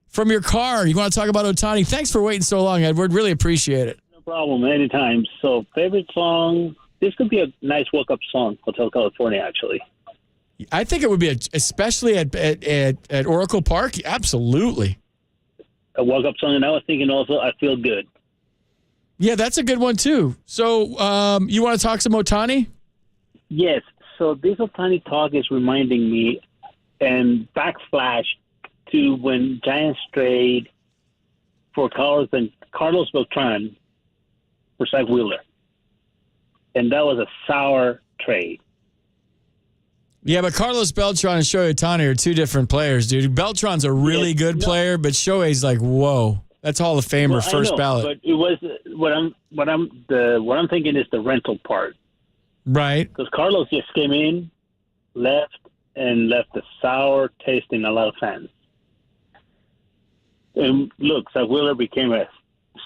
from your car, you want to talk about Ohtani? Thanks for waiting so long, Edward. Really appreciate it. No problem, anytime. So, favorite song, this could be a nice woke-up song, Hotel California, actually. I think it would be, especially at Oracle Park, absolutely. A woke-up song, and I was thinking also, I Feel Good. Yeah, that's a good one, too. So, you want to talk some Ohtani? Yes. So, this Ohtani talk is reminding me, and backflash to when Giants trade for Carlos Beltran for Zach Wheeler. And that was a sour trade. Yeah, but Carlos Beltran and Shohei Ohtani are two different players, dude. Beltran's a really good player, but Shohei's like, whoa, that's Hall of Famer, first ballot. But it was what I'm thinking is the rental part, right? Because Carlos just came in, left a sour taste in a lot of fans. And look, Zach Wheeler became a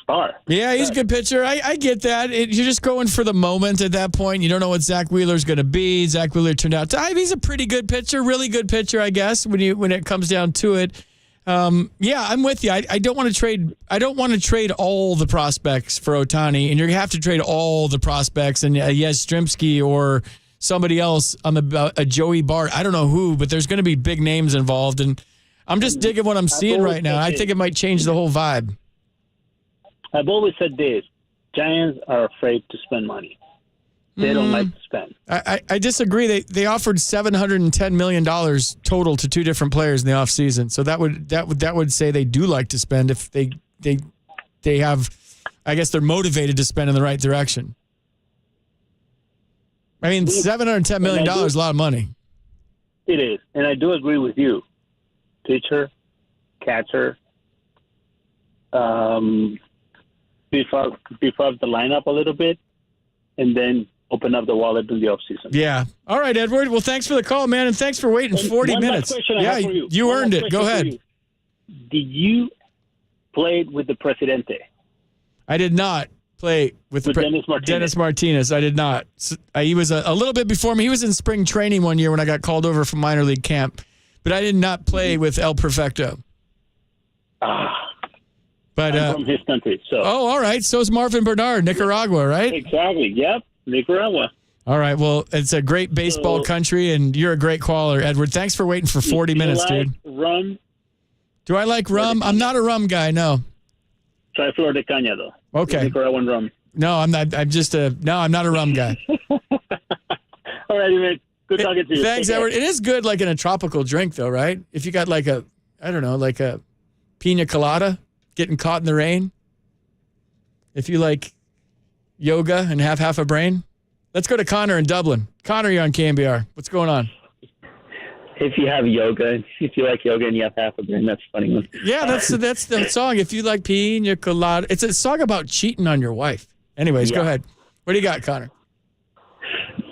star. Yeah, he's a good pitcher. I get that. You're just going for the moment at that point. You don't know what Zach Wheeler's going to be. Zach Wheeler turned out he's a pretty good pitcher, really good pitcher, I guess, when it comes down to it. Yeah, I'm with you. I don't want to trade. I don't want to trade all the prospects for Ohtani, and you're gonna have to trade all the prospects and Yastrzemski or somebody else on a Joey Bart. I don't know who, but there's going to be big names involved, and I'm just digging what I'm seeing right now. I think it might change the whole vibe. I've always said this: Giants are afraid to spend money. They don't like to spend. I disagree. They offered $710 million total to two different players in the offseason. So that would say they do like to spend if they have, I guess they're motivated to spend in the right direction. I mean, $710 million is a lot of money. It is. And I do agree with you. Pitcher, catcher, beef up the lineup a little bit, and then open up the wallet in the offseason. Yeah. All right, Edward. Well, thanks for the call, man, and thanks for waiting 40 minutes. Yeah, you earned it. Go ahead. Did you play with the Presidente? I did not play with Dennis Martinez. I did not. He was a little bit before me. He was in spring training one year when I got called over from minor league camp, but I did not play with El Perfecto. But I'm from his country. So. Oh, all right. So is Marvin Bernard, Nicaragua, right? Exactly. Yep. Nicaragua. All right. Well, it's a great baseball country, and you're a great caller, Edward. Thanks for waiting for 40 minutes, dude. Rum? Do I like rum? I'm not a rum guy, no. Try Flor de Caña, though. Okay. Nicaraguan rum. No, I'm not. I'm not a rum guy. All righty, man. Good talking to you. Thanks, Edward. It is good like in a tropical drink, though, right? If you got like a pina colada getting caught in the rain. If you like yoga and have half a brain. Let's go to Connor in Dublin. Connor, you're on KNBR. What's going on? If you have yoga, if you like yoga and you have half a brain, that's a funny one. Yeah, that's the song. If you like pina colada. It's a song about cheating on your wife. Anyways, Go ahead. What do you got, Connor?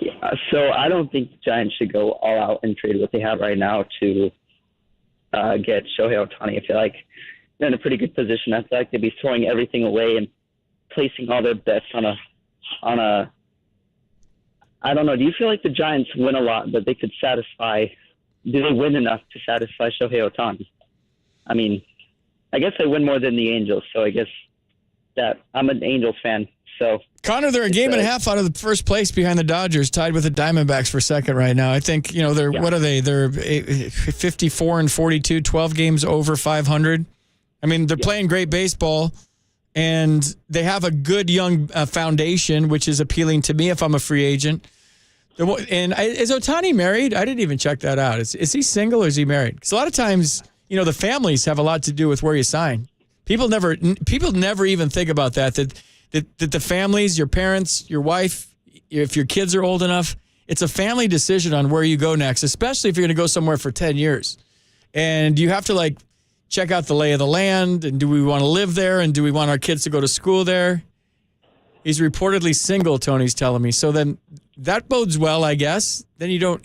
Yeah, so I don't think the Giants should go all out and trade what they have right now to get Shohei Ohtani. I feel like they're in a pretty good position. I feel like they'd be throwing everything away and placing all their bets on a I don't know. Do you feel like the Giants win a lot, but they could satisfy? Do they win enough to satisfy Shohei Ohtani? I mean, I guess they win more than the Angels, so I guess that I'm an Angels fan. So Connor, they're a game and a half out of the first place behind the Dodgers, tied with the Diamondbacks for second right now. I think, they're what are they? They're 54 and 42, 12 games over 500. I mean, they're playing great baseball, and they have a good young foundation, which is appealing to me if I'm a free agent. And is Ohtani married? I didn't even check that out. Is he single or is he married? Because a lot of times, the families have a lot to do with where you sign. People never even think about that the families, your parents, your wife, if your kids are old enough, it's a family decision on where you go next, especially if you're going to go somewhere for 10 years. And you have to check out the lay of the land, and do we want to live there, and do we want our kids to go to school there? He's reportedly single, Tony's telling me. So then that bodes well, I guess. Then you don't,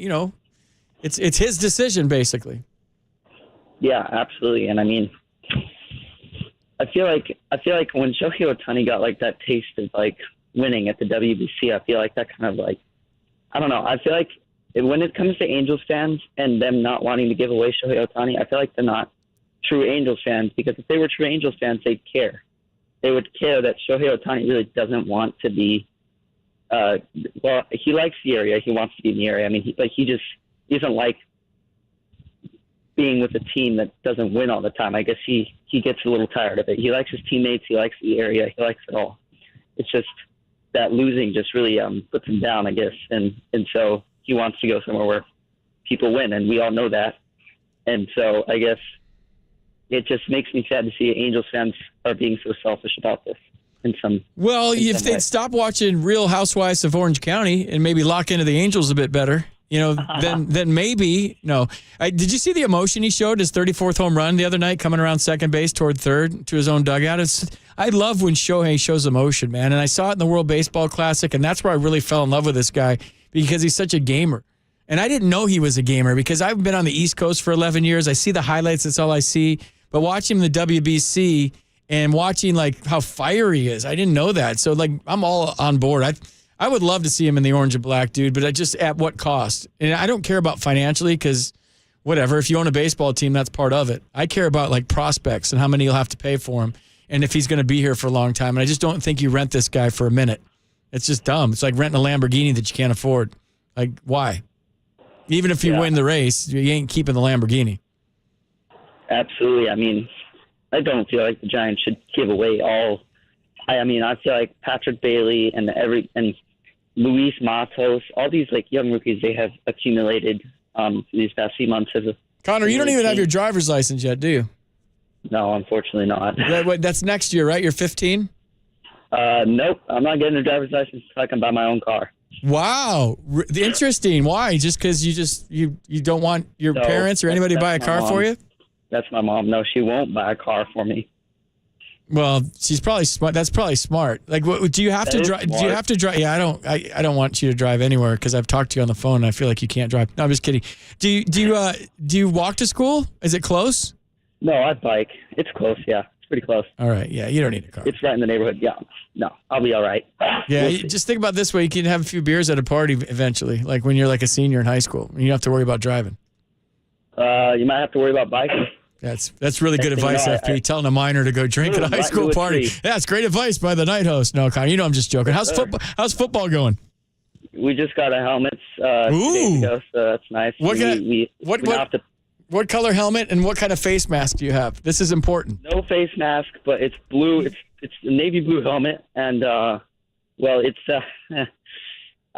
it's his decision, basically. Yeah, absolutely. And I mean, I feel like when Shohei Ohtani got that taste of winning at the WBC, I feel like that kind of I don't know. I feel like when it comes to Angels fans and them not wanting to give away Shohei Ohtani, I feel like they're not true Angels fans, because if they were true Angels fans, they'd care. They would care that Shohei Ohtani really doesn't want to be. Well, he likes the area. He wants to be in the area. I mean, he just doesn't like being with a team that doesn't win all the time. I guess he gets a little tired of it. He likes his teammates. He likes the area. He likes it all. It's just that losing just really puts him down, I guess. And so he wants to go somewhere where people win, and we all know that. And so I guess it just makes me sad to see Angels fans are being so selfish about this. If they'd stop watching Real Housewives of Orange County and maybe lock into the Angels a bit better, then maybe. No. Did you see the emotion he showed, his 34th home run the other night, coming around second base toward third to his own dugout? I love when Shohei shows emotion, man. And I saw it in the World Baseball Classic, and that's where I really fell in love with this guy, because he's such a gamer. And I didn't know he was a gamer, because I've been on the East Coast for 11 years. I see the highlights. That's all I see. But watching the WBC and watching how fiery he is, I didn't know that. So I'm all on board. I would love to see him in the orange and black, dude, but just at what cost? And I don't care about financially, because whatever, if you own a baseball team, that's part of it. I care about prospects and how many you'll have to pay for him, and if he's going to be here for a long time. And I just don't think you rent this guy for a minute. It's just dumb. It's like renting a Lamborghini that you can't afford. Why? Even if you win the race, you ain't keeping the Lamborghini. Absolutely. I mean, I don't feel like the Giants should give away all. I feel like Patrick Bailey and Luis Matos, all these like young rookies they have accumulated these past few months. Connor, you don't even have your driver's license yet, do you? No, unfortunately not. That's next year, right? You're 15? Nope. I'm not getting a driver's license until I can buy my own car. Wow. Interesting. Why? Just because you don't want your parents or anybody to buy a car for you? That's my mom. No, she won't buy a car for me. Well, she's probably smart. That's probably smart. Like, do you have to drive? Do you have to drive? Yeah, I don't want you to drive anywhere because I've talked to you on the phone and I feel like you can't drive. No, I'm just kidding. Do you walk to school? Is it close? No, I bike. It's close. Yeah, it's pretty close. All right. Yeah, you don't need a car. It's right in the neighborhood. Yeah. No, I'll be all right. Yeah, just think about it this way: you can have a few beers at a party eventually, like when you're like a senior in high school. You don't have to worry about driving. You might have to worry about biking. That's really good advice, FP. Telling a minor to go drink at a high school party. Yeah, it's great advice by the night host. No, Connor, you know I'm just joking. How's football going? We just got our helmets 2 days ago, so that's nice. What color helmet and what kind of face mask do you have? This is important. No face mask, but it's blue. It's a navy blue helmet, and I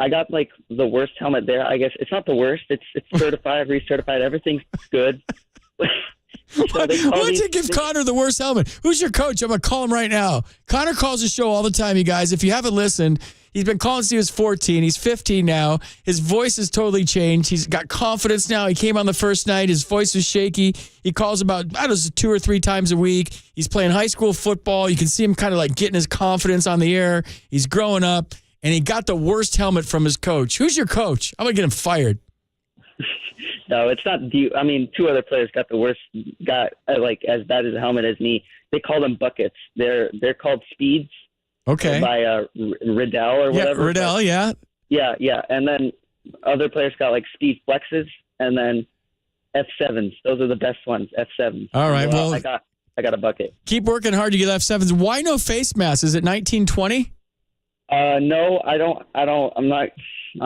got like the worst helmet there. I guess it's not the worst. It's certified, recertified. Everything's good. Why'd you give Connor the worst helmet? Who's your coach? I'm going to call him right now. Connor calls the show all the time, you guys. If you haven't listened, he's been calling since he was 14. He's 15 now. His voice has totally changed. He's got confidence now. He came on the first night. His voice was shaky. He calls about, 2 or 3 times a week. He's playing high school football. You can see him kind of like getting his confidence on the air. He's growing up, and he got the worst helmet from his coach. Who's your coach? I'm going to get him fired. No, it's not. 2 other players got the worst. Got like as bad as a helmet as me. They call them buckets. They're called speeds. Okay. By Riddell or whatever. Yeah, Riddell. Yeah. Yeah. And then other players got like speed flexes, and then F7s. Those are the best ones. F7s. All right. Well, I got a bucket. Keep working hard to get F7s. Why no face mask? Is it 1920? No, I don't. I'm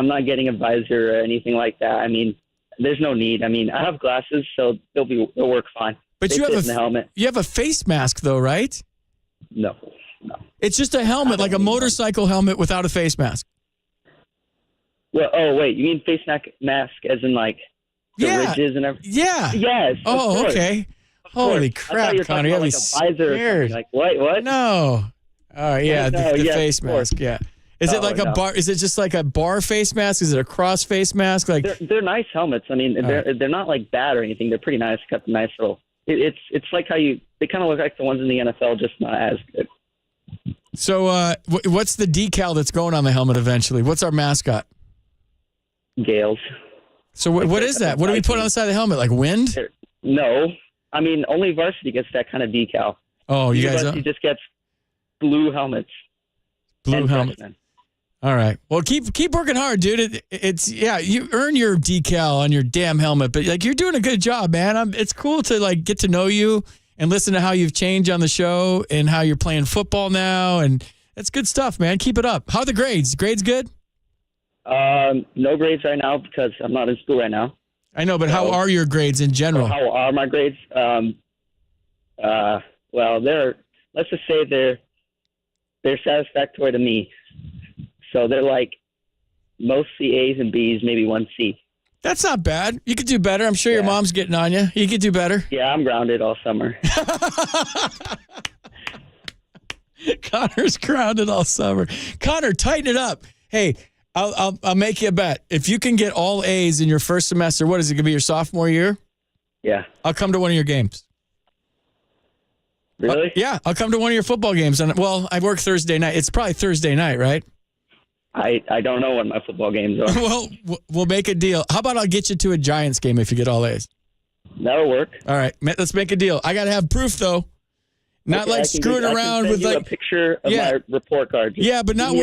not getting a visor or anything like that. I mean, there's no need. I mean, I have glasses, so they'll work fine. But you have a helmet. You have a face mask, though, right? No. It's just a helmet, like a motorcycle helmet without a face mask. Well, oh wait, you mean face mask as in like the ridges and everything? Yeah. Yes. Oh, okay. Holy crap, Connor! You have like a visor or like what? No. All right. Yeah, the face mask. Yeah. Is it like a bar? Is it just like a bar face mask? Is it a cross face mask? Like they're nice helmets. I mean, they're not like bad or anything. They're pretty nice. Got the nice little. It's like how they kind of look like the ones in the NFL, just not as good. So, what's the decal that's going on the helmet eventually? What's our mascot? Gales. So what is that? What do we put on the side of the helmet? Like wind? No, I mean only varsity gets that kind of decal. Oh, you guys? Varsity just gets blue helmets. Blue helmet. All right. Well, keep working hard, dude. It's you earn your decal on your damn helmet, but like you're doing a good job, man. It's cool to like get to know you and listen to how you've changed on the show and how you're playing football now, and that's good stuff, man. Keep it up. How are the grades? Grades good? No grades right now because I'm not in school right now. I know, but how are your grades in general? How are my grades? Well, let's just say they're satisfactory to me. So they're like mostly A's and B's, maybe 1 C. That's not bad. You could do better. I'm sure your mom's getting on you. You could do better. Yeah, I'm grounded all summer. Connor's grounded all summer. Connor, tighten it up. Hey, I'll make you a bet. If you can get all A's in your first semester, what is it going to be, your sophomore year? Yeah. I'll come to one of your games. Really? Yeah, I'll come to one of your football games. Well, I work Thursday night. It's probably Thursday night, right? I don't know what my football games are. Well, we'll make a deal. How about I'll get you to a Giants game if you get all A's? That'll work. All right, let's make a deal. I got to have proof, though. Not like screwing around with like a picture of my report card. Just but not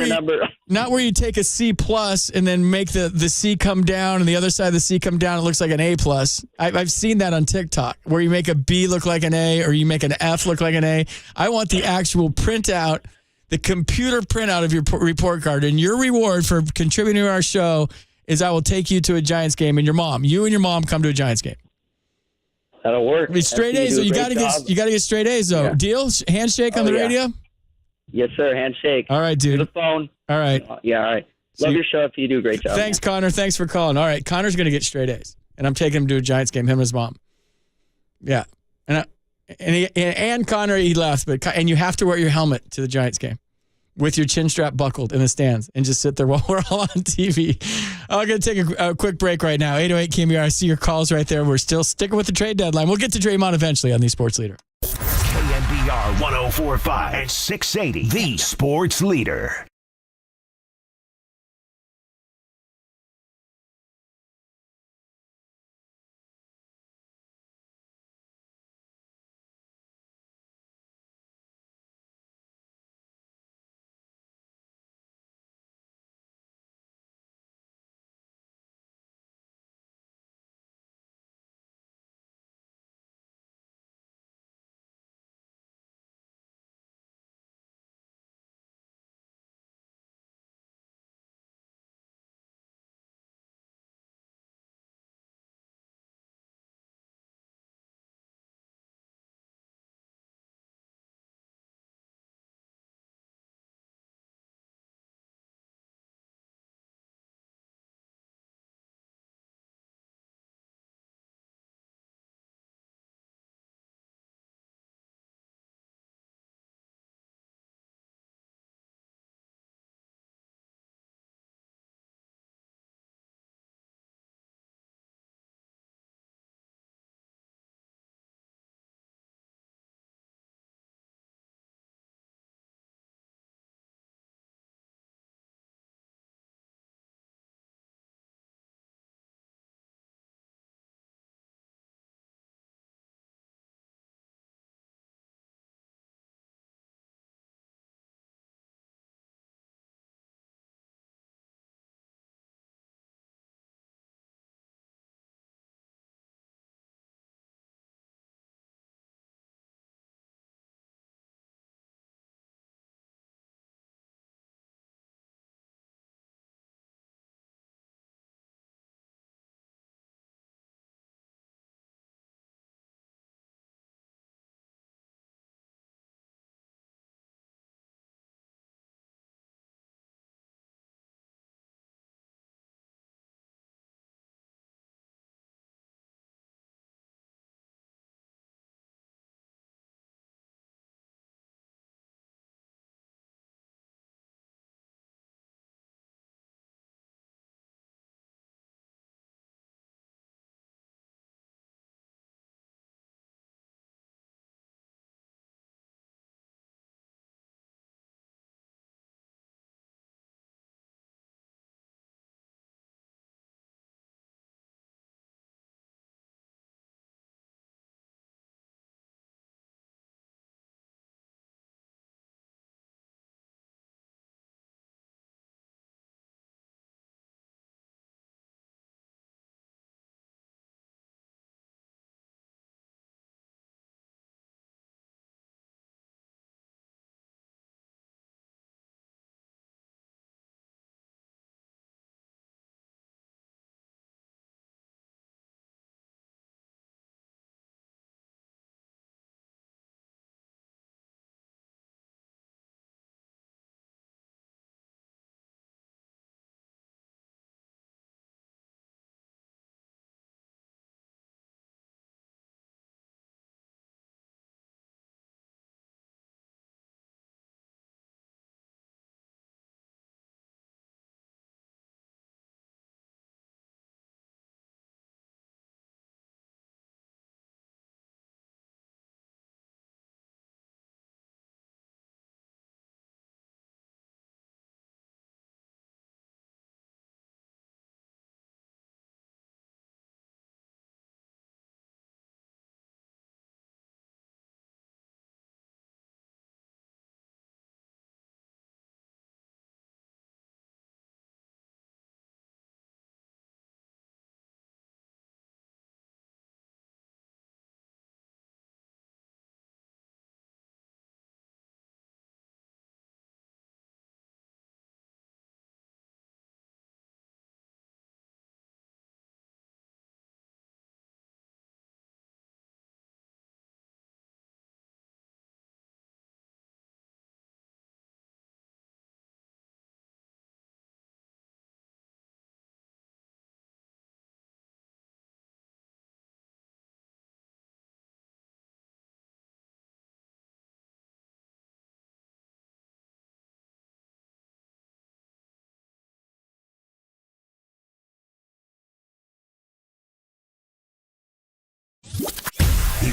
where you take a C plus and then make the C come down and the other side of the C come down. It looks like an A plus. I've seen that on TikTok where you make a B look like an A or you make an F look like an A. I want the actual printout, the computer printout of your report card, and your reward for contributing to our show is I will take you to a Giants game and you and your mom come to a Giants game. That'll work. I mean, straight A's. So you got to get straight A's though. Yeah. Deal? Handshake on the radio? Yes, sir. Handshake. All right, dude. The phone. All right. Yeah. All right. Love your show. You do a great job. Thanks, Connor. Thanks for calling. All right, Connor's going to get straight A's, and I'm taking him to a Giants game, him and his mom. Yeah. And Connor, he laughs, and you have to wear your helmet to the Giants game with your chin strap buckled in the stands and just sit there while we're all on TV. I'm going to take a quick break right now. 808 KNBR. I see your calls right there. We're still sticking with the trade deadline. We'll get to Draymond eventually on the Sports Leader. KNBR 104.5 and 680, the Sports Leader.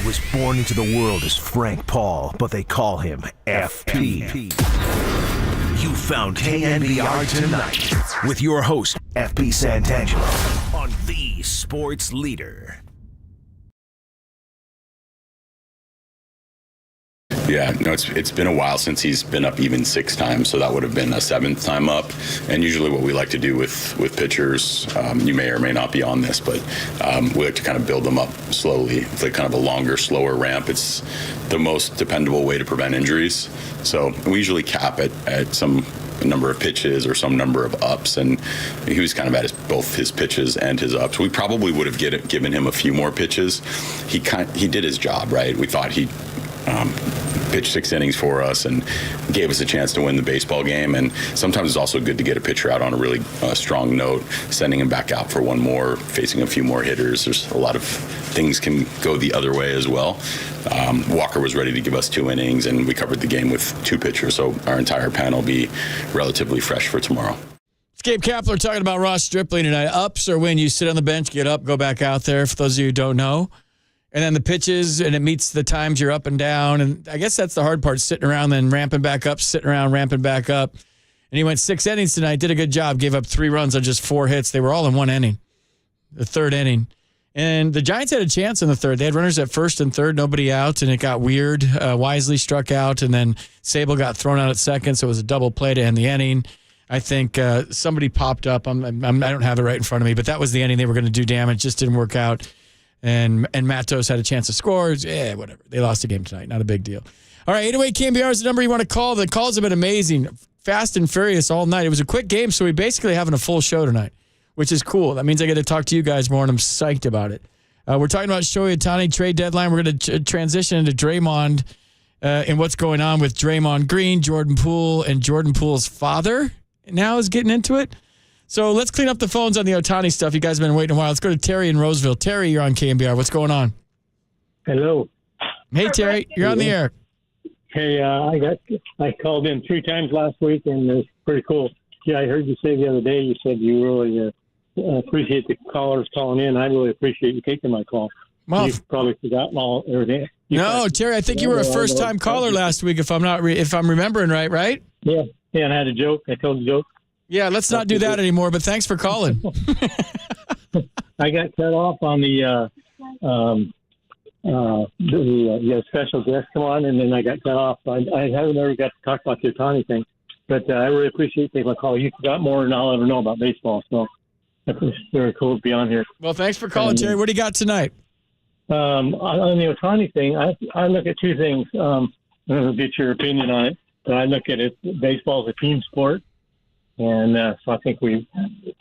was born into the world as Frank Paul, but they call him FP. You found KNBR Tonight with your host, FP Santangelo, on the Sports Leader. Yeah, no, it's been a while since he's been up even 6 times, so that would have been a 7th time up. And usually what we like to do with pitchers, you may or may not be on this, but we like to kind of build them up slowly. It's like kind of a longer, slower ramp. It's the most dependable way to prevent injuries. So we usually cap it at some number of pitches or some number of ups, and he was kind of at both his pitches and his ups. We probably would have given him a few more pitches. He did his job, right? We thought he pitched 6 innings for us and gave us a chance to win the baseball game. And sometimes it's also good to get a pitcher out on a really strong note, sending him back out for one more, facing a few more hitters. There's a lot of things can go the other way as well. Walker was ready to give us 2 innings, and we covered the game with 2 pitchers, so our entire panel will be relatively fresh for tomorrow. It's Gabe Kapler talking about Ross Stripling tonight. Ups are when you sit on the bench, get up, go back out there, for those of you who don't know. And then the pitches, and it meets the times you're up and down. And I guess that's the hard part, sitting around, then ramping back up, sitting around, ramping back up. And he went 6 innings tonight, did a good job, gave up 3 runs on just 4 hits. They were all in 1 inning, the 3rd inning. And the Giants had a chance in the 3rd. They had runners at 1st and 3rd, nobody out, and it got weird. Wisely struck out, and then Sable got thrown out at 2nd, so it was a double play to end the inning. I think somebody popped up. I don't have it right in front of me, but that was the inning. They were going to do damage, just didn't work out. And Matos had a chance to score. Yeah, whatever. They lost the game tonight. Not a big deal. All right, 808 KNBR is the number you want to call. The calls have been amazing, fast and furious all night. It was a quick game, so we basically having a full show tonight, which is cool. That means I get to talk to you guys more, and I'm psyched about it. We're talking about Shohei Ohtani trade deadline. We're going to transition into Draymond and what's going on with Draymond Green, Jordan Poole, and Jordan Poole's father now is getting into it. So let's clean up the phones on the Ohtani stuff. You guys have been waiting a while. Let's go to Terry in Roseville. Terry, you're on KNBR. What's going on? Hello. Hey, Terry. You're on the air. Hey, I called in 3 times last week, and it was pretty cool. Yeah, I heard you say the other day, you said you really appreciate the callers calling in. I really appreciate you taking my call. Well, you've probably forgotten everything. No, Terry, I think you were a first-time caller last week, if I'm remembering right? Yeah, and I had a joke. I told a joke. Yeah, let's not do that anymore, but thanks for calling. I got cut off on the special guest come on, and then I got cut off. I haven't ever got to talk about the Ohtani thing, but I really appreciate you taking my call. You got more than I'll ever know about baseball, so it's very cool to be on here. Well, thanks for calling, Terry. What do you got tonight? On the Ohtani thing, I look at 2 things. I'm going to get your opinion on it, but I look at it, baseball is a team sport. And so I think we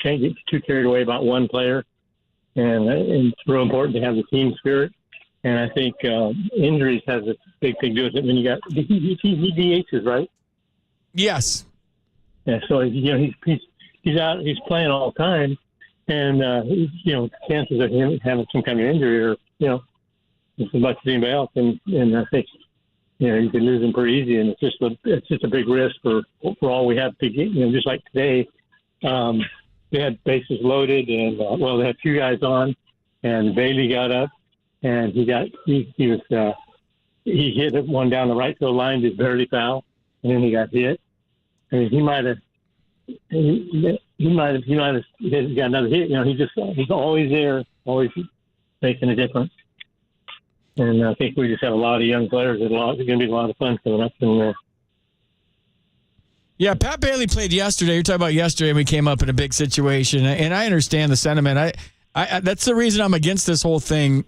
can't get too carried away about one player. And it's real important to have the team spirit. And I think injuries has a big thing to do with it. When you got he DHs, right? Yes. Yeah. So he's out. He's playing all the time, and chances of him having some kind of injury are just as much as anybody else. And I think you could lose him pretty easy, and it's just a big risk for all we have to get. Just like today, they had bases loaded, and they had 2 guys on, and Bailey got up, and he hit one down the right field line, just barely foul, and then he got hit. I mean, he might have got another hit. He's always there, always making a difference. And I think we just have a lot of young players. It's going to be a lot of fun coming up. Yeah, Pat Bailey played yesterday. You're talking about yesterday, and we came up in a big situation. And I understand the sentiment. I that's the reason I'm against this whole thing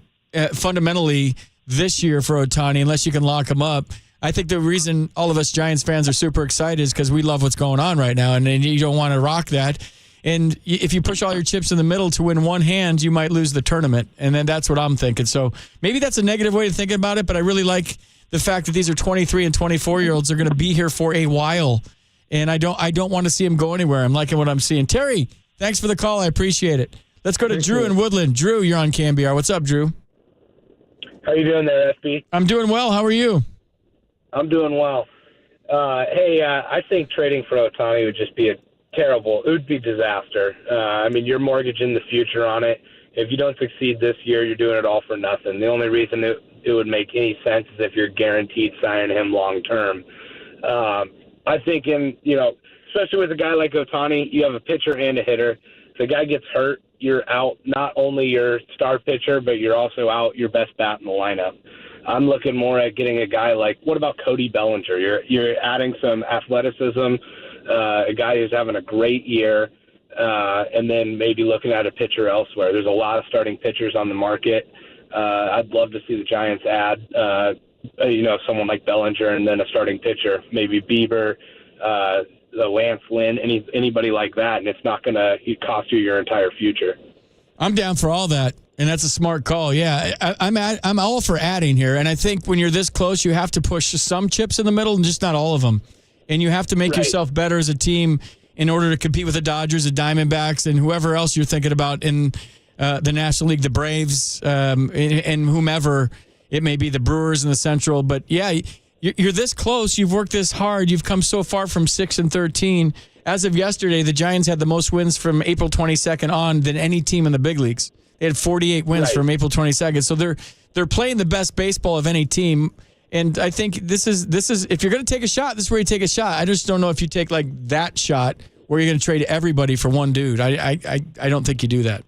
fundamentally this year for Ohtani, unless you can lock him up. I think the reason all of us Giants fans are super excited is because we love what's going on right now, and you don't want to rock that. And if you push all your chips in the middle to win one hand, you might lose the tournament. And then that's what I'm thinking. So maybe that's a negative way to think about it, but I really like the fact that these are 23 and 24-year-olds. They're going to be here for a while. And I don't want to see them go anywhere. I'm liking what I'm seeing. Terry, thanks for the call. I appreciate it. Let's go to Drew in Woodland. Drew, you're on KNBR. What's up, Drew? How you doing there, SB? I'm doing well. How are you? I'm doing well. I think trading for Ohtani would just be it would be disaster. You're mortgaging the future on it. If you don't succeed this year, you're doing it all for nothing. The only reason it would make any sense as if you're guaranteed signing him long term. I think especially with a guy like Ohtani, you have a pitcher and a hitter. If the guy gets hurt, you're out not only your star pitcher, but you're also out your best bat in the lineup. I'm looking more at getting a guy like, what about Cody Bellinger? You're adding some athleticism, a guy who's having a great year, and then maybe looking at a pitcher elsewhere. There's a lot of starting pitchers on the market. I'd love to see the Giants add, someone like Bellinger and then a starting pitcher, maybe Bieber, Lance Lynn, anybody like that, and it's not going to cost you your entire future. I'm down for all that, and that's a smart call. Yeah, I'm all for adding here, and I think when you're this close, you have to push some chips in the middle and just not all of them, and you have to make yourself better as a team in order to compete with the Dodgers, the Diamondbacks, and whoever else you're thinking about in the National League, the Braves, and whomever it may be, the Brewers in the Central. But yeah, you're this close. You've worked this hard. You've come so far from 6-13. As of yesterday, the Giants had the most wins from April 22nd on than any team in the big leagues. They had 48 wins from April 22nd. So they're playing the best baseball of any team. And I think this is if you're going to take a shot, this is where you take a shot. I just don't know if you take like that shot where you're going to trade everybody for one dude. I don't think you do that.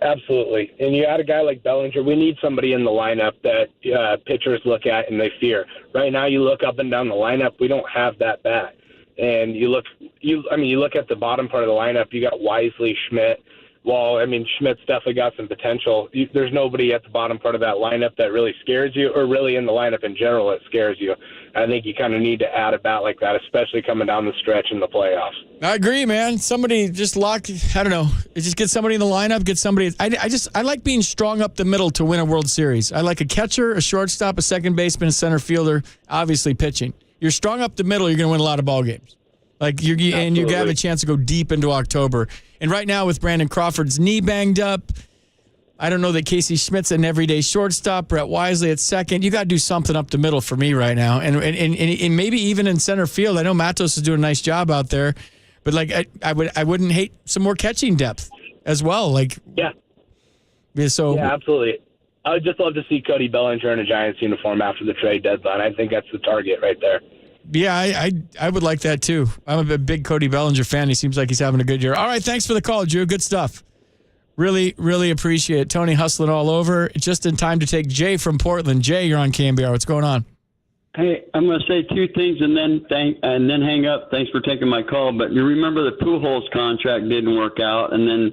Absolutely. And you add a guy like Bellinger, we need somebody in the lineup that pitchers look at and they fear. Right now you look up and down the lineup, we don't have that bat. And you look at the bottom part of the lineup, you got Wisely, Schmidt. Well, Schmidt's definitely got some potential. There's nobody at the bottom part of that lineup that really scares you, or really in the lineup in general that scares you. I think you kind of need to add a bat like that, especially coming down the stretch in the playoffs. I agree, man. Somebody just I don't know. Just get somebody in the lineup, get somebody. I like being strong up the middle to win a World Series. I like a catcher, a shortstop, a second baseman, a center fielder, obviously pitching. You're strong up the middle, you're going to win a lot of ball games. And you have a chance to go deep into October. And right now with Brandon Crawford's knee banged up, I don't know that Casey Schmidt's an everyday shortstop, Brett Wisely at second. You got to do something up the middle for me right now. And maybe even in center field. I know Matos is doing a nice job out there, but I wouldn't hate some more catching depth as well. Yeah, absolutely. I would just love to see Cody Bellinger in a Giants uniform after the trade deadline. I think that's the target right there. Yeah, I would like that too. I'm a big Cody Bellinger fan. He seems like he's having a good year. All right, thanks for the call, Drew. Good stuff. Really, really appreciate it. Tony hustling all over. Just in time to take Jay from Portland. Jay, you're on KNBR. What's going on? Hey, I'm going to say two things and then hang up. Thanks for taking my call. But you remember the Pujols contract didn't work out, and then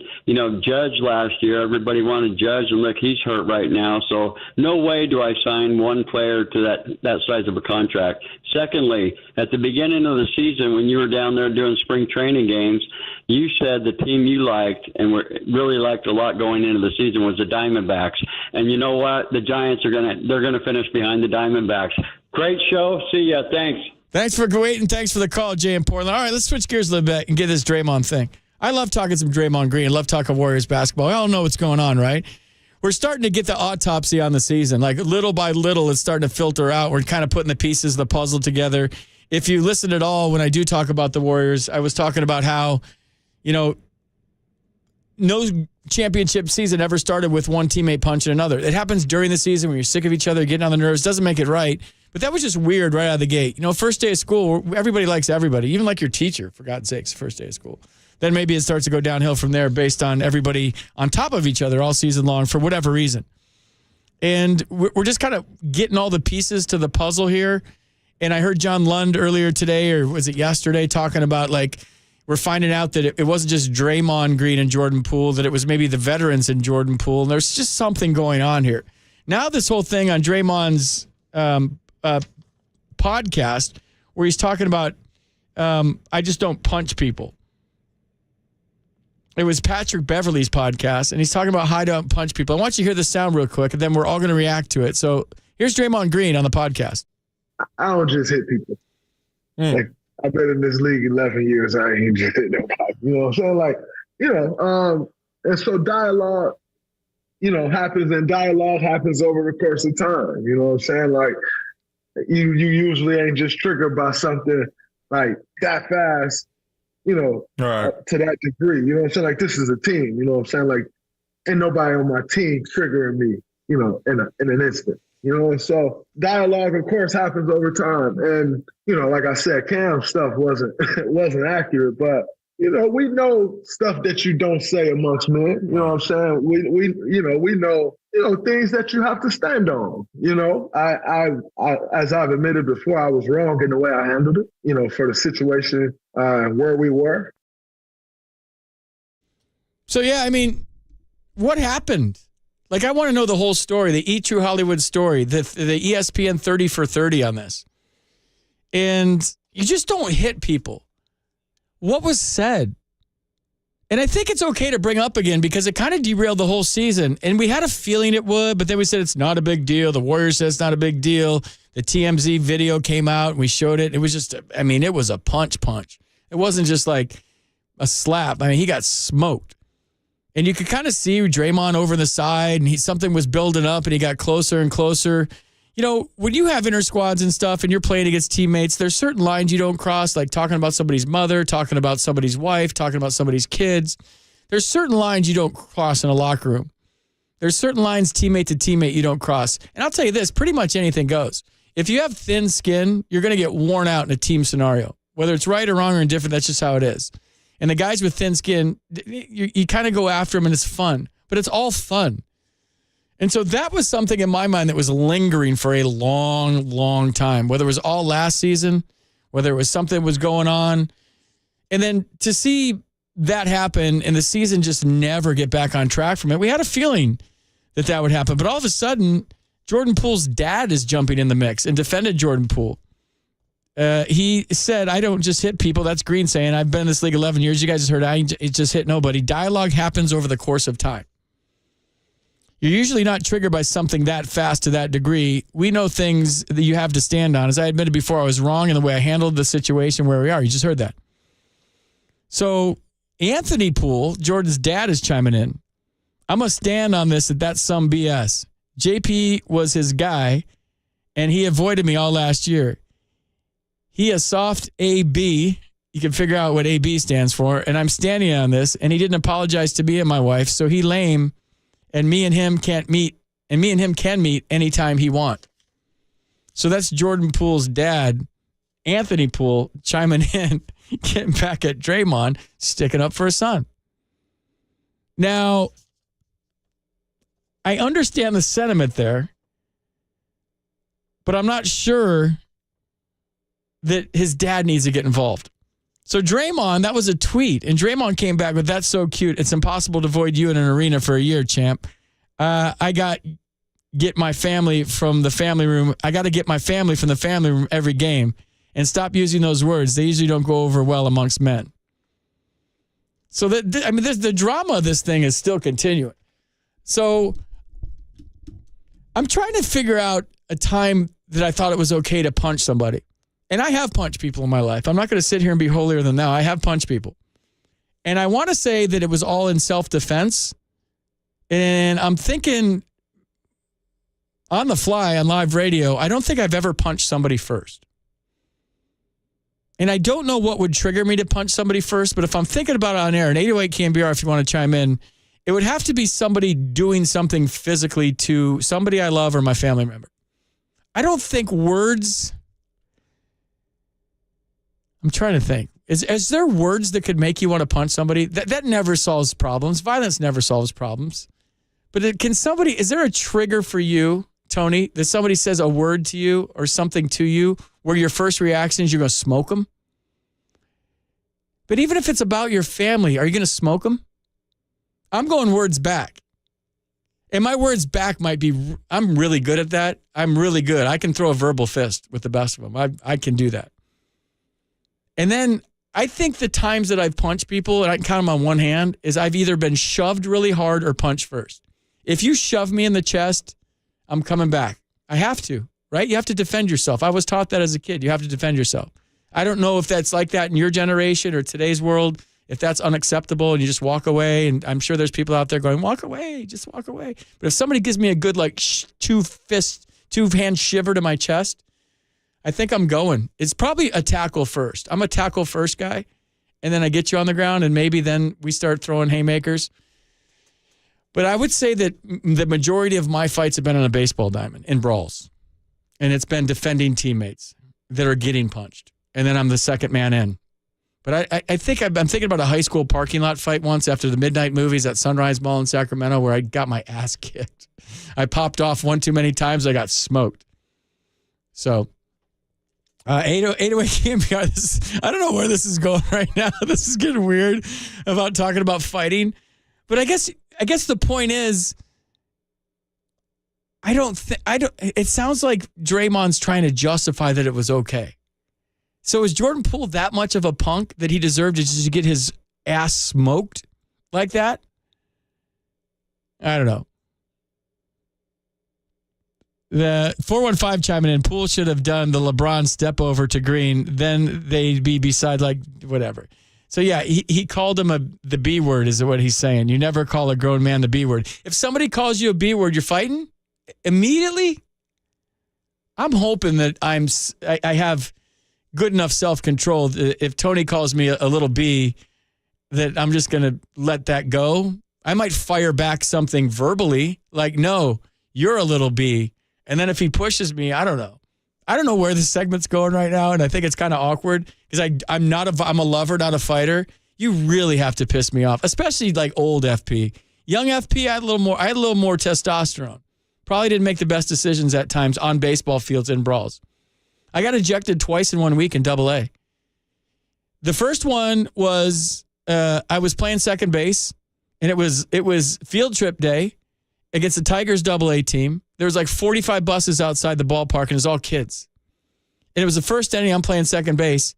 Judge last year. Everybody wanted Judge, and look, he's hurt right now. So no way do I sign one player to that size of a contract. Secondly, at the beginning of the season, when you were down there doing spring training games, you said the team you liked and really liked a lot going into the season was the Diamondbacks. And you know what? The Giants they're gonna finish behind the Diamondbacks. Great show. See ya. Thanks. Thanks for waiting. Thanks for the call, Jay in Portland. All right, let's switch gears a little bit and get this Draymond thing. I love talking some Draymond Green. I love talking Warriors basketball. We all know what's going on, right? We're starting to get the autopsy on the season. Like little by little, it's starting to filter out. We're kind of putting the pieces of the puzzle together. If you listen at all, when I do talk about the Warriors, I was talking about how, no championship season ever started with one teammate punching another. It happens during the season when you're sick of each other, getting on the nerves. Doesn't make it right. But that was just weird right out of the gate. First day of school, everybody likes everybody, even like your teacher, for God's sakes, first day of school. Then maybe it starts to go downhill from there based on everybody on top of each other all season long for whatever reason. And we're just kind of getting all the pieces to the puzzle here. And I heard John Lund earlier today, or was it yesterday, talking about we're finding out that it wasn't just Draymond Green and Jordan Poole, that it was maybe the veterans in Jordan Poole. And there's just something going on here. Now this whole thing on Draymond's podcast where he's talking about I just don't punch people. It was Patrick Beverley's podcast, and he's talking about how I don't punch people. I want you to hear the sound real quick, and then we're all going to react to it. So here's Draymond Green on the podcast. I don't just hit people. I've been in this league 11 years. I ain't just hit nobody. You know what I'm saying? And so dialogue, happens, and dialogue happens over the course of time. You know what I'm saying? Like, you usually ain't just triggered by something like that fast, to that degree. You know what I'm saying? Like, this is a team. You know what I'm saying? Like, ain't nobody on my team triggering me, in an instant. And so dialogue, of course, happens over time. And, like I said, Cam's stuff wasn't accurate, but, we know stuff that you don't say amongst men. You know what I'm saying? We know, things that you have to stand on. I as I've admitted before, I was wrong in the way I handled it, for the situation where we were. So, yeah, I mean, what happened? Like, I want to know the whole story, the E! True Hollywood story, the ESPN 30 for 30 on this. And you just don't hit people. What was said? And I think it's okay to bring up again because it kind of derailed the whole season. And we had a feeling it would, but then we said it's not a big deal. The Warriors said it's not a big deal. The TMZ video came out and we showed it. It was just, it was a punch. It wasn't just like a slap. He got smoked. And you could kind of see Draymond over the side, and something was building up, and he got closer and closer. When you have inter squads and stuff, and you're playing against teammates, there's certain lines you don't cross, like talking about somebody's mother, talking about somebody's wife, talking about somebody's kids. There's certain lines you don't cross in a locker room. There's certain lines teammate to teammate you don't cross. And I'll tell you this, pretty much anything goes. If you have thin skin, you're going to get worn out in a team scenario. Whether it's right or wrong or indifferent, that's just how it is. And the guys with thin skin, you kind of go after them and it's fun. But it's all fun. And so that was something in my mind that was lingering for a long, long time. Whether it was all last season, whether it was something that was going on. And then to see that happen and the season just never get back on track from it, we had a feeling that would happen. But all of a sudden, Jordan Poole's dad is jumping in the mix and defended Jordan Poole. He said, I don't just hit people. That's Green saying, I've been in this league 11 years. You guys just heard I just hit nobody. Dialogue happens over the course of time. You're usually not triggered by something that fast to that degree. We know things that you have to stand on. As I admitted before, I was wrong in the way I handled the situation where we are. You just heard that. So Anthony Poole, Jordan's dad, is chiming in. I'm going to stand on this that's some BS. JP was his guy, and he avoided me all last year. He a soft AB. You can figure out what AB stands for. And I'm standing on this. And he didn't apologize to me and my wife. So he lame. And me and him can't meet. And me and him can meet anytime he want. So that's Jordan Poole's dad, Anthony Poole, chiming in, getting back at Draymond, sticking up for his son. Now, I understand the sentiment there. But I'm not sure that his dad needs to get involved. So Draymond, that was a tweet, and Draymond came back with, that's so cute. It's impossible to avoid you in an arena for a year, champ. Get my family from the family room. I got to get my family from the family room every game and stop using those words. They usually don't go over well amongst men. So the drama of this thing is still continuing. So I'm trying to figure out a time that I thought it was okay to punch somebody. And I have punched people in my life. I'm not going to sit here and be holier than thou. I have punched people. And I want to say that it was all in self-defense. And I'm thinking on the fly on live radio, I don't think I've ever punched somebody first. And I don't know what would trigger me to punch somebody first, but if I'm thinking about it on air, and 808 KNBR, if you want to chime in, it would have to be somebody doing something physically to somebody I love or my family member. I don't think words... I'm trying to think. Is there words that could make you want to punch somebody? That never solves problems. Violence never solves problems. But is there a trigger for you, Tony, that somebody says a word to you or something to you where your first reaction is you're going to smoke them? But even if it's about your family, are you going to smoke them? I'm going words back. And my words back might be, I'm really good at that. I'm really good. I can throw a verbal fist with the best of them. I can do that. And then I think the times that I've punched people, and I can count them on one hand, is I've either been shoved really hard or punched first. If you shove me in the chest, I'm coming back. I have to, right? You have to defend yourself. I was taught that as a kid. You have to defend yourself. I don't know if that's like that in your generation or today's world, if that's unacceptable and you just walk away. And I'm sure there's people out there going, walk away, just walk away. But if somebody gives me a good two-hand shiver to my chest, I think I'm going. It's probably a tackle first. I'm a tackle first guy. And then I get you on the ground and maybe then we start throwing haymakers. But I would say that the majority of my fights have been on a baseball diamond in brawls. And it's been defending teammates that are getting punched. And then I'm the second man in. But I think I'm thinking about a high school parking lot fight once after the midnight movies at Sunrise Mall in Sacramento where I got my ass kicked. I popped off one too many times. I got smoked. So 808 KNBR, I don't know where this is going right now. This is getting weird about talking about fighting. But I guess the point is, it sounds like Draymond's trying to justify that it was okay. So is Jordan Poole that much of a punk that he deserved to just get his ass smoked like that? I don't know. The 415 chiming in, Poole should have done the LeBron step over to Green, then they'd be beside like whatever. So yeah, he called him the B word is what he's saying. You never call a grown man the B word. If somebody calls you a B word, you're fighting? Immediately? I'm hoping that I have good enough self-control. If Tony calls me a little B, that I'm just going to let that go. I might fire back something verbally, like, no, you're a little B. And then if he pushes me, I don't know. I don't know where this segment's going right now, and I think it's kind of awkward because I'm a lover, not a fighter. You really have to piss me off, especially like old FP. Young FP, I had a little more testosterone. Probably didn't make the best decisions at times on baseball fields in brawls. I got ejected twice in 1 week in AA. The first one was I was playing second base, and it was field trip day against the Tigers AA team. There was like 45 buses outside the ballpark, and it was all kids. And it was the first inning I'm playing second base,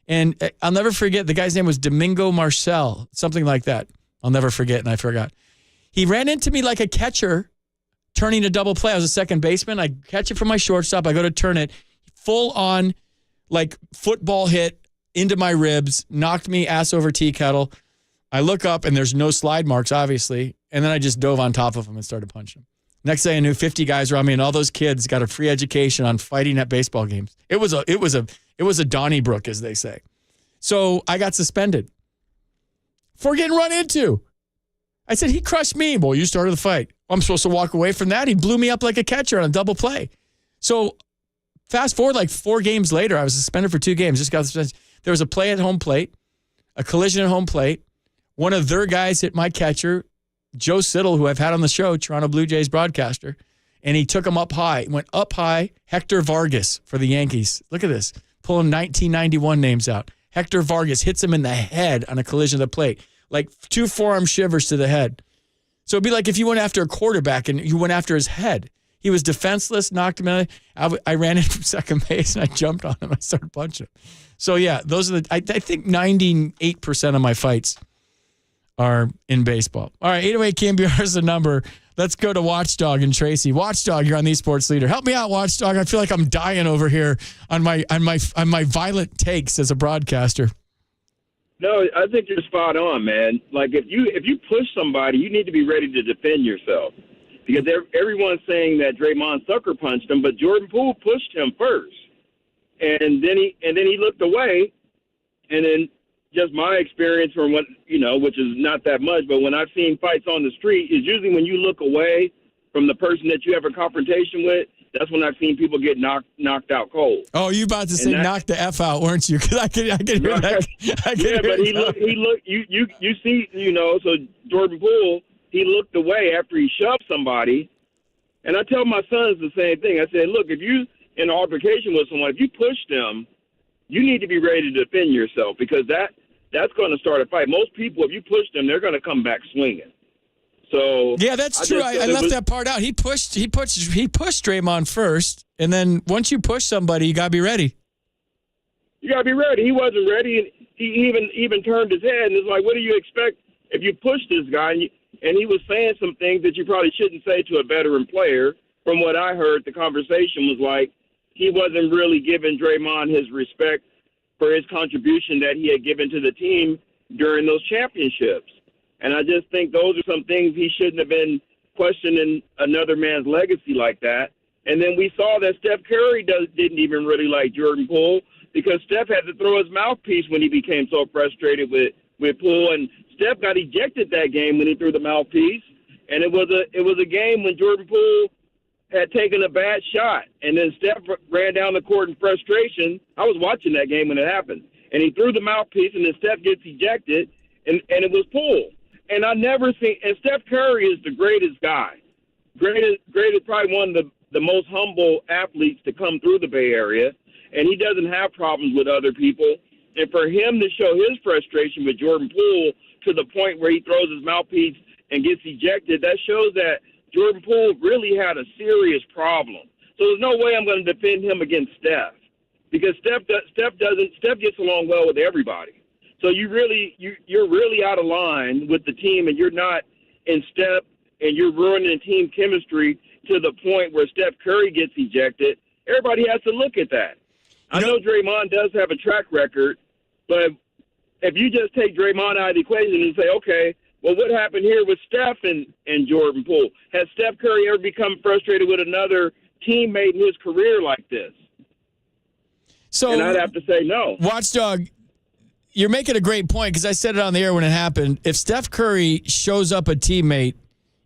and I'll never forget, the guy's name was Domingo Marcel, something like that. I'll never forget, and I forgot. He ran into me like a catcher, turning a double play. I was a second baseman. I catch it from my shortstop. I go to turn it. Full on, like, football hit into my ribs, knocked me ass over tea kettle. I look up, and there's no slide marks, obviously. And then I just dove on top of him and started punching him. Next thing I knew, 50 guys around me, and all those kids got a free education on fighting at baseball games. It was a Donnybrook, as they say. So I got suspended for getting run into. I said, he crushed me. Well, you started the fight. I'm supposed to walk away from that. He blew me up like a catcher on a double play. So fast forward like 4 games later, I was suspended for 2 games. Just got suspended. There was a play at home plate, a collision at home plate. One of their guys hit my catcher, Joe Siddle, who I've had on the show, Toronto Blue Jays broadcaster, and he took him up high. Went up high. Hector Vargas for the Yankees. Look at this. Pulling 1991 names out. Hector Vargas hits him in the head on a collision of the plate. Like 2 forearm shivers to the head. So it'd be like if you went after a quarterback and you went after his head. He was defenseless, knocked him in. I ran in from second base and I jumped on him. I started punching him. So yeah, those are I think 98% of my fights are in baseball. All right, 808 KNBR is the number. Let's go to Watchdog and Tracy. Watchdog, you're on the Sports Leader. Help me out, Watchdog. I feel like I'm dying over here on my violent takes as a broadcaster. No, I think you're spot on, man. Like if you push somebody, you need to be ready to defend yourself. Because everyone's saying that Draymond sucker punched him, but Jordan Poole pushed him first. And then he looked away, and then just my experience from what, which is not that much, but when I've seen fights on the street, is usually when you look away from the person that you have a confrontation with, that's when I've seen people get knocked out cold. Oh, you about to say knock the F out, weren't you? Because I could hear that. But he looked, you see, so Jordan Poole, he looked away after he shoved somebody. And I tell my sons the same thing. I said, look, if you in an altercation with someone, if you push them, you need to be ready to defend yourself because that's going to start a fight. Most people, if you push them, they're going to come back swinging. So yeah, that's true. I left that part out. He pushed Draymond first, and then once you push somebody, you got to be ready. You got to be ready. He wasn't ready, and he even turned his head, and it's like, what do you expect if you push this guy? And he was saying some things that you probably shouldn't say to a veteran player. From what I heard, the conversation was like he wasn't really giving Draymond his respect for his contribution that he had given to the team during those championships. And I just think those are some things he shouldn't have been questioning another man's legacy like that. And then we saw that Steph Curry didn't even really like Jordan Poole because Steph had to throw his mouthpiece when he became so frustrated with Poole. And Steph got ejected that game when he threw the mouthpiece. And it was a game when Jordan Poole had taken a bad shot, and then Steph ran down the court in frustration. I was watching that game when it happened, and he threw the mouthpiece, and then Steph gets ejected, and it was Poole. And I never seen. And Steph Curry is the greatest guy, greatest, probably one of the most humble athletes to come through the Bay Area, and he doesn't have problems with other people. And for him to show his frustration with Jordan Poole to the point where he throws his mouthpiece and gets ejected, that shows that Jordan Poole really had a serious problem. So there's no way I'm going to defend him against Steph, because Steph gets along well with everybody. So you're really out of line with the team, and you're not in step, and you're ruining team chemistry to the point where Steph Curry gets ejected. Everybody has to look at that. I know Draymond does have a track record, but if you just take Draymond out of the equation and say, okay, well, what happened here with Steph and Jordan Poole? Has Steph Curry ever become frustrated with another teammate in his career like this? So, and I'd have to say no. Watchdog, you're making a great point, because I said it on the air when it happened. If Steph Curry shows up a teammate,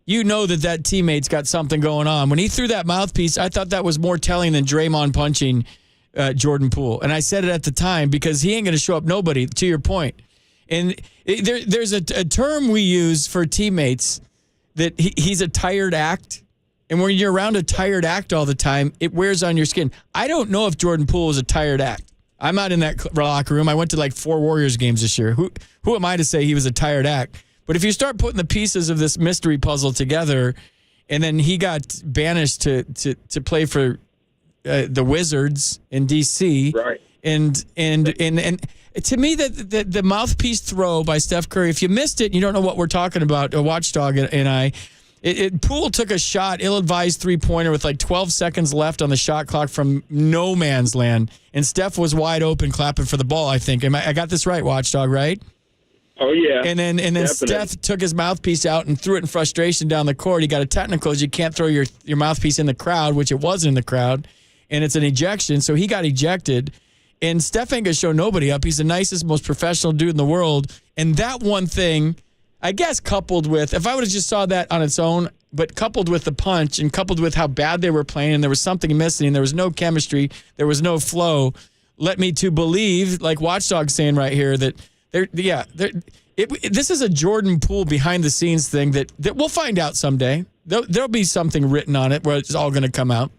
you know that teammate's got something going on. When he threw that mouthpiece, I thought that was more telling than Draymond punching Jordan Poole. And I said it at the time, because he ain't going to show up nobody, to your point. And there's a term we use for teammates, that he's a tired act. And when you're around a tired act all the time, it wears on your skin. I don't know if Jordan Poole is a tired act. I'm not in that locker room. I went to like 4 Warriors games this year. Who am I to say he was a tired act? But if you start putting the pieces of this mystery puzzle together, and then he got banished to play for the Wizards in D.C. Right. And to me, the mouthpiece throw by Steph Curry, if you missed it, you don't know what we're talking about, a Watchdog and I. Poole took a shot, ill-advised three-pointer with like 12 seconds left on the shot clock from no man's land, and Steph was wide open clapping for the ball, I think. I got this right, Watchdog, right? Oh, yeah. And then Steph took his mouthpiece out and threw it in frustration down the court. He got a technical, as you can't throw your mouthpiece in the crowd, which it wasn't in the crowd, and it's an ejection, so he got ejected. And Steph ain't going to show nobody up. He's the nicest, most professional dude in the world. And that one thing, I guess, coupled with, if I would have just saw that on its own, but coupled with the punch and coupled with how bad they were playing, and there was something missing, there was no chemistry, there was no flow, led me to believe, like Watchdog's saying right here, that this is a Jordan Poole behind-the-scenes thing that we'll find out someday. There'll be something written on it where it's all going to come out.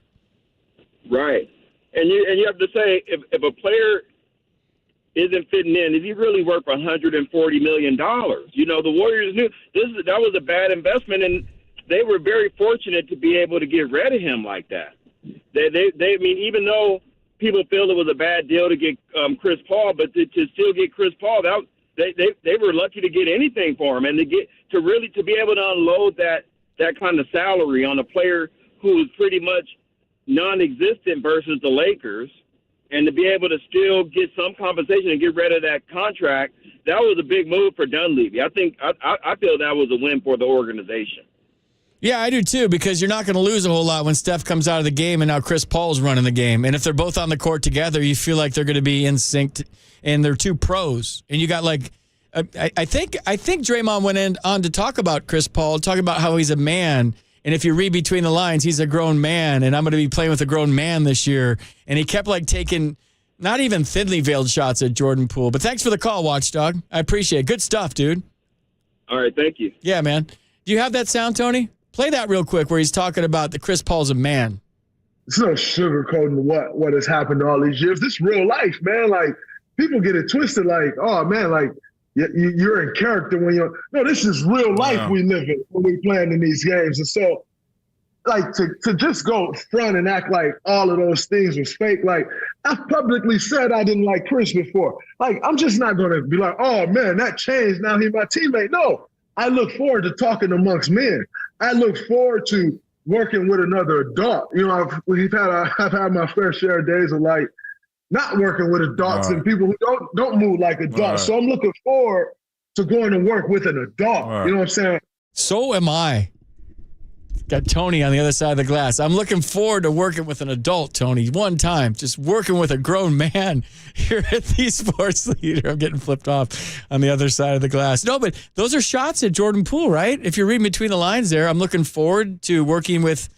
Right. And you have to say, if a player isn't fitting in, is he really worth $140 million? You know, the Warriors knew that was a bad investment, and they were very fortunate to be able to get rid of him like that. I mean, even though people feel it was a bad deal to get Chris Paul, but to still get Chris Paul, they were lucky to get anything for him, and to be able to unload that kind of salary on a player who was pretty much non-existent versus the Lakers, and to be able to still get some compensation and get rid of that contract, that was a big move for Dunleavy. I feel that was a win for the organization. Yeah, I do too, because you're not going to lose a whole lot when Steph comes out of the game and now Chris Paul's running the game. And if they're both on the court together, you feel like they're going to be in sync, and they're two pros. And you got like, I think Draymond went on to talk about Chris Paul, talk about how he's a man. And if you read between the lines, he's a grown man, and I'm going to be playing with a grown man this year. And he kept like taking not even thinly veiled shots at Jordan Poole. But thanks for the call, Watchdog. I appreciate it. Good stuff, dude. All right, thank you. Yeah, man. Do you have that sound, Tony? Play that real quick where he's talking about the Chris Paul's a man. It's no sugarcoating what has happened all these years. This real life, man. Like, people get it twisted like, oh, man, like, you're in character when you're – no, this is real life we live in when we playing in these games. And so, like, to just go front and act like all of those things was fake, like, I've publicly said I didn't like Chris before. Like, I'm just not going to be like, oh, man, that changed. Now he's my teammate. No, I look forward to talking amongst men. I look forward to working with another adult. You know, I've had my fair share of days of, like, not working with adults and people who don't move like adults. So I'm looking forward to going to work with an adult. You know what I'm saying? So am I. Got Tony on the other side of the glass. I'm looking forward to working with an adult, Tony, one time. Just working with a grown man here at the Sports Leader. I'm getting flipped off on the other side of the glass. No, but those are shots at Jordan Poole, right? If you're reading between the lines there, I'm looking forward to working with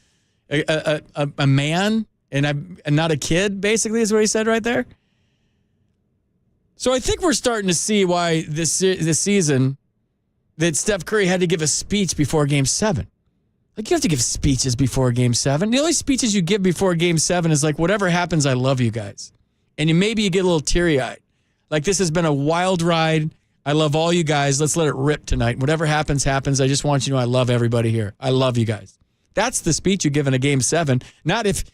a man and not a kid, basically, is what he said right there. So I think we're starting to see why this season that Steph Curry had to give a speech before Game 7. Like, you have to give speeches before Game 7. The only speeches you give before Game 7 is like, whatever happens, I love you guys. And maybe you get a little teary-eyed. Like, this has been a wild ride. I love all you guys. Let's let it rip tonight. Whatever happens, happens. I just want you to know I love everybody here. I love you guys. That's the speech you give in a Game 7. Not if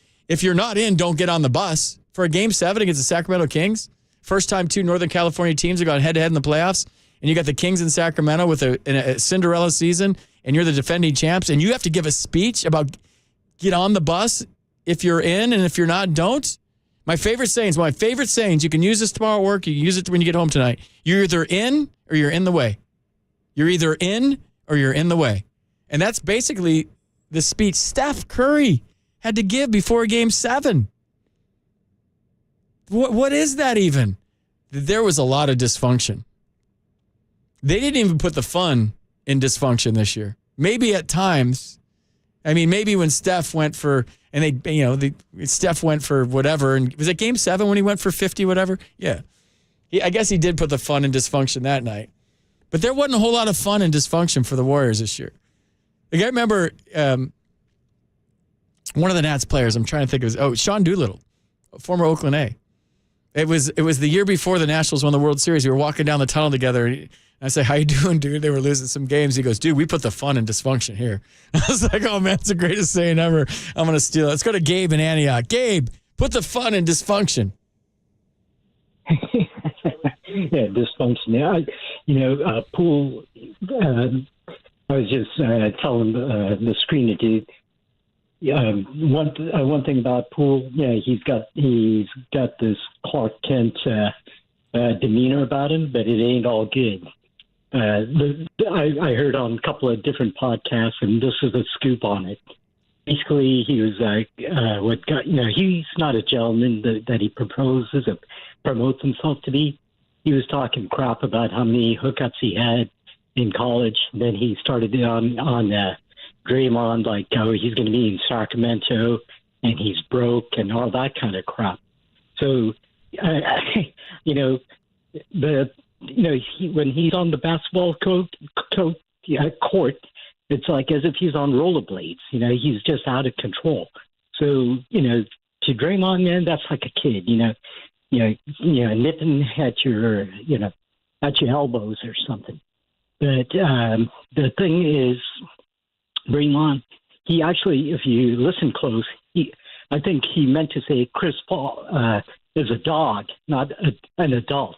you're not in, don't get on the bus. For a Game 7 against the Sacramento Kings, first time two Northern California teams have gone head-to-head in the playoffs, and you got the Kings in Sacramento with a Cinderella season, and you're the defending champs, and you have to give a speech about get on the bus if you're in, and if you're not, don't. My favorite sayings, you can use this tomorrow at work, you can use it when you get home tonight. You're either in or you're in the way. You're either in or you're in the way. And that's basically the speech Steph Curry had to give before Game 7. What is that even? There was a lot of dysfunction. They didn't even put the fun in dysfunction this year. Maybe at times, maybe when Steph went for, and Steph went for whatever, and was it Game 7 when he went for 50, whatever? Yeah. I guess he did put the fun in dysfunction that night. But there wasn't a whole lot of fun and dysfunction for the Warriors this year. Like, I remember one of the Nats players, I'm trying to think of his, Sean Doolittle, former Oakland A. It was the year before the Nationals won the World Series. We were walking down the tunnel together, and I say, how you doing, dude? They were losing some games. He goes, dude, we put the fun in dysfunction here. I was like, oh, man, it's the greatest saying ever. I'm going to steal it. Let's go to Gabe in Antioch. Gabe, put the fun in dysfunction. Yeah, dysfunction. Yeah, Poole, I was just telling the screen to do. One thing about Poole, he's got this Clark Kent demeanor about him, but it ain't all good. I heard on a couple of different podcasts, and this is a scoop on it. Basically, he was he's not a gentleman that he proposes or promotes himself to be. He was talking crap about how many hookups he had in college. Then he started on Draymond, like, oh, he's going to be in Sacramento and he's broke and all that kind of crap. So, when he's on the basketball court, it's like as if he's on rollerblades. He's just out of control. So, to Draymond, man, that's like a kid. Nipping at your elbows or something. But the thing is, Draymond, he actually, if you listen close, I think he meant to say Chris Paul is a dog, not an adult.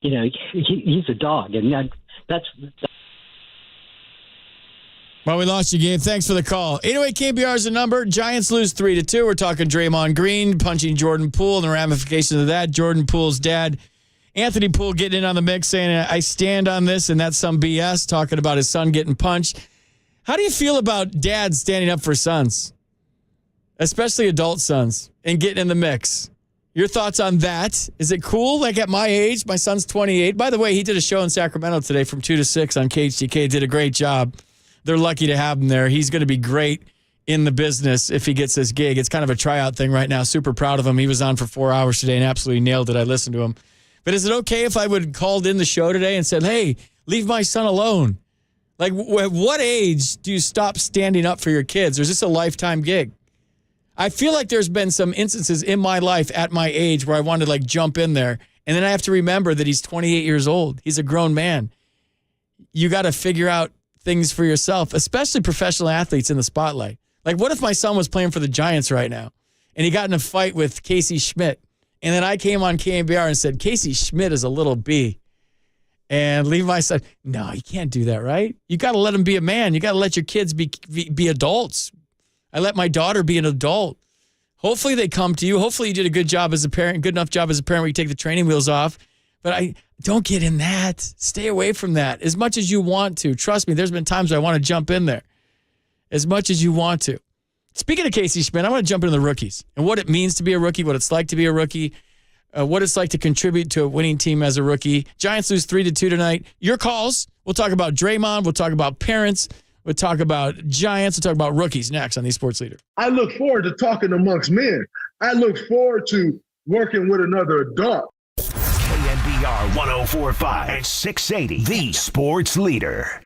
He's a dog, and that's. Well, we lost you, Gabe. Thanks for the call. 808 KNBR is the number. Giants lose 3-2. We're talking Draymond Green punching Jordan Poole and the ramifications of that. Jordan Poole's dad, Anthony Poole, getting in on the mix saying, I stand on this, and that's some BS, talking about his son getting punched. How do you feel about dads standing up for sons, especially adult sons, and getting in the mix? Your thoughts on that? Is it cool? Like, at my age, my son's 28. By the way, he did a show in Sacramento today from 2 to 6 on KHTK. Did a great job. They're lucky to have him there. He's going to be great in the business if he gets this gig. It's kind of a tryout thing right now. Super proud of him. He was on for 4 hours today and absolutely nailed it. I listened to him. But is it okay if I would have called in the show today and said, hey, leave my son alone? Like, at what age do you stop standing up for your kids? Or is this a lifetime gig? I feel like there's been some instances in my life at my age where I wanted to, like, jump in there. And then I have to remember that he's 28 years old. He's a grown man. You got to figure out things for yourself, especially professional athletes in the spotlight. Like, what if my son was playing for the Giants right now and he got in a fight with Casey Schmidt, and then I came on KNBR and said, Casey Schmidt is a little B, and leave my son? No, you can't do that, right? You got to let him be a man. You got to let your kids be adults. I let my daughter be an adult. Hopefully they come to you. Hopefully you did a good job as a parent, good enough job as a parent where you take the training wheels off. But I don't get in that. Stay away from that as much as you want to. Trust me, there's been times I want to jump in there. as much as you want to. Speaking of Casey Schmidt, I want to jump into the rookies and what it means to be a rookie, what it's like to be a rookie, what it's like to contribute to a winning team as a rookie. Giants lose 3-2 tonight. Your calls. We'll talk about Draymond. We'll talk about parents. We'll talk about Giants. We'll talk about rookies next on the Sports Leader. I look forward to talking amongst men. I look forward to working with another adult. KNBR 104.5 and 680, the Sports Leader.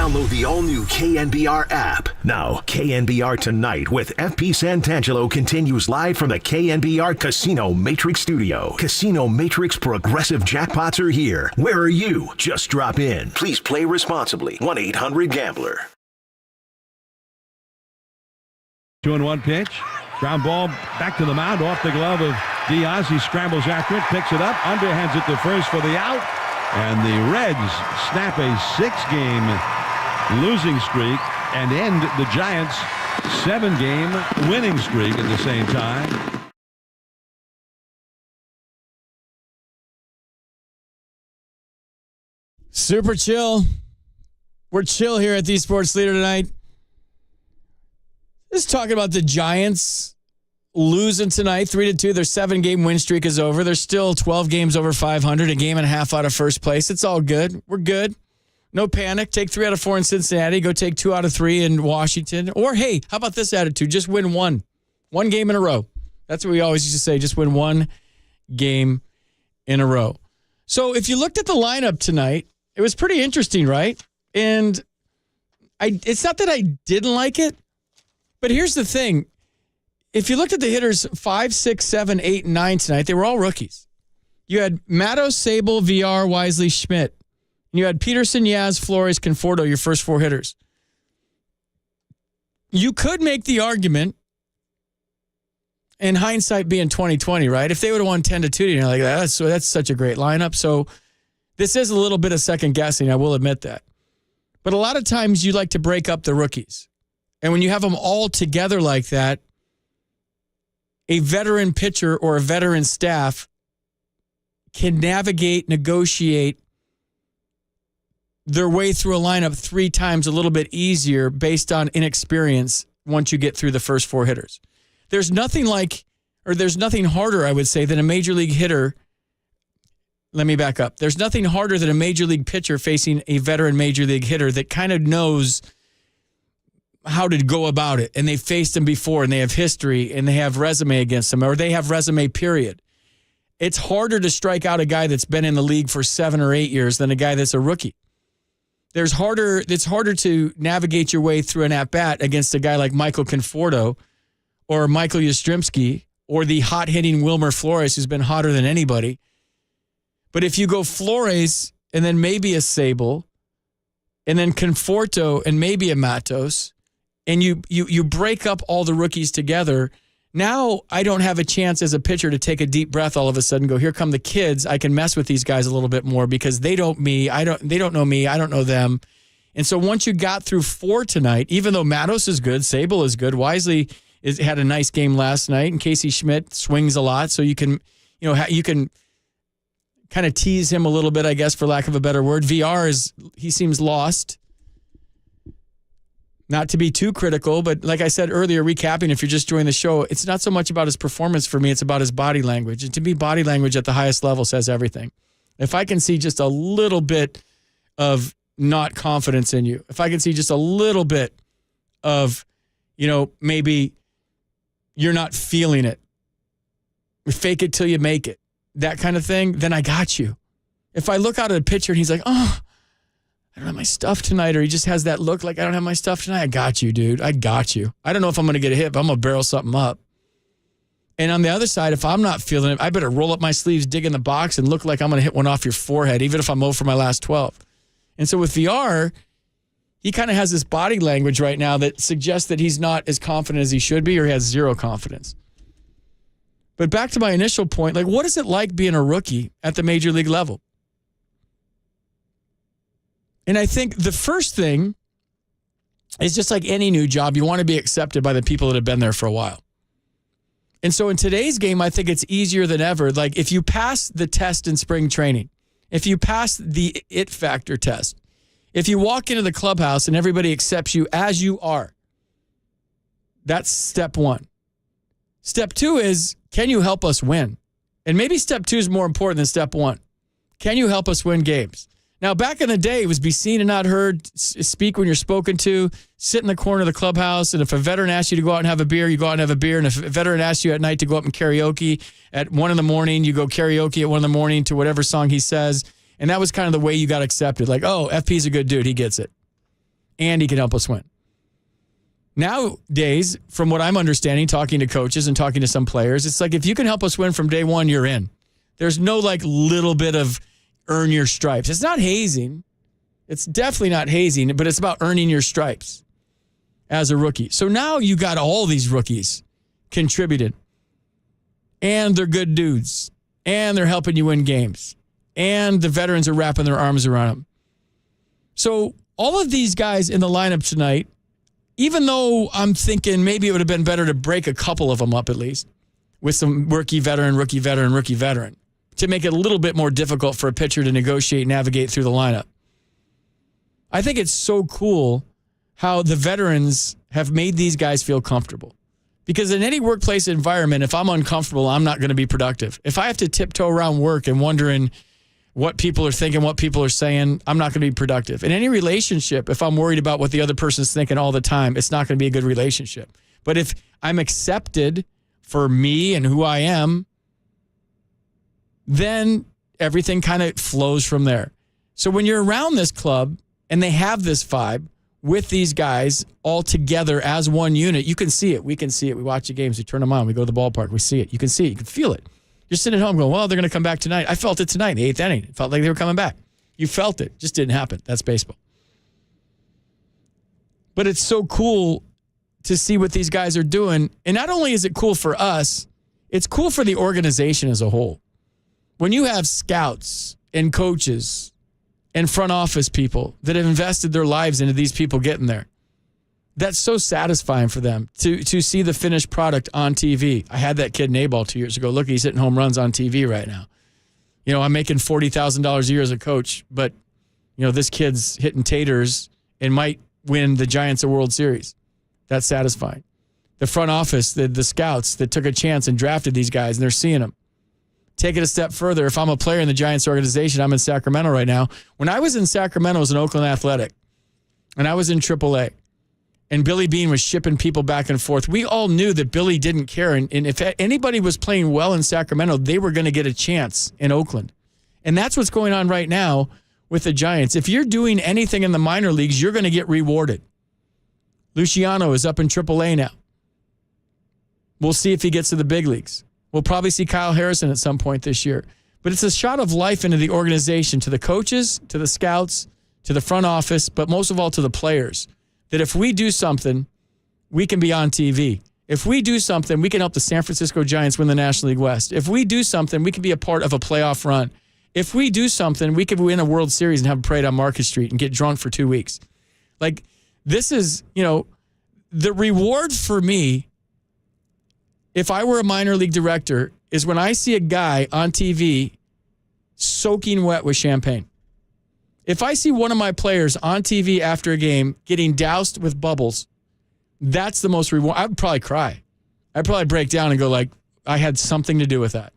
Download the all-new KNBR app. Now, KNBR Tonight with FP Santangelo continues live from the KNBR Casino Matrix Studio. Casino Matrix Progressive Jackpots are here. Where are you? Just drop in. Please play responsibly. 1-800-GAMBLER. 2-1 pitch. Ground ball back to the mound, off the glove of Diaz. He scrambles after it, picks it up, underhands it to first for the out. And the Reds snap a 6-game losing streak and end the Giants' 7-game winning streak at the same time. Super chill. We're chill here at the Sports Leader tonight. Just talking about the Giants losing tonight, 3-2. Their 7-game win streak is over. They're still 12 games over 500, a game and a half out of first place. It's all good. We're good. No panic. Take 3 out of 4 in Cincinnati. Go take 2 out of 3 in Washington. Or, hey, how about this attitude? Just win one. One game in a row. That's what we always used to say. Just win one game in a row. So if you looked at the lineup tonight, it was pretty interesting, right? And it's not that I didn't like it, but here's the thing. If you looked at the hitters 5, 6, 7, 8, and 9 tonight, they were all rookies. You had Mattos, Sable, VR, Wisely, Schmidt. And you had Peterson, Yaz, Flores, Conforto, your first 4 hitters. You could make the argument, in hindsight being 2020, right? If they would have won 10-2, you're like, that's such a great lineup. So this is a little bit of second guessing, I will admit that. But a lot of times you like to break up the rookies. And when you have them all together like that, a veteran pitcher or a veteran staff can navigate, negotiate their way through a lineup 3 times a little bit easier based on inexperience once you get through the first 4 hitters. There's nothing harder, I would say, than a major league hitter. Let me back up. There's nothing harder than a major league pitcher facing a veteran major league hitter that kind of knows how to go about it, and they've faced them before, and they have history, and they have resume against them, or they have resume, period. It's harder to strike out a guy that's been in the league for 7 or 8 years than a guy that's a rookie. It's harder to navigate your way through an at-bat against a guy like Michael Conforto or Michael Yastrzemski or the hot-hitting Wilmer Flores, who's been hotter than anybody. But if you go Flores and then maybe a Sable and then Conforto and maybe a Mattos, and you break up all the rookies together, now I don't have a chance as a pitcher to take a deep breath all of a sudden and go, here come the kids. I can mess with these guys a little bit more because they don't know me, I don't know them. And so once you got through 4 tonight, even though Mattos is good, Sable is good, Wisely had a nice game last night, and Casey Schmidt swings a lot, so you can kind of tease him a little bit, I guess, for lack of a better word. He seems lost. Not to be too critical, but like I said earlier, recapping, if you're just joining the show, it's not so much about his performance for me, it's about his body language. And to me, body language at the highest level says everything. If I can see just a little bit of not confidence in you, if I can see just a little bit of, maybe you're not feeling it, fake it till you make it, that kind of thing, then I got you. If I look out at a pitcher and he's like, I don't have my stuff tonight, or he just has that look like I don't have my stuff tonight, I got you, dude. I got you. I don't know if I'm going to get a hit, but I'm going to barrel something up. And on the other side, if I'm not feeling it, I better roll up my sleeves, dig in the box, and look like I'm going to hit one off your forehead, even if I'm 0 for my last 12. And so with VR, he kind of has this body language right now that suggests that he's not as confident as he should be, or he has 0 confidence. But back to my initial point, like, what is it like being a rookie at the major league level? And I think the first thing is just like any new job, you want to be accepted by the people that have been there for a while. And so in today's game, I think it's easier than ever. Like, if you pass the test in spring training, if you pass the it factor test, if you walk into the clubhouse and everybody accepts you as you are, that's step 1. Step 2 is, can you help us win? And maybe step 2 is more important than step 1. Can you help us win games? Now, back in the day, it was be seen and not heard, speak when you're spoken to, sit in the corner of the clubhouse, and if a veteran asks you to go out and have a beer, you go out and have a beer, and if a veteran asks you at night to go up and karaoke at 1 a.m, you go karaoke at 1 a.m. to whatever song he says, and that was kind of the way you got accepted. Like, oh, FP's a good dude, he gets it. and he can help us win. Nowadays, from what I'm understanding, talking to coaches and talking to some players, it's like if you can help us win from day one, you're in. There's no like little bit of earn your stripes. It's not hazing. It's definitely not hazing, but it's about earning your stripes as a rookie. So now you got all these rookies contributed, and they're good dudes, and they're helping you win games, and the veterans are wrapping their arms around them. So all of these guys in the lineup tonight, even though I'm thinking maybe it would have been better to break a couple of them up at least with some rookie veteran, to make it a little bit more difficult for a pitcher to negotiate, navigate through the lineup. I think it's so cool how the veterans have made these guys feel comfortable. Because in any workplace environment, if I'm uncomfortable, I'm not going to be productive. If I have to tiptoe around work and wondering what people are thinking, what people are saying, I'm not going to be productive. In any relationship, if I'm worried about what the other person's thinking all the time, it's not going to be a good relationship. But if I'm accepted for me and who I am, then everything kind of flows from there. So when you're around this club and they have this vibe with these guys all together as one unit, you can see it. We can see it. We watch the games. We turn them on. We go to the ballpark. We see it. You can see it. You can feel it. You're sitting at home going, well, they're going to come back tonight. I felt it tonight in the 8th inning. It felt like they were coming back. You felt it. Just didn't happen. That's baseball. But it's so cool to see what these guys are doing. And not only is it cool for us, it's cool for the organization as a whole. When you have scouts and coaches and front office people that have invested their lives into these people getting there, that's so satisfying for them to see the finished product on TV. I had that kid in A-ball 2 years ago. Look, he's hitting home runs on TV right now. You know, I'm making $40,000 a year as a coach, but, you know, this kid's hitting taters and might win the Giants a World Series. That's satisfying. The front office, the scouts that took a chance and drafted these guys, and they're seeing them. Take it a step further. If I'm a player in the Giants organization, I'm in Sacramento right now. When I was in Sacramento, I was in Oakland Athletic, and I was in AAA. And Billy Beane was shipping people back and forth. We all knew that Billy didn't care. And if anybody was playing well in Sacramento, they were going to get a chance in Oakland. And that's what's going on right now with the Giants. If you're doing anything in the minor leagues, you're going to get rewarded. Luciano is up in AAA now. We'll see if he gets to the big leagues. We'll probably see Kyle Harrison at some point this year. But it's a shot of life into the organization, to the coaches, to the scouts, to the front office, but most of all to the players. That if we do something, we can be on TV. If we do something, we can help the San Francisco Giants win the National League West. If we do something, we can be a part of a playoff run. If we do something, we could win a World Series and have a parade on Market Street and get drunk for 2 weeks. Like, this is, you know, the reward for me, if I were a minor league director, is when I see a guy on TV soaking wet with champagne. If I see one of my players on TV after a game getting doused with bubbles, that's the most reward. I would probably cry. I'd probably break down and go like, I had something to do with that.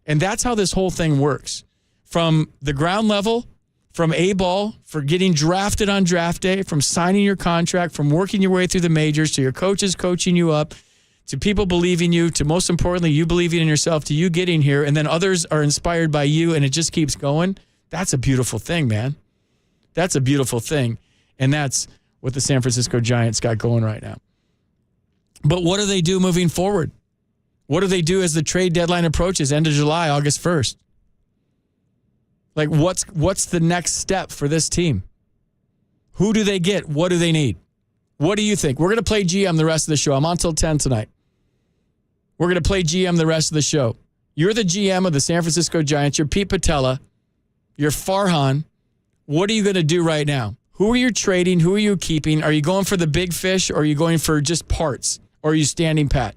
And that's how this whole thing works. From the ground level, from A-ball, for getting drafted on draft day, from signing your contract, from working your way through the majors, to your coaches coaching you up, to people believing you, to most importantly, you believing in yourself, to you getting here, and then others are inspired by you, and it just keeps going. That's a beautiful thing, man. That's a beautiful thing. And that's what the San Francisco Giants got going right now. But what do they do moving forward? What do they do as the trade deadline approaches, end of July, August 1st? Like, what's the next step for this team? Who do they get? What do they need? What do you think? We're going to play GM the rest of the show. I'm on till 10 tonight. We're going to play GM the rest of the show. You're the GM of the San Francisco Giants. You're Pete Patella. You're Farhan. What are you going to do right now? Who are you trading? Who are you keeping? Are you going for the big fish, or are you going for just parts? Or are you standing pat?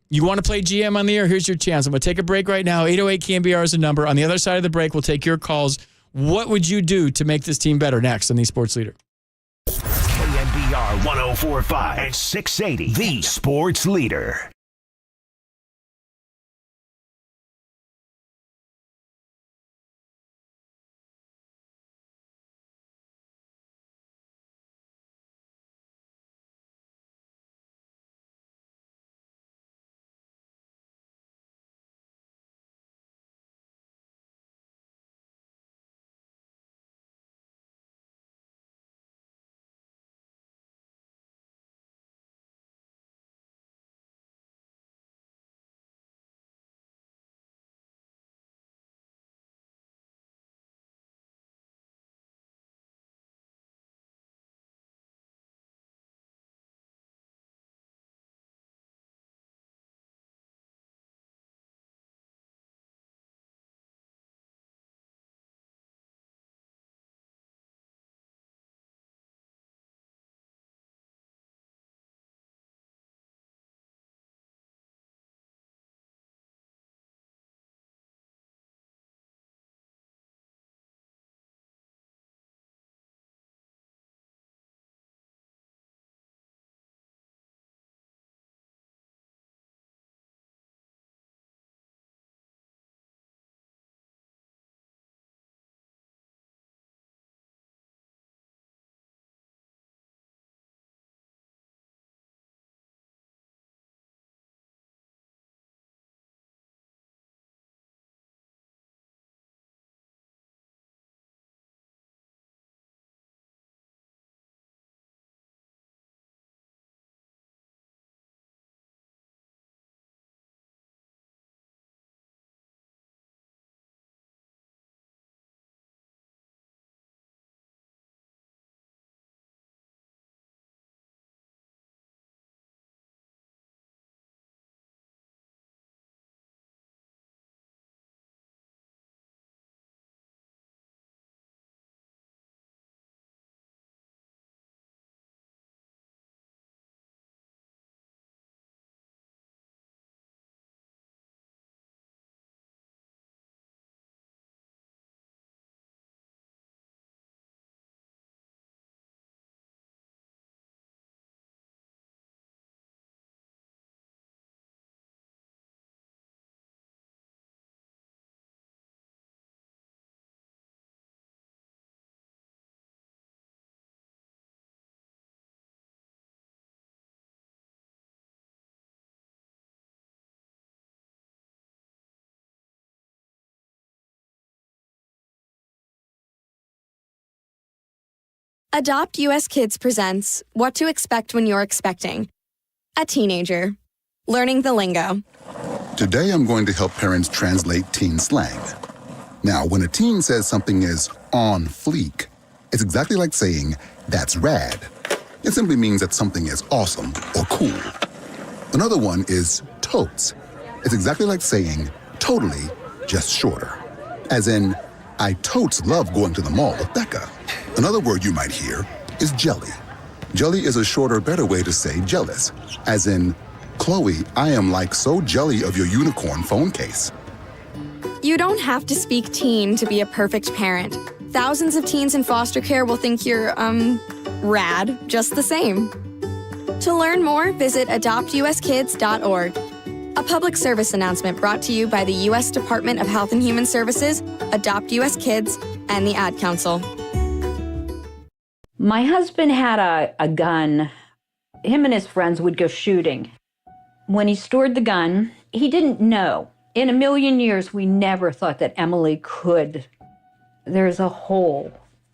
You want to play GM on the air? Here's your chance. I'm going to take a break right now. 808 KNBR is the number. On the other side of the break, we'll take your calls. What would you do to make this team better? Next on the Sports Leader. KNBR 104.5 and 680, the Sports Leader. Adopt US Kids presents What to Expect When You're Expecting. A teenager. Learning the lingo. Today I'm going to help parents translate teen slang. Now, when a teen says something is on fleek, it's exactly like saying, that's rad. It simply means that something is awesome or cool. Another one is totes. It's exactly like saying, totally, just shorter. As in, I totes love going to the mall with Becca. Another word you might hear is jelly. Jelly is a shorter, better way to say jealous. As in, Chloe, I am like so jelly of your unicorn phone case. You don't have to speak teen to be a perfect parent. Thousands of teens in foster care will think you're, rad, just the same. To learn more, visit adoptuskids.org. A public service announcement brought to you by the U.S. Department of Health and Human Services, Adopt U.S. Kids, and the Ad Council. My husband had a gun. Him and his friends would go shooting. When he stored the gun, he didn't know. In a million years, we never thought that Emily could. There's a hole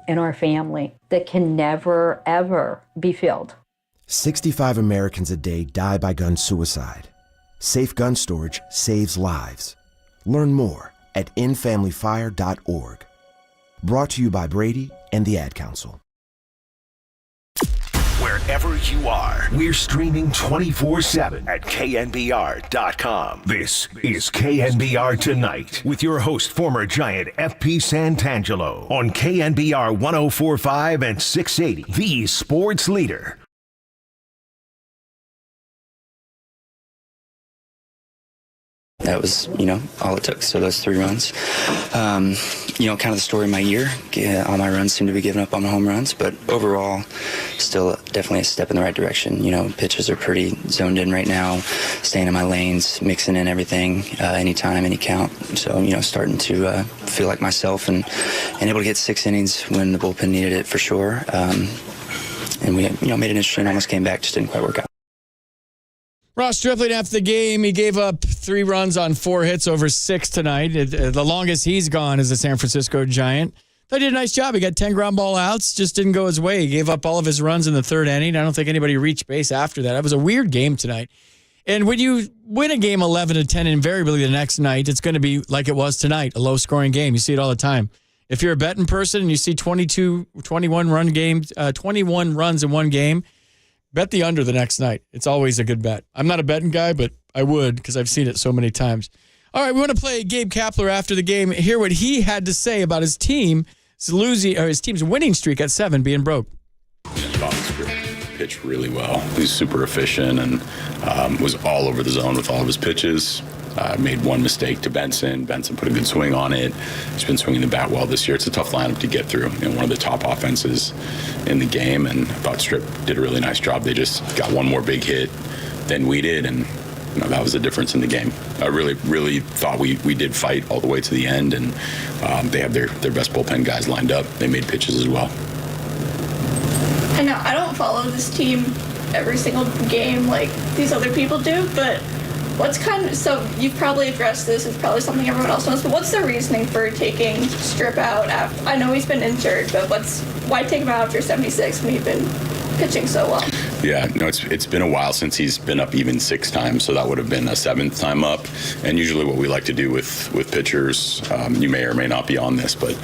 in our family that can never, ever be filled. 65 Americans a day die by gun suicide. Safe gun storage saves lives. Learn more at endfamilyfire.org. Brought to you by Brady and the Ad Council. Wherever you are, we're streaming 24/7 at KNBR.com. This is KNBR Tonight with your host, former Giant F.P. Santangelo on KNBR 104.5 and 680, the sports leader. That was, all it took. So those 3 runs, kind of the story of my year. All my runs seem to be giving up on the home runs, but overall, still definitely a step in the right direction. Pitches are pretty zoned in right now, staying in my lanes, mixing in everything, anytime, any count. So, starting to feel like myself and able to get 6 innings when the bullpen needed it for sure. And we, made it interesting, almost came back, just didn't quite work out. Ross Stripling after the game, he gave up 3 runs on 4 hits over 6 tonight. The longest he's gone as a San Francisco Giant. They did a nice job. He got 10 ground ball outs, just didn't go his way. He gave up all of his runs in the 3rd inning. I don't think anybody reached base after that. It was a weird game tonight. And when you win a game 11-10, invariably the next night, it's going to be like it was tonight, a low-scoring game. You see it all the time. If you're a betting person and you see 21 runs in one game, bet the under the next night. It's always a good bet. I'm not a betting guy, but I would because I've seen it so many times. All right, we want to play Gabe Kapler after the game. Hear what he had to say about his team's winning streak at 7 being broke. Pitched really well. He's super efficient and was all over the zone with all of his pitches. Made one mistake to Benson. Benson put a good swing on it. He's been swinging the bat well this year. It's a tough lineup to get through. One of the top offenses in the game, and I thought Strip did a really nice job. They just got one more big hit than we did, and that was the difference in the game. I really, really thought we did fight all the way to the end, and they have their best bullpen guys lined up. They made pitches as well. I know I don't follow this team every single game like these other people do, but so you've probably addressed this, it's probably something everyone else knows, but what's the reasoning for taking Strip out after, I know he's been injured, but why take him out after 76 when he's been pitching so well? Yeah, no, it's been a while since he's been up even 6 times, so that would have been a 7th time up. And usually what we like to do with pitchers, you may or may not be on this, but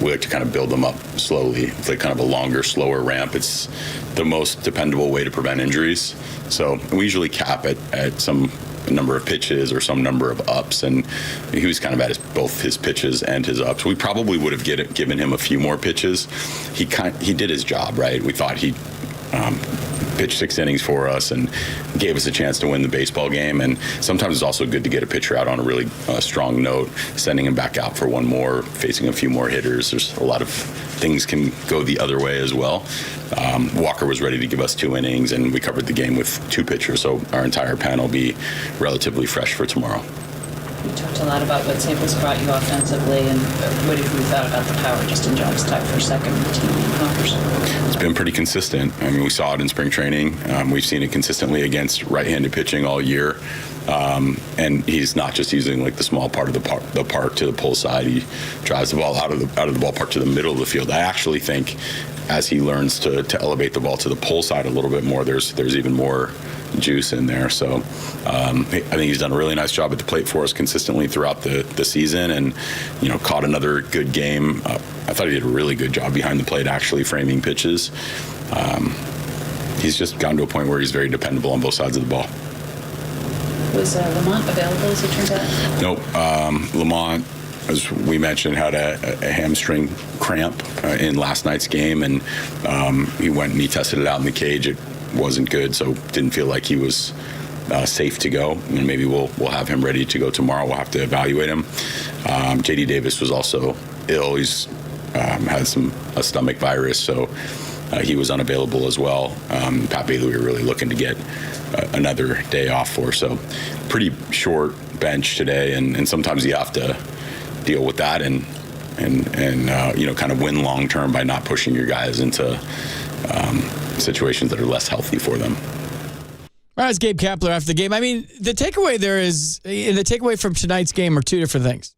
we like to kind of build them up slowly. It's like kind of a longer, slower ramp. It's the most dependable way to prevent injuries. So we usually cap it at some number of pitches or some number of ups, and he was kind of at both his pitches and his ups. We probably would have given him a few more pitches. He did his job, right? We thought he pitched 6 innings for us and gave us a chance to win the baseball game. And sometimes it's also good to get a pitcher out on a really strong note, sending him back out for one more, facing a few more hitters. There's a lot of things can go the other way as well. Walker was ready to give us 2 innings, and we covered the game with 2 pitchers, so our entire panel will be relatively fresh for tomorrow. You talked a lot about what Samples brought you offensively, and what have you thought about the power Justin Jones tied for second in the team in Congress? It's been pretty consistent. I mean, we saw it in spring training. We've seen it consistently against right-handed pitching all year. And he's not just using like the small part of the park to the pull side. He drives the ball out of the ballpark to the middle of the field. I actually think as he learns to elevate the ball to the pull side a little bit more, there's even more juice in there. So I think he's done a really nice job at the plate for us consistently throughout the season, and caught another good game. I thought he did a really good job behind the plate, actually framing pitches. He's just gotten to a point where he's very dependable on both sides of the ball. Was Lamont available as it turned out? Nope. Lamont, as we mentioned, had a hamstring cramp in last night's game, and he went and he tested it out in the cage. It wasn't good, so didn't feel like he was safe to go. And maybe we'll have him ready to go tomorrow. We'll have to evaluate him. J.D. Davis was also ill. He's had a stomach virus, so he was unavailable as well. Pat Bailey, we were really looking to get another day off for. So pretty short bench today, and sometimes you have to deal with that and kind of win long term by not pushing your guys into situations that are less healthy for them. All right, it's Gabe Kapler after the game. I mean, the takeaway from tonight's game are two different things.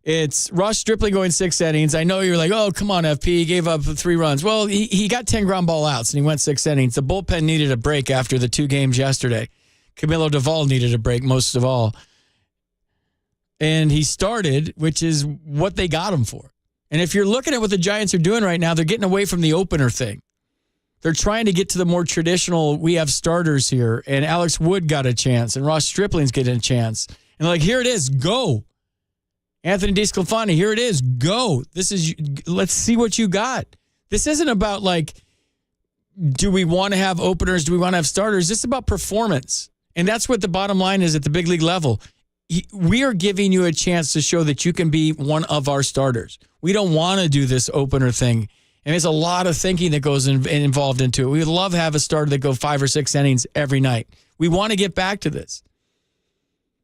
It's Ross Stripling going 6 innings. I know you're like, oh, come on, FP. He gave up 3 runs. Well, he got 10 ground ball outs, and he went 6 innings. The bullpen needed a break after the 2 games yesterday. Camilo Duvall needed a break most of all. And he started, which is what they got him for. And if you're looking at what the Giants are doing right now, they're getting away from the opener thing. They're trying to get to the more traditional, we have starters here, and Alex Wood got a chance, and Ross Stripling's getting a chance. And like, here it is, go. Anthony DeSclafani, here it is, go. Let's see what you got. This isn't about like, do we want to have openers? Do we want to have starters? This is about performance. And that's what the bottom line is at the big league level. We are giving you a chance to show that you can be one of our starters. We don't want to do this opener thing. And there's a lot of thinking that goes involved into it. We would love to have a starter that go 5 or 6 innings every night. We want to get back to this.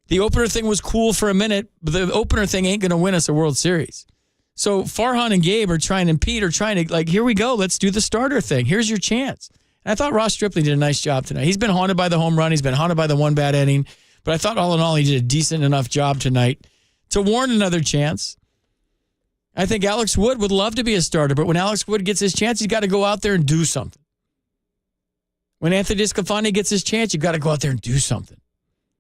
The opener thing was cool for a minute, but the opener thing ain't going to win us a World Series. So Farhan and Gabe and Pete are trying to, like, here we go. Let's do the starter thing. Here's your chance. And I thought Ross Stripling did a nice job tonight. He's been haunted by the home run. He's been haunted by the 1 bad inning. But I thought all in all, he did a decent enough job tonight to warrant another chance. I think Alex Wood would love to be a starter, but when Alex Wood gets his chance, he's got to go out there and do something. When Anthony DeSclafani gets his chance, you've got to go out there and do something.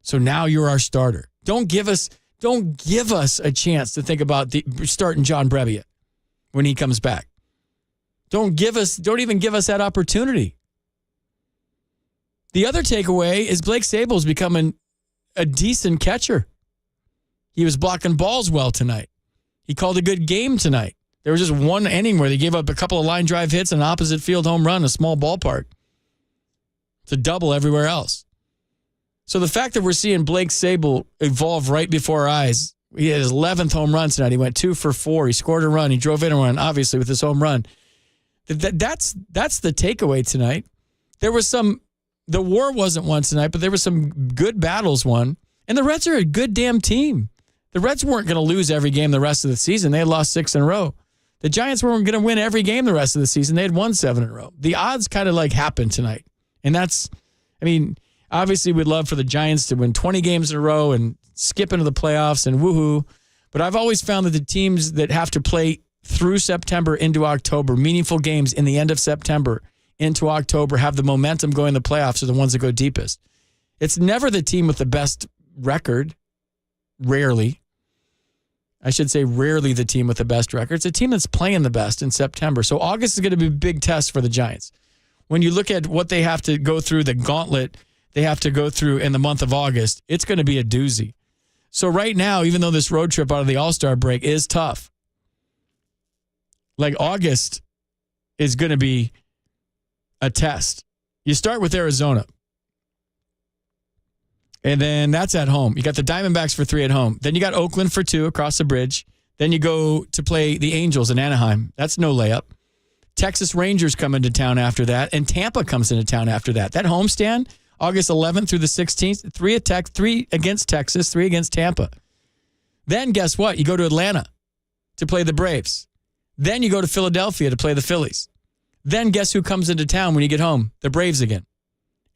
So now you're our starter. Don't give us a chance to think about starting John Brebbia when he comes back. Don't even give us that opportunity. The other takeaway is Blake Sable's becoming a decent catcher. He was blocking balls well tonight. He called a good game tonight. There was just 1 inning where they gave up a couple of line drive hits, an opposite field home run, a small ballpark. It's a double everywhere else. So the fact that we're seeing Blake Sable evolve right before our eyes, he had his 11th home run tonight. He went 2 for 4. He scored a run. He drove in a run, obviously, with his home run. That's the takeaway tonight. The war wasn't won tonight, but there were some good battles won. And the Reds are a good damn team. The Reds weren't going to lose every game the rest of the season. They had lost 6 in a row. The Giants weren't going to win every game the rest of the season. They had won 7 in a row. The odds kind of like happened tonight. And obviously we'd love for the Giants to win 20 games in a row and skip into the playoffs and woohoo. But I've always found that the teams that have to play through September into October, meaningful games in the end of September into October, have the momentum going to the playoffs are the ones that go deepest. It's never the team with the best record. Rarely. I should say rarely the team with the best record. It's a team that's playing the best in September. So August is going to be a big test for the Giants. When you look at what they have to go through, the gauntlet they have to go through in the month of August, it's going to be a doozy. So right now, even though this road trip out of the All-Star break is tough, like August is going to be a test. You start with Arizona. And then that's at home. You got the Diamondbacks for 3 at home. Then you got Oakland for 2 across the bridge. Then you go to play the Angels in Anaheim. That's no layup. Texas Rangers come into town after that, and Tampa comes into town after that. That homestand, August 11th through the 16th, 3 against Texas, 3 against Tampa. Then guess what? You go to Atlanta to play the Braves. Then you go to Philadelphia to play the Phillies. Then guess who comes into town when you get home? The Braves again.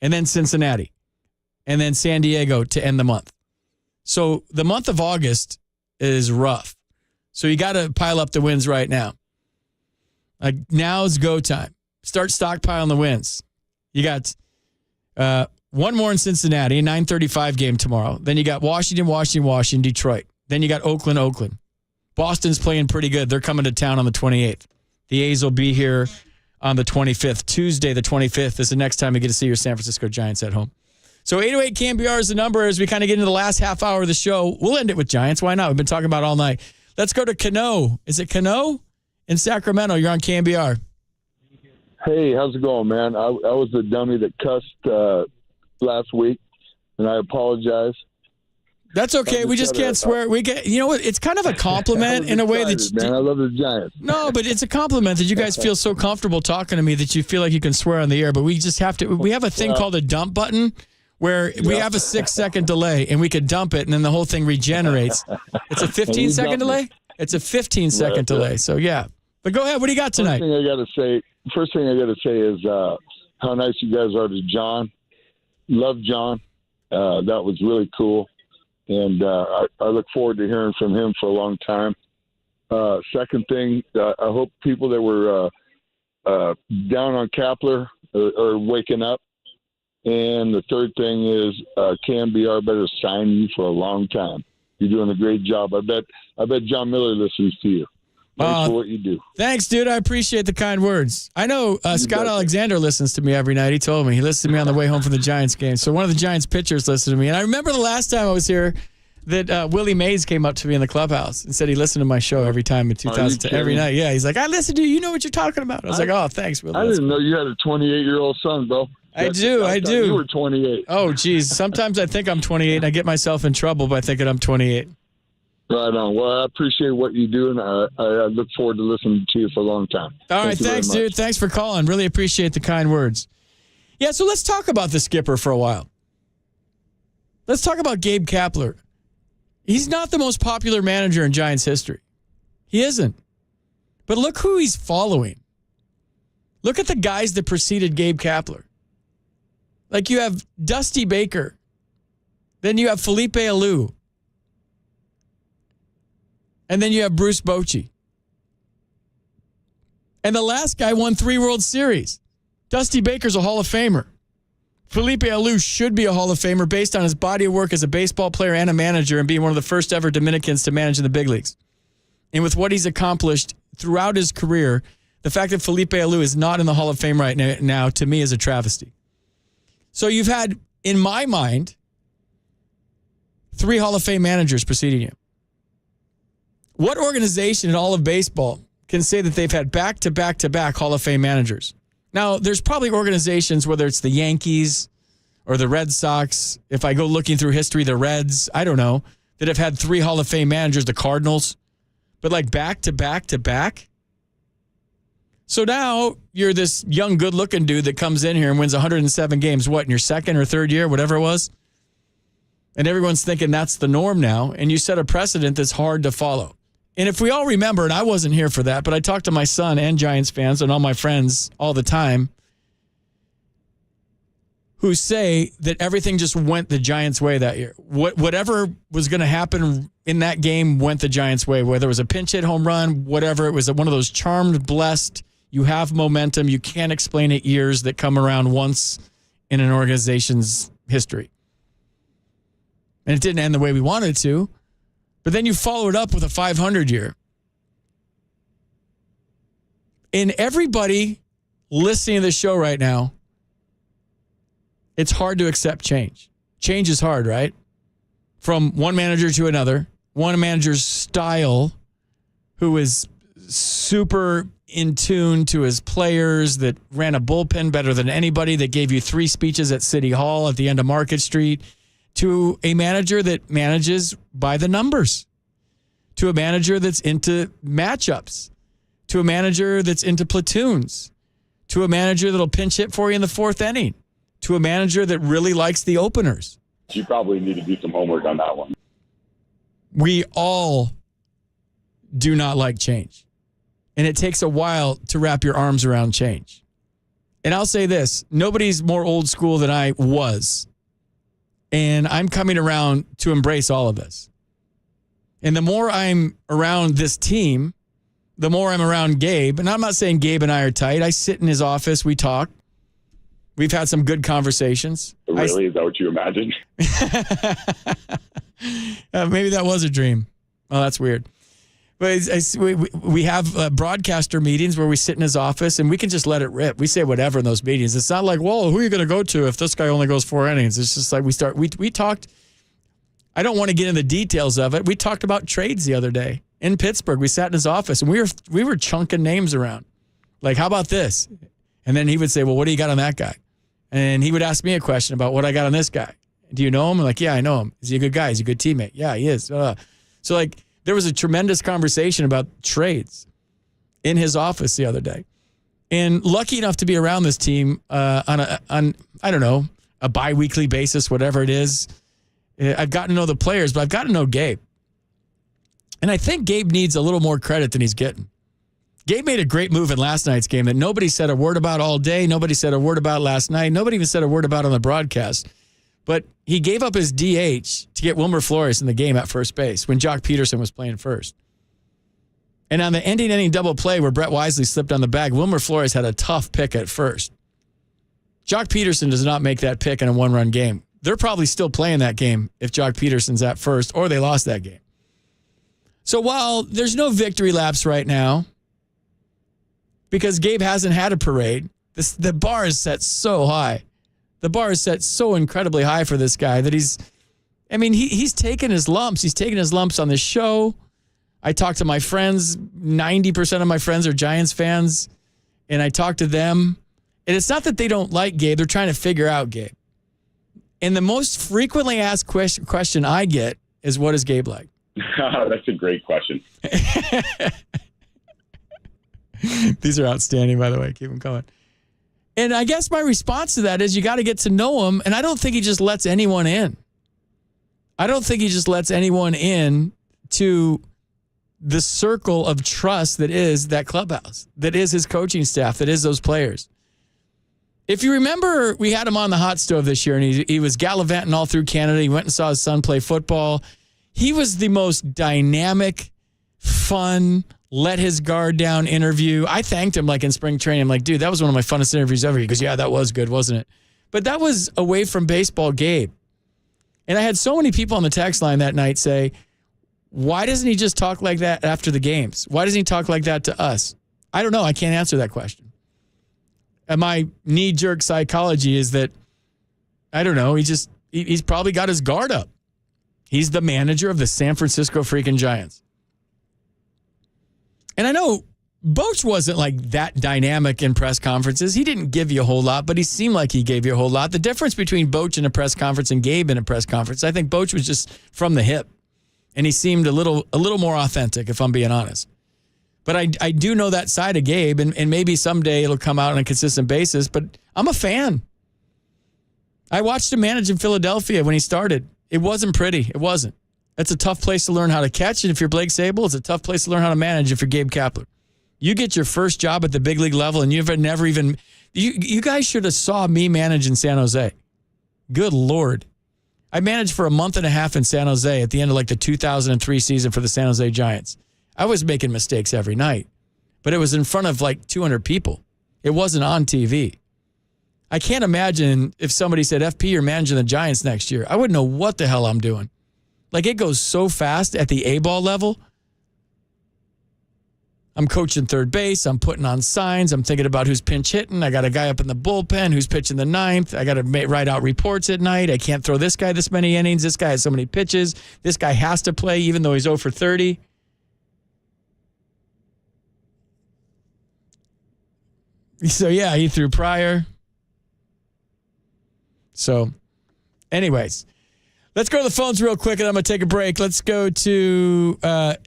And then Cincinnati. And then San Diego to end the month. So the month of August is rough. So you got to pile up the wins right now. Now's go time. Start stockpiling the wins. You got one more in Cincinnati, a 9:35 game tomorrow. Then you got Washington, Detroit. Then you got Oakland. Boston's playing pretty good. They're coming to town on the 28th. The A's will be here on the 25th. Tuesday, the 25th is the next time you get to see your San Francisco Giants at home. So 808 KNBR is the number as we kind of get into the last half hour of the show. We'll end it with Giants. Why not? We've been talking about it all night. Let's go to Cano. Is it Cano? In Sacramento. You're on KNBR. Hey, how's it going, man? I was the dummy that cussed last week, and I apologize. That's okay. We just can't swear. We get, you know what? It's kind of a compliment in a way that, man, I love the Giants. No, but it's a compliment that you guys feel so comfortable talking to me that you feel like you can swear on the air. But we just have to. We have a thing called a dump button, where we have a 6-second delay, and we could dump it, and then the whole thing regenerates. It's a 15-second delay. It's a 15-second delay. So yeah, but go ahead. What do you got tonight? First thing I got to say is how nice you guys are to John. Love John. That was really cool. And I look forward to hearing from him for a long time. Second thing, I hope people that were down on Kapler are waking up. And the third thing is KNBR better sign you for a long time. You're doing a great job. I bet John Miller listens to you. Thanks for what you do. Thanks, dude. I appreciate the kind words. I know Scott Alexander listens to me every night. He told me. He listened to me on the way home from the Giants game. So one of the Giants pitchers listened to me. And I remember the last time I was here that Willie Mays came up to me in the clubhouse and said he listened to my show every time in 2010. Every night. Yeah, he's like, I listen to you. You know what you're talking about. I was like, oh, thanks, Willie. I didn't know you had a 28-year-old son, bro. I do. You were 28. Oh, geez. Sometimes I think I'm 28 and I get myself in trouble by thinking I'm 28. Right on. Well, I appreciate what you do, and I look forward to listening to you for a long time. All right, thanks, dude. Thanks for calling. Really appreciate the kind words. Yeah, so let's talk about the skipper for a while. Let's talk about Gabe Kapler. He's not the most popular manager in Giants history. He isn't. But look who he's following. Look at the guys that preceded Gabe Kapler. Like you have Dusty Baker. Then you have Felipe Alou. And then you have Bruce Bochy. And the last guy won 3 World Series. Dusty Baker's a Hall of Famer. Felipe Alou should be a Hall of Famer based on his body of work as a baseball player and a manager and being one of the first ever Dominicans to manage in the big leagues. And with what he's accomplished throughout his career, the fact that Felipe Alou is not in the Hall of Fame right now, to me, is a travesty. So you've had, in my mind, 3 Hall of Fame managers preceding you. What organization in all of baseball can say that they've had back-to-back-to-back Hall of Fame managers? Now, there's probably organizations, whether it's the Yankees or the Red Sox, if I go looking through history, the Reds, I don't know, that have had 3 Hall of Fame managers, the Cardinals, but like back-to-back-to-back? So now you're this young, good-looking dude that comes in here and wins 107 games, what, in your second or third year, whatever it was? And everyone's thinking that's the norm now, and you set a precedent that's hard to follow. And if we all remember, and I wasn't here for that, but I talk to my son and Giants fans and all my friends all the time who say that everything just went the Giants' way that year. Whatever was going to happen in that game went the Giants' way, whether it was a pinch hit home run, whatever. It was one of those charmed, blessed, you have momentum, you can't explain it years that come around once in an organization's history. And it didn't end the way we wanted it to. But then you follow it up with a 500 year. And everybody listening to this show right now, it's hard to accept change. Change is hard, right? From one manager to another, one manager's style, who is super in tune to his players, that ran a bullpen better than anybody, that gave you 3 speeches at City Hall at the end of Market Street, to a manager that manages by the numbers, to a manager that's into matchups, to a manager that's into platoons, to a manager that'll pinch hit for you in the 4th inning, to a manager that really likes the openers. You probably need to do some homework on that one. We all do not like change. And it takes a while to wrap your arms around change. And I'll say this, nobody's more old school than I was. And I'm coming around to embrace all of this. And the more I'm around this team, the more I'm around Gabe, and I'm not saying Gabe and I are tight. I sit in his office. We talk. We've had some good conversations. Really? Is that what you imagined? Maybe that was a dream. Oh, that's weird. But we have broadcaster meetings where we sit in his office and we can just let it rip. We say whatever in those meetings. It's not like, whoa, who are you going to go to if this guy only goes 4 innings? It's just like we talked. I don't want to get into the details of it. We talked about trades the other day in Pittsburgh. We sat in his office and we were chunking names around. Like, how about this? And then he would say, well, what do you got on that guy? And he would ask me a question about what I got on this guy. Do you know him? I'm like, yeah, I know him. Is he a good guy? Is he a good teammate? Yeah, he is. So like, there was a tremendous conversation about trades in his office the other day. And lucky enough to be around this team on I don't know, a bi-weekly basis, whatever it is. I've gotten to know the players, but I've gotten to know Gabe. And I think Gabe needs a little more credit than he's getting. Gabe made a great move in last night's game that nobody said a word about all day. Nobody said a word about last night. Nobody even said a word about on the broadcast. But he gave up his DH to get Wilmer Flores in the game at first base when Jock Peterson was playing first. And on the ending inning double play where Brett Wisely slipped on the bag, Wilmer Flores had a tough pick at first. Jock Peterson does not make that pick in a one-run game. They're probably still playing that game if Jock Peterson's at first, or they lost that game. So while there's no victory laps right now, because Gabe hasn't had a parade, the bar is set so high. The bar is set so incredibly high for this guy that he's taken his lumps. He's taken his lumps on this show. I talk to my friends. 90% of my friends are Giants fans, and I talk to them. And it's not that they don't like Gabe. They're trying to figure out Gabe. And the most frequently asked question I get is, what is Gabe like? That's a great question. These are outstanding, by the way. Keep them coming. And I guess my response to that is you got to get to know him. And I don't think he just lets anyone in. I don't think he just lets anyone in to the circle of trust that is that clubhouse, that is his coaching staff, that is those players. If you remember, we had him on the hot stove this year, and he was gallivanting all through Canada. He went and saw his son play football. He was the most dynamic, fun, let his guard down interview. I thanked him like in spring training. I'm like, dude, that was one of my funnest interviews ever. He goes, yeah, that was good, wasn't it? But that was away from baseball Gabe. And I had so many people on the text line that night say, why doesn't he just talk like that after the games? Why doesn't he talk like that to us? I don't know. I can't answer that question. And my knee-jerk psychology is that, I don't know, he's probably got his guard up. He's the manager of the San Francisco freaking Giants. And I know Boch wasn't like that dynamic in press conferences. He didn't give you a whole lot, but he seemed like he gave you a whole lot. The difference between Boch in a press conference and Gabe in a press conference, I think Boch was just from the hip. And he seemed a little more authentic, if I'm being honest. But I do know that side of Gabe, and maybe someday it'll come out on a consistent basis, but I'm a fan. I watched him manage in Philadelphia when he started. It wasn't pretty. It wasn't. That's a tough place to learn how to catch. And if you're Blake Sable, it's a tough place to learn how to manage if you're Gabe Kapler. You get your first job at the big league level, and you've never even... You guys should have saw me manage in San Jose. Good Lord. I managed for a month and a half in San Jose at the end of like the 2003 season for the San Jose Giants. I was making mistakes every night, but it was in front of like 200 people. It wasn't on TV. I can't imagine if somebody said, FP, you're managing the Giants next year. I wouldn't know what the hell I'm doing. Like, it goes so fast at the A-ball level. I'm coaching third base. I'm putting on signs. I'm thinking about who's pinch hitting. I got a guy up in the bullpen who's pitching the ninth. I got to write out reports at night. I can't throw this guy this many innings. This guy has so many pitches. This guy has to play even though he's 0 for 30. So, yeah, he threw prior. So, anyways, let's go to the phones real quick, and I'm going to take a break. Let's go to,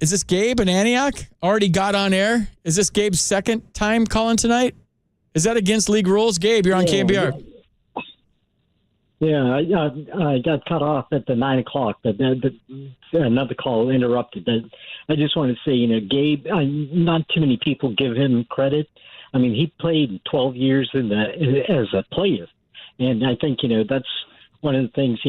is this Gabe in Antioch? Already got on air. Is this Gabe's second time calling tonight? Is that against league rules? Gabe, you're on KNBR. Yeah, I got cut off at the 9 o'clock, but another call interrupted. But I just want to say, Gabe, not too many people give him credit. I mean, he played 12 years as a player. And I think, that's one of the things,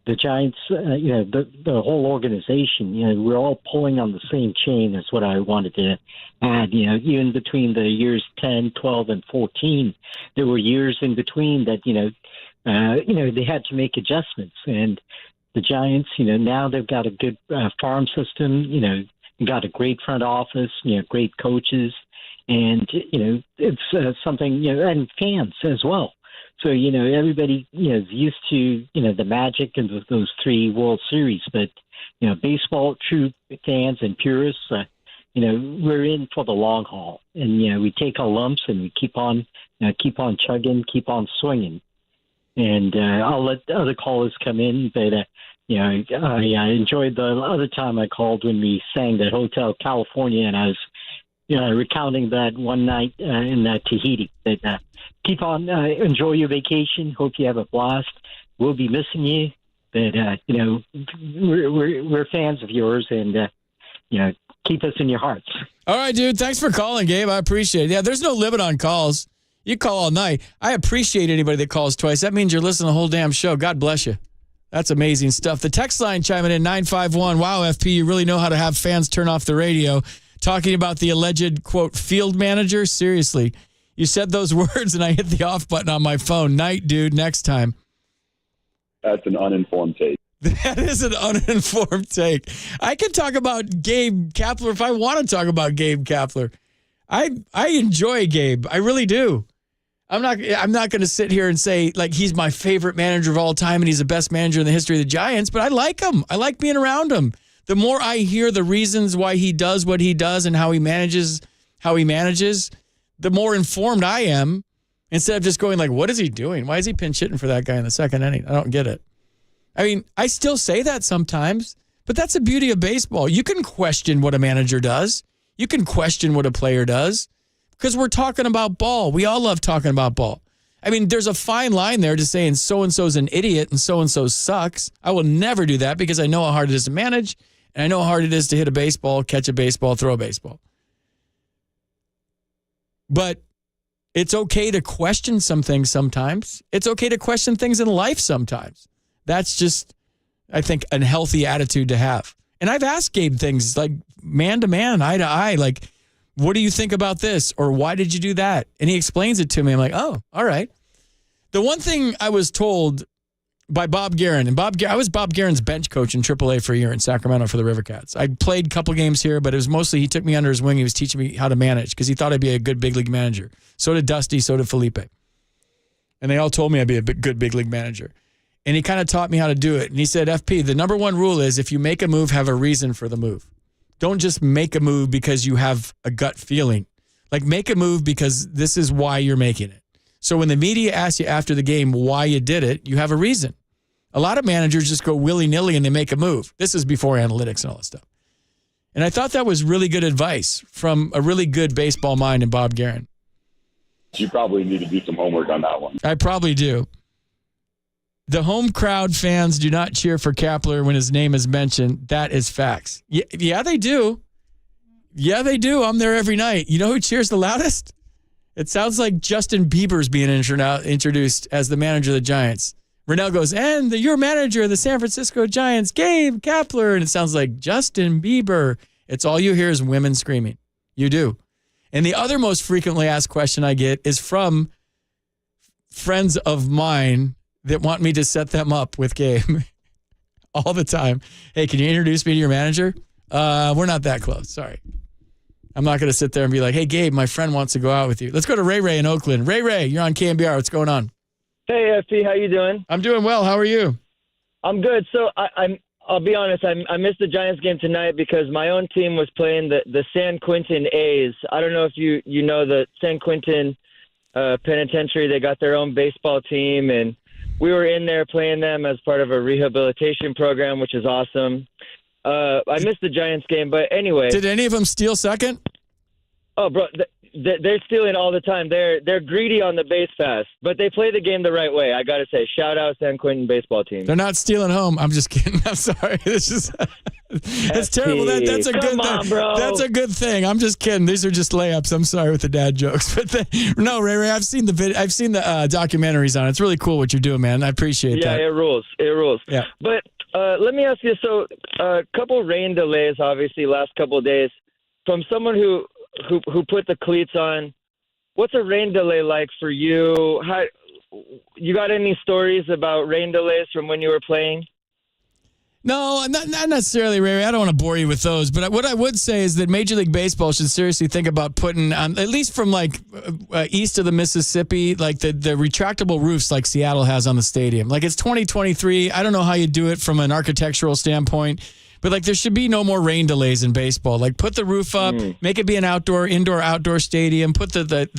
the Giants, the whole organization, we're all pulling on the same chain is what I wanted to add. Even between the years 10, 12, and 14, there were years in between that, they had to make adjustments. And the Giants, now they've got a good farm system, got a great front office, great coaches, and, it's something, and fans as well. So, everybody, is used to, the magic of those 3 World Series. But, baseball, true fans and purists, we're in for the long haul. And, we take our lumps and we keep on chugging, keep on swinging. And I'll let other callers come in. But, I enjoyed the other time I called when we sang that Hotel California, and I was recounting that one night in Tahiti. That keep on, enjoy your vacation. Hope you have a blast. We'll be missing you, but we're fans of yours, and keep us in your hearts. All right, dude. Thanks for calling, Gabe. I appreciate it. Yeah, there's no limit on calls. You call all night. I appreciate anybody that calls twice. That means you're listening to the whole damn show. God bless you. That's amazing stuff. The text line chiming in 951. Wow, FP, you really know how to have fans turn off the radio. Talking about the alleged, quote, field manager? Seriously. You said those words and I hit the off button on my phone. Night, dude. Next time. That's an uninformed take. That is an uninformed take. I can talk about Gabe Kapler if I want to talk about Gabe Kapler. I enjoy Gabe. I really do. I'm not going to sit here and say like he's my favorite manager of all time and he's the best manager in the history of the Giants, but I like him. I like being around him. The more I hear the reasons why he does what he does and how he manages, the more informed I am instead of just going like, what is he doing? Why is he pinch hitting for that guy in the second inning? I don't get it. I mean, I still say that sometimes, but that's the beauty of baseball. You can question what a manager does. You can question what a player does because we're talking about ball. We all love talking about ball. I mean, there's a fine line there to saying so-and-so's an idiot and so-and-so sucks. I will never do that because I know how hard it is to manage. And I know how hard it is to hit a baseball, catch a baseball, throw a baseball. But it's okay to question some things sometimes. It's okay to question things in life sometimes. That's just, I think, a healthy attitude to have. And I've asked Gabe things like man to man, eye to eye, like, what do you think about this? Or why did you do that? And he explains it to me. I'm like, oh, all right. The one thing I was told by Bob Guerin, and I was Bob Guerin's bench coach in AAA for a year in Sacramento for the River Cats. I played a couple games here, but it was mostly he took me under his wing. He was teaching me how to manage because he thought I'd be a good big league manager. So did Dusty, so did Felipe. And they all told me I'd be a good big league manager. And he kind of taught me how to do it. And he said, FP, the number one rule is if you make a move, have a reason for the move. Don't just make a move because you have a gut feeling. Like make a move because this is why you're making it. So when the media asks you after the game why you did it, you have a reason. A lot of managers just go willy-nilly and they make a move. This is before analytics and all that stuff. And I thought that was really good advice from a really good baseball mind in Bob Guerin. You probably need to do some homework on that one. I probably do. The home crowd fans do not cheer for Kapler when his name is mentioned. That is facts. Yeah, they do. Yeah, they do. I'm there every night. You know who cheers the loudest? It sounds like Justin Bieber's being introduced as the manager of the Giants. Rennell goes, and your manager of the San Francisco Giants, Gabe Kapler. And it sounds like Justin Bieber. It's all you hear is women screaming. You do. And the other most frequently asked question I get is from friends of mine that want me to set them up with Gabe all the time. Hey, can you introduce me to your manager? We're not that close. Sorry. I'm not going to sit there and be like, hey, Gabe, my friend wants to go out with you. Let's go to Ray Ray in Oakland. Ray, you're on KNBR. What's going on? Hey, FP, how you doing? I'm doing well. How are you? I'm good. So I'll be honest. I missed the Giants game tonight because my own team was playing the San Quentin A's. I don't know if you know the San Quentin Penitentiary. They got their own baseball team, and we were in there playing them as part of a rehabilitation program, which is awesome. I missed the Giants game, but anyway. Did any of them steal second? Oh, bro, they're stealing all the time. They're greedy on the base pass, but they play the game the right way. I got to say, shout out San Quentin baseball team. They're not stealing home. I'm just kidding. I'm sorry. This is It's terrible. That's a Come good on, thing. bro. That's a good thing. I'm just kidding. These are just layups. I'm sorry with the dad jokes, but no, Ray, I've seen the documentaries on it. It's really cool what you're doing, man. I appreciate that. Yeah, it rules. Yeah. But let me ask you. So, a couple rain delays, obviously, last couple of days. From someone who put the cleats on, what's a rain delay like for you? How you got any stories about rain delays from when you were playing? No, not necessarily, Ray. I don't want to bore you with those, but what I would say is that Major League Baseball should seriously think about putting on, at least from like east of the Mississippi, like the retractable roofs like Seattle has on the stadium. Like it's 2023. I don't know how you do it from an architectural standpoint, but like there should be no more rain delays in baseball. Like put the roof up, make it be an indoor-outdoor stadium. Put the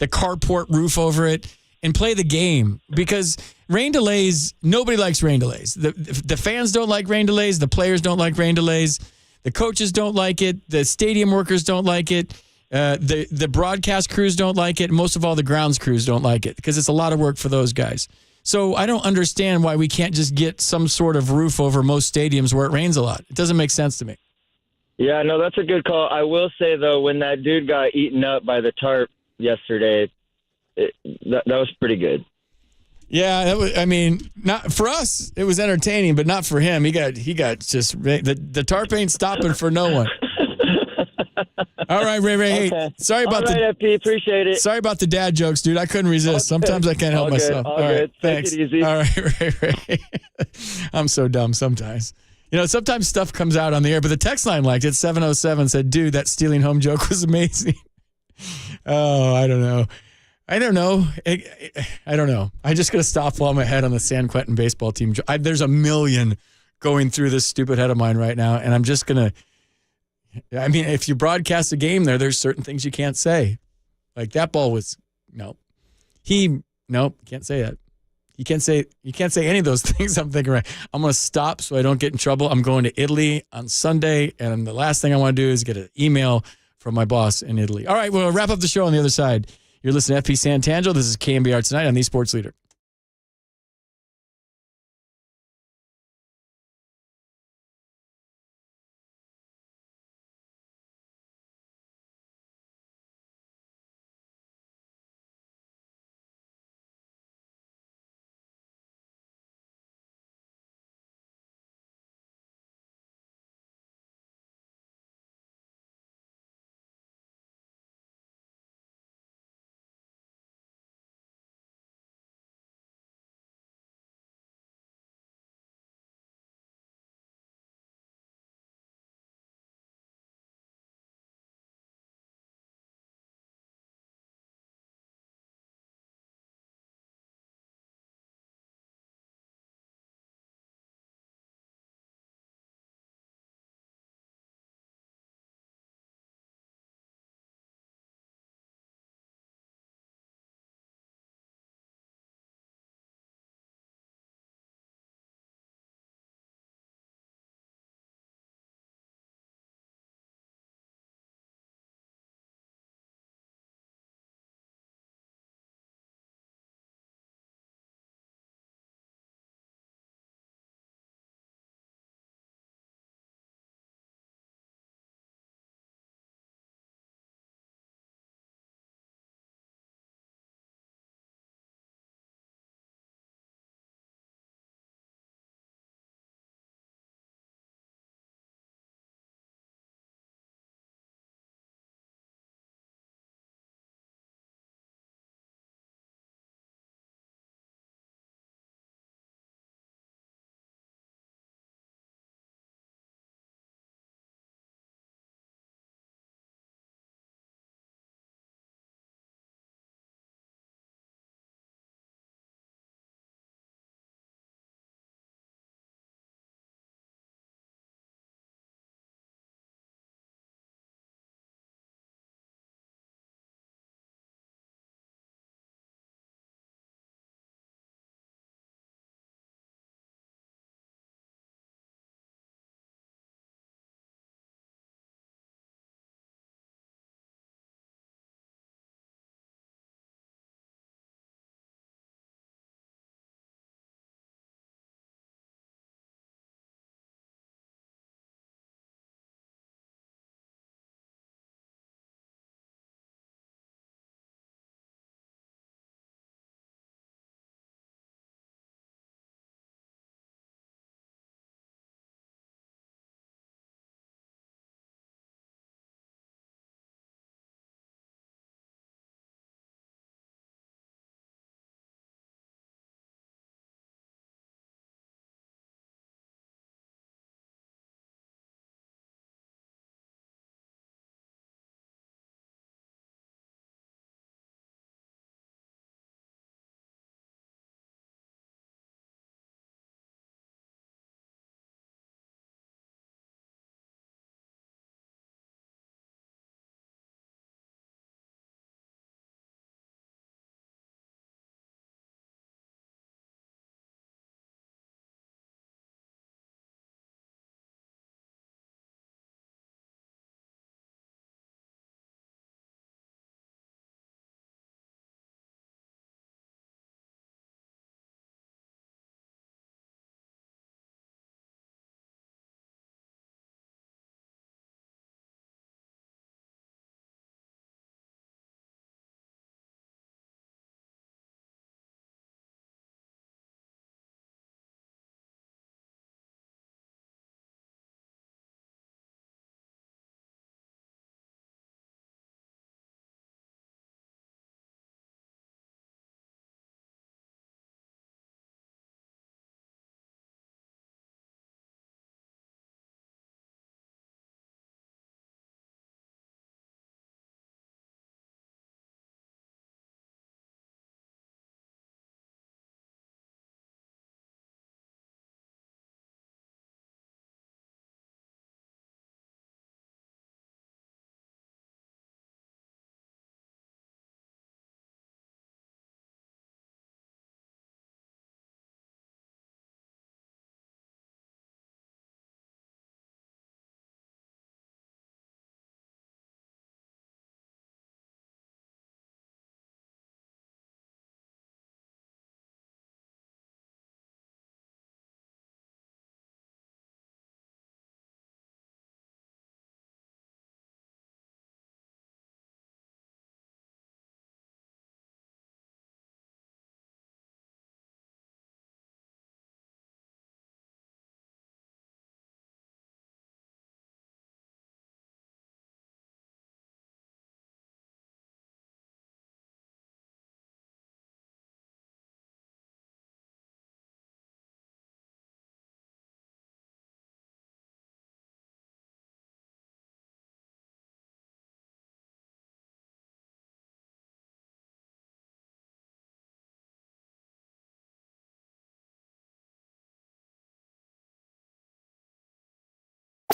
carport roof over it and play the game, because rain delays, nobody likes rain delays. The fans don't like rain delays. The players don't like rain delays. The coaches don't like it. The stadium workers don't like it. The broadcast crews don't like it. Most of all, the grounds crews don't like it because it's a lot of work for those guys. So I don't understand why we can't just get some sort of roof over most stadiums where it rains a lot. It doesn't make sense to me. Yeah, no, that's a good call. I will say, though, when that dude got eaten up by the tarp yesterday, that was pretty good. Yeah, that was, I mean, not for us, it was entertaining, but not for him. He got just the tarp ain't stopping for no one. All right, Ray. Okay. Hey, sorry about FP, appreciate it. Sorry about the dad jokes, dude. I couldn't resist. Sometimes I can't help myself. All right, thanks. Take it easy. All right, Ray. I'm so dumb sometimes. You know, sometimes stuff comes out on the air, but the text line liked it. 707 said, "Dude, that stealing home joke was amazing." Oh, I don't know. I don't know. I just got to stop while my head on the San Quentin baseball team. There's a million going through this stupid head of mine right now, and I'm just going to, I mean, if you broadcast a game there's certain things you can't say. Like that ball was, can't say that. You can't say any of those things. I'm thinking, right, I'm going to stop so I don't get in trouble. I'm going to Italy on Sunday, and the last thing I want to do is get an email from my boss in Italy. All right, we'll wrap up the show on the other side. You're listening to FP Santangelo. This is KNBR Tonight on the Sports Leader.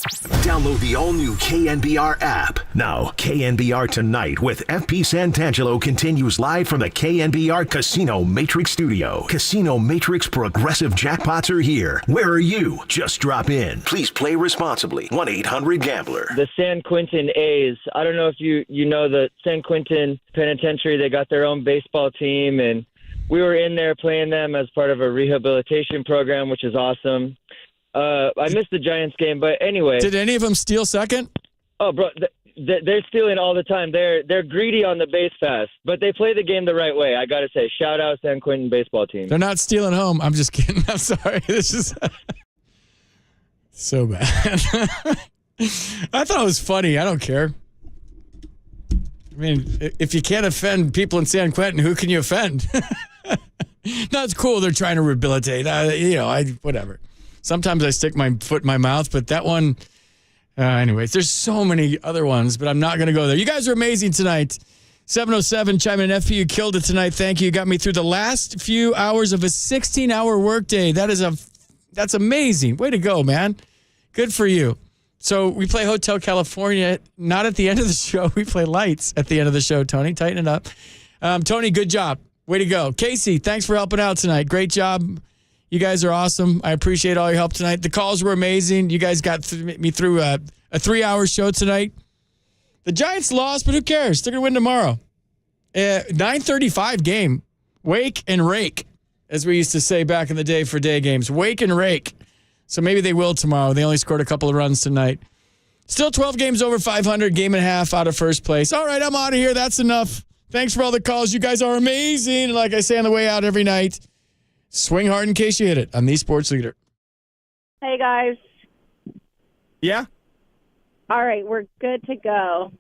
Download the all-new KNBR app. Now, KNBR Tonight with FP Santangelo continues live from the KNBR Casino Matrix Studio. Casino Matrix Progressive Jackpots are here. Where are you? Just drop in. Please play responsibly. 1-800-GAMBLER. The San Quentin A's. I don't know if you know the San Quentin Penitentiary. They got their own baseball team, and we were in there playing them as part of a rehabilitation program, which is awesome. I missed the Giants game, but anyway. Did any of them steal second? Oh, bro, they're stealing all the time. They're greedy on the base pass, but they play the game the right way. I got to say, shout out San Quentin baseball team. They're not stealing home. I'm just kidding. I'm sorry. This is so bad. I thought it was funny. I don't care. I mean, if you can't offend people in San Quentin, who can you offend? No, it's cool. They're trying to rehabilitate. Whatever. Sometimes I stick my foot in my mouth, but that one, anyways, there's so many other ones, but I'm not going to go there. You guys are amazing tonight. 707, chime in. FP, you killed it tonight. Thank you. You got me through the last few hours of a 16-hour workday. That's amazing. Way to go, man. Good for you. So we play Hotel California, not at the end of the show. We play Lights at the end of the show, Tony. Tighten it up. Tony, good job. Way to go. Casey, thanks for helping out tonight. Great job. You guys are awesome. I appreciate all your help tonight. The calls were amazing. You guys got me through a 3-hour show tonight. The Giants lost, but who cares? They're going to win tomorrow. 9:35 game. Wake and rake, as we used to say back in the day for day games. Wake and rake. So maybe they will tomorrow. They only scored a couple of runs tonight. Still 12 games over 500, game and a half out of first place. All right, I'm out of here. That's enough. Thanks for all the calls. You guys are amazing. And like I say on the way out every night, swing hard in case you hit it on the Sports Leader. Hey, guys. Yeah? All right, we're good to go.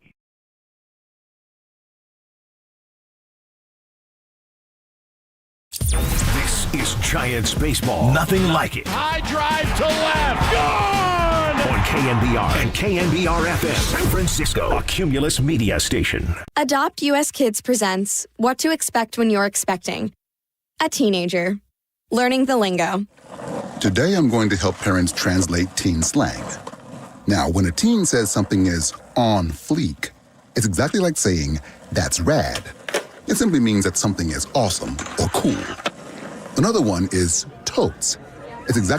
This is Giants baseball. Nothing like it. High drive to left. Gone! On KNBR and KNBR FM, San Francisco, a Cumulus media station. Adopt US Kids presents What to Expect When You're Expecting. A teenager. Learning the lingo. Today I'm going to help parents translate teen slang. Now, when a teen says something is on fleek, it's exactly like saying, that's rad. It simply means that something is awesome or cool. Another one is totes. It's exactly